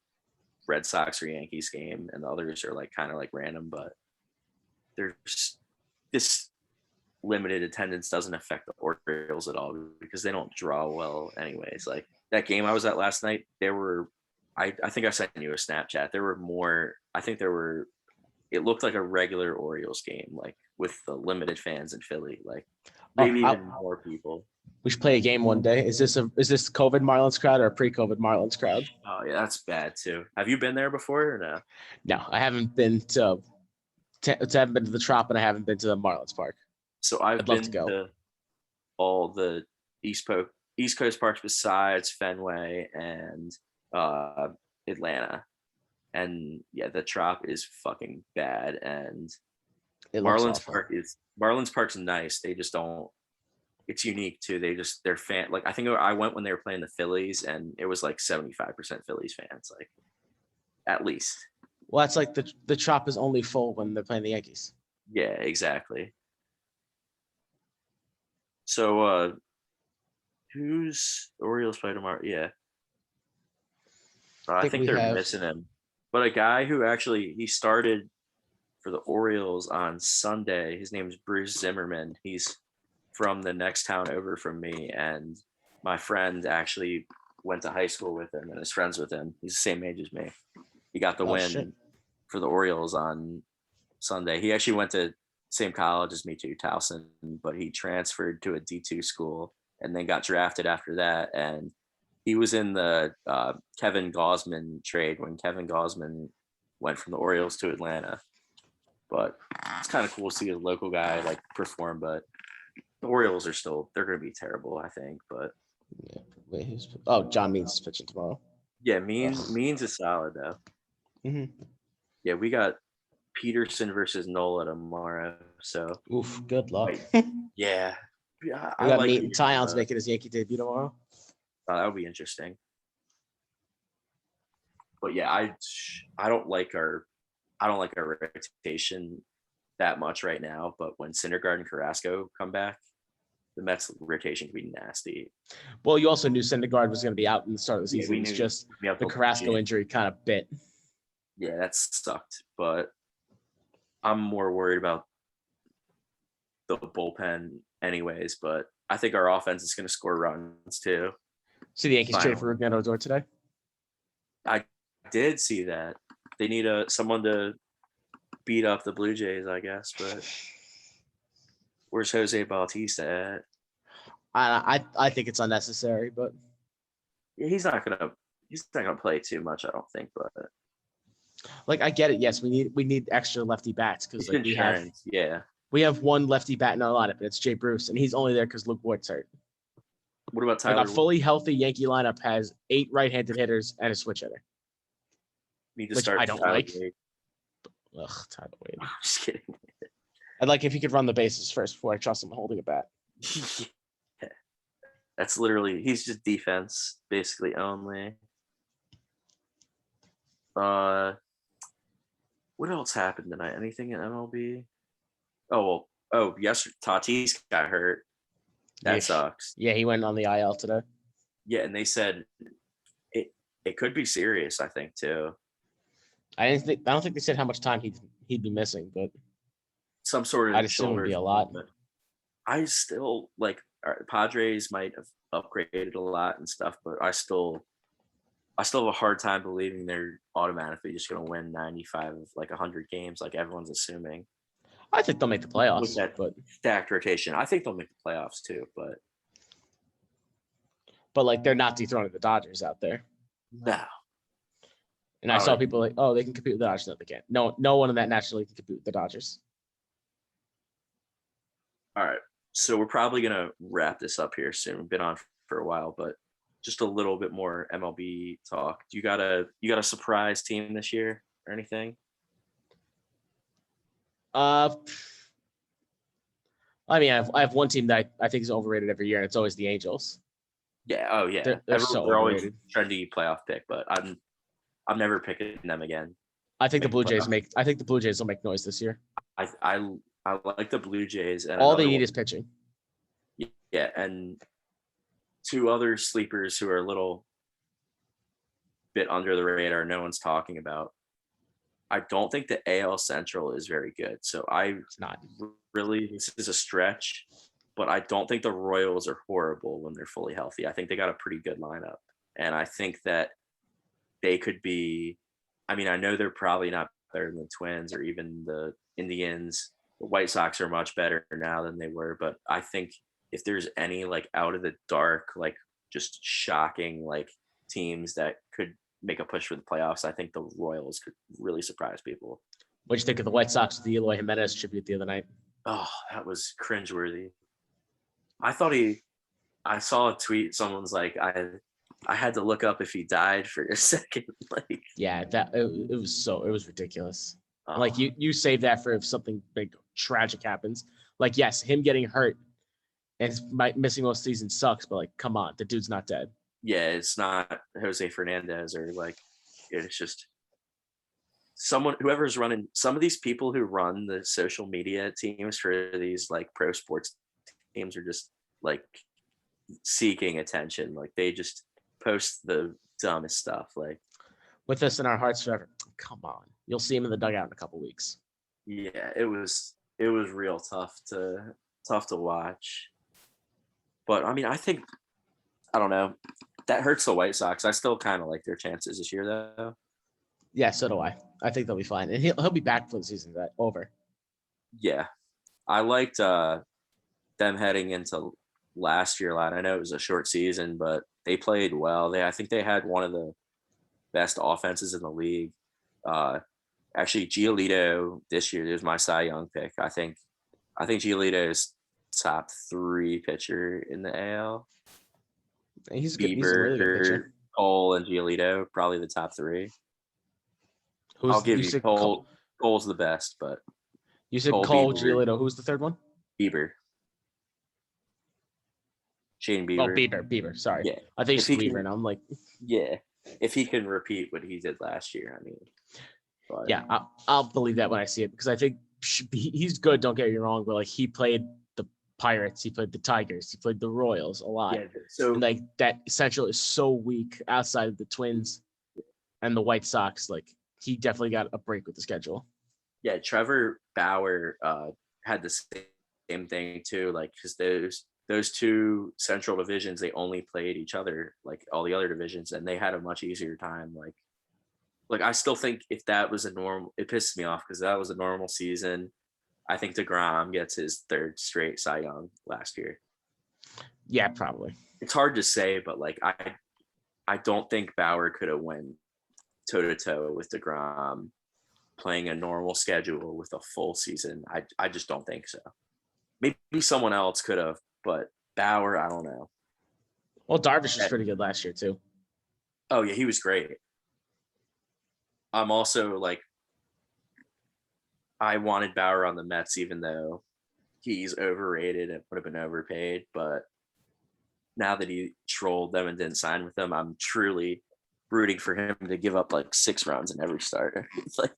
Red Sox or Yankees game, and the others are like kind of like random. But there's this limited attendance doesn't affect the Orioles at all because they don't draw well anyways. Like that game I was at last night, there were I think I sent you a Snapchat. There were more, I think there were, it looked like a regular Orioles game, like with the limited fans in Philly, like maybe even more people. We should play a game one day. Is this COVID Marlins crowd or a pre-COVID Marlins crowd? Oh yeah, that's bad too. Have you been there before or no? No, I haven't been to haven't been to the Trop, and I haven't been to the Marlins Park. So I've been to all the East Coast parks besides Fenway and Atlanta. And yeah, the Trop is fucking bad. And Marlins Park's nice. They just don't. It's unique too. They're fan. Like I think I went when they were playing the Phillies, and it was like 75% Phillies fans, like at least. Well, that's like the Trop is only full when they're playing the Yankees. Yeah, exactly. So who's the Orioles play tomorrow? Yeah, I think they're missing him. But a guy who actually he started for the Orioles on Sunday. His name is Bruce Zimmerman. He's from the next town over from me, and my friend actually went to high school with him and is friends with him. He's the same age as me. He got the win for the Orioles on Sunday. He actually went to same college as me too, Towson, but he transferred to a D2 school and then got drafted after that. And he was in the Kevin Gausman trade when Kevin Gausman went from the Orioles to Atlanta. But it's kind of cool to see a local guy like perform. But the Orioles they're going to be terrible, I think. But yeah, wait, John Means is pitching tomorrow. Yeah, Means is solid though. Mm-hmm. Yeah, we got Peterson versus Nola tomorrow. So oof, good luck. Yeah. I got like Tyon's making his Yankee debut tomorrow. That would be interesting. But yeah, I don't like our rotation that much right now. But when Syndergaard and Carrasco come back, the Mets rotation could be nasty. Well, you also knew Syndergaard was going to be out in the start of the season. It's just the Carrasco injury kind of bit. Yeah, that sucked. But I'm more worried about the bullpen anyways. But I think our offense is going to score runs too. See the Yankees trade for Rougned Odor today? I did see that. They need someone to beat up the Blue Jays, I guess. But where's Jose Bautista at? I think it's unnecessary, but yeah, he's not gonna play too much, I don't think. But like I get it. Yes, we need extra lefty bats because like we have one lefty bat in our lineup, and it's Jay Bruce, and he's only there because Luke Voigt's hurt. What about Tyler? Like a fully healthy Yankee lineup has 8 right-handed hitters and a switch hitter. Need to start. I don't like. Ugh, Tyler Wade. I'm just kidding. I'd like if he could run the bases first before I trust him holding a bat. Yeah. That's literally he's just defense basically only. What else happened tonight? Anything in MLB? Yesterday Tatis got hurt. That sucks. Yeah, he went on the IL today. Yeah, and they said it could be serious, I think, too. I don't think they said how much time he'd be missing, but some sort of. I'd assume it'd be a lot. I still like Padres might have upgraded a lot and stuff, but I still have a hard time believing they're automatically just going to win 95 of like 100 games, like everyone's assuming. I think they'll make the playoffs. With that stacked rotation, I think they'll make the playoffs too. But like they're not dethroning the Dodgers out there. No. And I saw people like, oh, they can compete with the Dodgers. No, they can't. No one in that National League can compete with the Dodgers. All right. So we're probably gonna wrap this up here soon. We've been on for a while, but just a little bit more MLB talk. You got a surprise team this year or anything? Uh, I mean, I have one team that I think is overrated every year, and it's always the Angels. Yeah. Oh yeah. They're so They're always overrated. trendy playoff pick, but I'm never picking them again. I think the Make Blue the Jays playoffs. I think the Blue Jays will make noise this year. I like the Blue Jays and All they another need one. is pitching. Yeah, and two other sleepers who are a little bit under the radar, no one's talking about. I don't think the AL Central is very good. So It's not. really, this is a stretch, but I don't think the Royals are horrible when they're fully healthy. I think they got a pretty good lineup. And I think that they could be, I mean, I know they're probably not better than the Twins or even the Indians. The White Sox are much better now than they were, but I think if there's any like out of the dark, like just shocking like teams that could make a push for the playoffs, I think the Royals could really surprise people. What'd you think of the White Sox with the Eloy Jimenez tribute the other night? Oh, that was cringeworthy. I saw a tweet. Someone's like, I had to look up if he died for a second. Like, Yeah, it was ridiculous. oh, Like you save that for if something big tragic happens. Like yes, him getting hurt and missing all season sucks, but like come on, the dude's not dead. yeah, it's not Jose Fernandez or like, it's just someone, whoever's running. Some of these people who run the social media teams for these like pro sports teams are just like seeking attention. Like they just post the dumbest stuff. Like, With us in our hearts forever. Come on, you'll see him in the dugout in a couple weeks. yeah, it was real tough to watch. But I mean, I don't know. That hurts the White Sox. I still kind of like their chances this year, though. Yeah, so do I. I think they'll be fine, and he'll be back for the season. That over. Yeah, I liked them heading into last year a lot. I know it was a short season, but they played well. I think they had one of the best offenses in the league. Actually, Giolito this year is my Cy Young pick. I think Giolito is top 3 pitcher in the AL. He's good. He's a really good pitcher. Cole, and Giolito probably the top 3. I'll give you Cole. Cole's the best, but you said Cole, Giolito. Who's the third one? Bieber. Shane Bieber. Oh, Bieber. Sorry. Yeah. I think he's Bieber, and I'm like, yeah. If he can repeat what he did last year, I mean. But, yeah, I'll believe that when I see it because I think he's good. Don't get me wrong, but like he played the Pirates, he played the Tigers, he played the Royals a lot. Yeah, so and like that Central is so weak outside of the Twins and the White Sox. Like he definitely got a break with the schedule. Yeah, Trevor Bauer had the same thing too. Like because those two Central divisions, they only played each other like all the other divisions, and they had a much easier time. Like I still think if that was a normal, it pissed me off because that was a normal season. I think DeGrom gets his 3rd straight Cy Young last year. Yeah, probably. It's hard to say, but like I don't think Bauer could have went toe to toe with DeGrom playing a normal schedule with a full season. I just don't think so. Maybe someone else could have, but Bauer, I don't know. Well, Darvish was pretty good last year too. Oh yeah, he was great. I'm also like, I wanted Bauer on the Mets, even though he's overrated and would have been overpaid. But now that he trolled them and didn't sign with them, I'm truly rooting for him to give up like 6 runs in every starter. Like,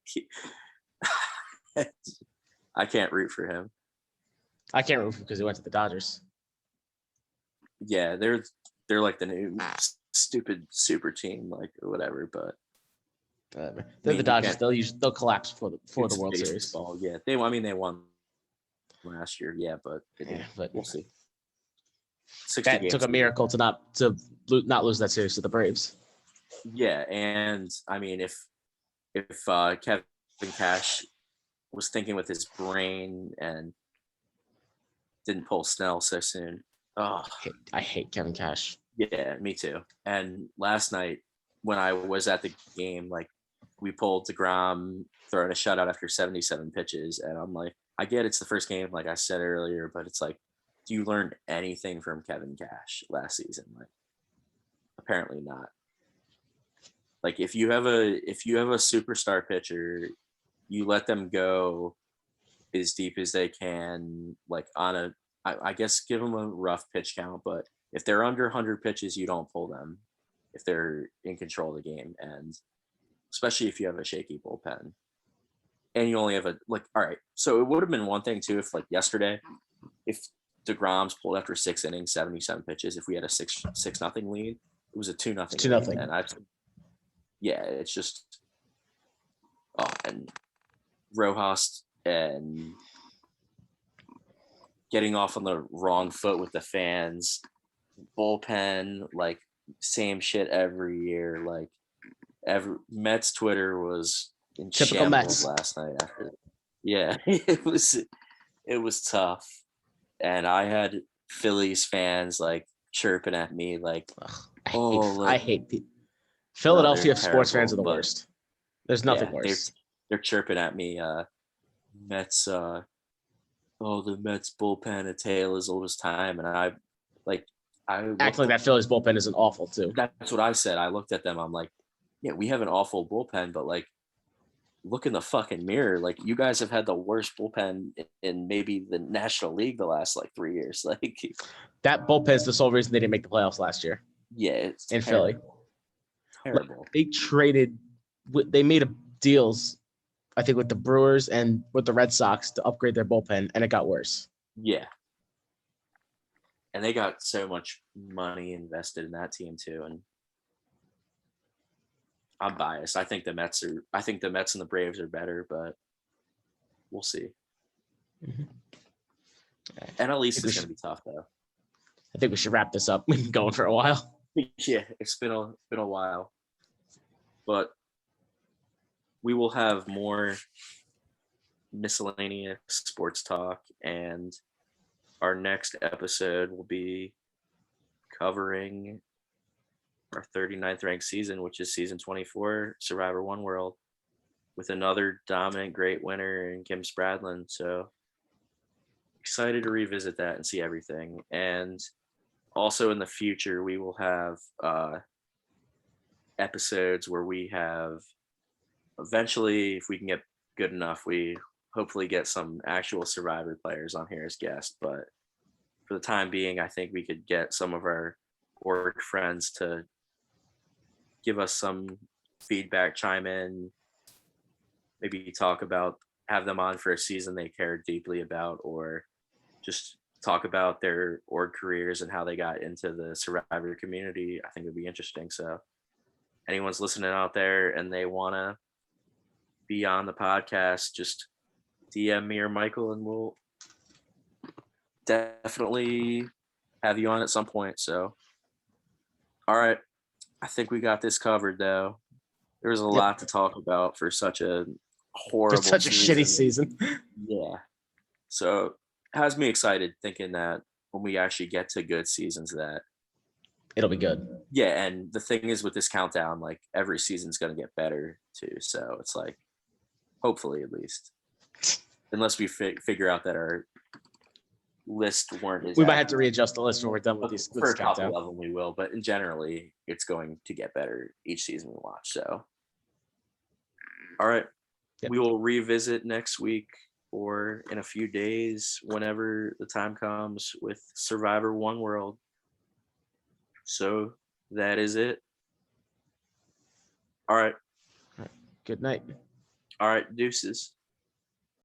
I can't root for him. I can't root for him because he went to the Dodgers. Yeah, they're like the new stupid super team, like or whatever. But they're the Dodgers. They'll collapse for the World Series. Yeah, they won last year. Yeah, but we'll see. That took a miracle to not lose that series to the Braves. Yeah, and I mean, if Kevin Cash was thinking with his brain and didn't pull Snell so soon, I hate Kevin Cash. Yeah, me too. And last night when I was at the game, like we pulled DeGrom throwing a shutout after 77 pitches, and I'm like, I get it's the first game, like I said earlier, but it's like, do you learn anything from Kevin Cash last season? Like, apparently not. Like if you have a superstar pitcher, you let them go as deep as they can, like I guess give them a rough pitch count, but if they're under 100 pitches, you don't pull them if they're in control of the game, and especially if you have a shaky bullpen and you only have all right. So it would have been one thing too if like yesterday, if DeGrom's pulled after 6 innings, 77 pitches, if we had a 6-0 lead, it was a 2-0 2-0. lead, and it's just and Rojas and getting off on the wrong foot with the fans, bullpen, like same shit every year. Like Mets Twitter was in Typical shambles Mets. last night after. Yeah, it was tough. And I had Phillies fans like chirping at me like, I hate people. Philadelphia sports fans are the worst. There's nothing worse. They're chirping at me. Mets. The Mets bullpen, a tale as old as time, and I act like that Phillies bullpen isn't awful too. That's what I said. I looked at them. I'm like, yeah, we have an awful bullpen, but like, look in the fucking mirror. Like, you guys have had the worst bullpen in maybe the National League the last like 3 years. Like, that bullpen is the sole reason they didn't make the playoffs last year. Yeah, it's in Philly. Terrible. Like, they made deals, I think, with the Brewers and with the Red Sox to upgrade their bullpen, and it got worse. Yeah. And they got so much money invested in that team too. And I'm biased. I think the Mets and the Braves are better, but we'll see. Mm-hmm. And at least it's going to be tough, though. I think we should wrap this up. We've been going for a while. Yeah, it's been a while, but we will have more miscellaneous sports talk, and our next episode will be covering our 39th ranked season, which is season 24, Survivor One World, with another dominant great winner in Kim Spradlin. So excited to revisit that and see everything. And also in the future, we will have episodes where we have, eventually, if we can get good enough, we hopefully get some actual Survivor players on here as guests. But for the time being, I think we could get some of our org friends to give us some feedback, chime in, maybe have them on for a season they care deeply about, or just talk about their org careers and how they got into the Survivor community. I think it would be interesting. So anyone's listening out there and they want to be on the podcast, just DM me or Michael and we'll definitely have you on at some point. So, all right. I think we got this covered, though. There was a lot to talk about for such a horrible a shitty season. Yeah. So it has me excited thinking that when we actually get to good seasons, that it'll be good. Yeah, and the thing is with this countdown, like every season's going to get better too. So it's like, hopefully at least, unless we figure out that our list weren't. We might have to readjust the list when we're done with these. For a couple of them, we will, but in generally, it's going to get better each season we watch. So, all right, we will revisit next week or in a few days, whenever the time comes, with Survivor One World. So that is it. All right. Good night. All right, deuces.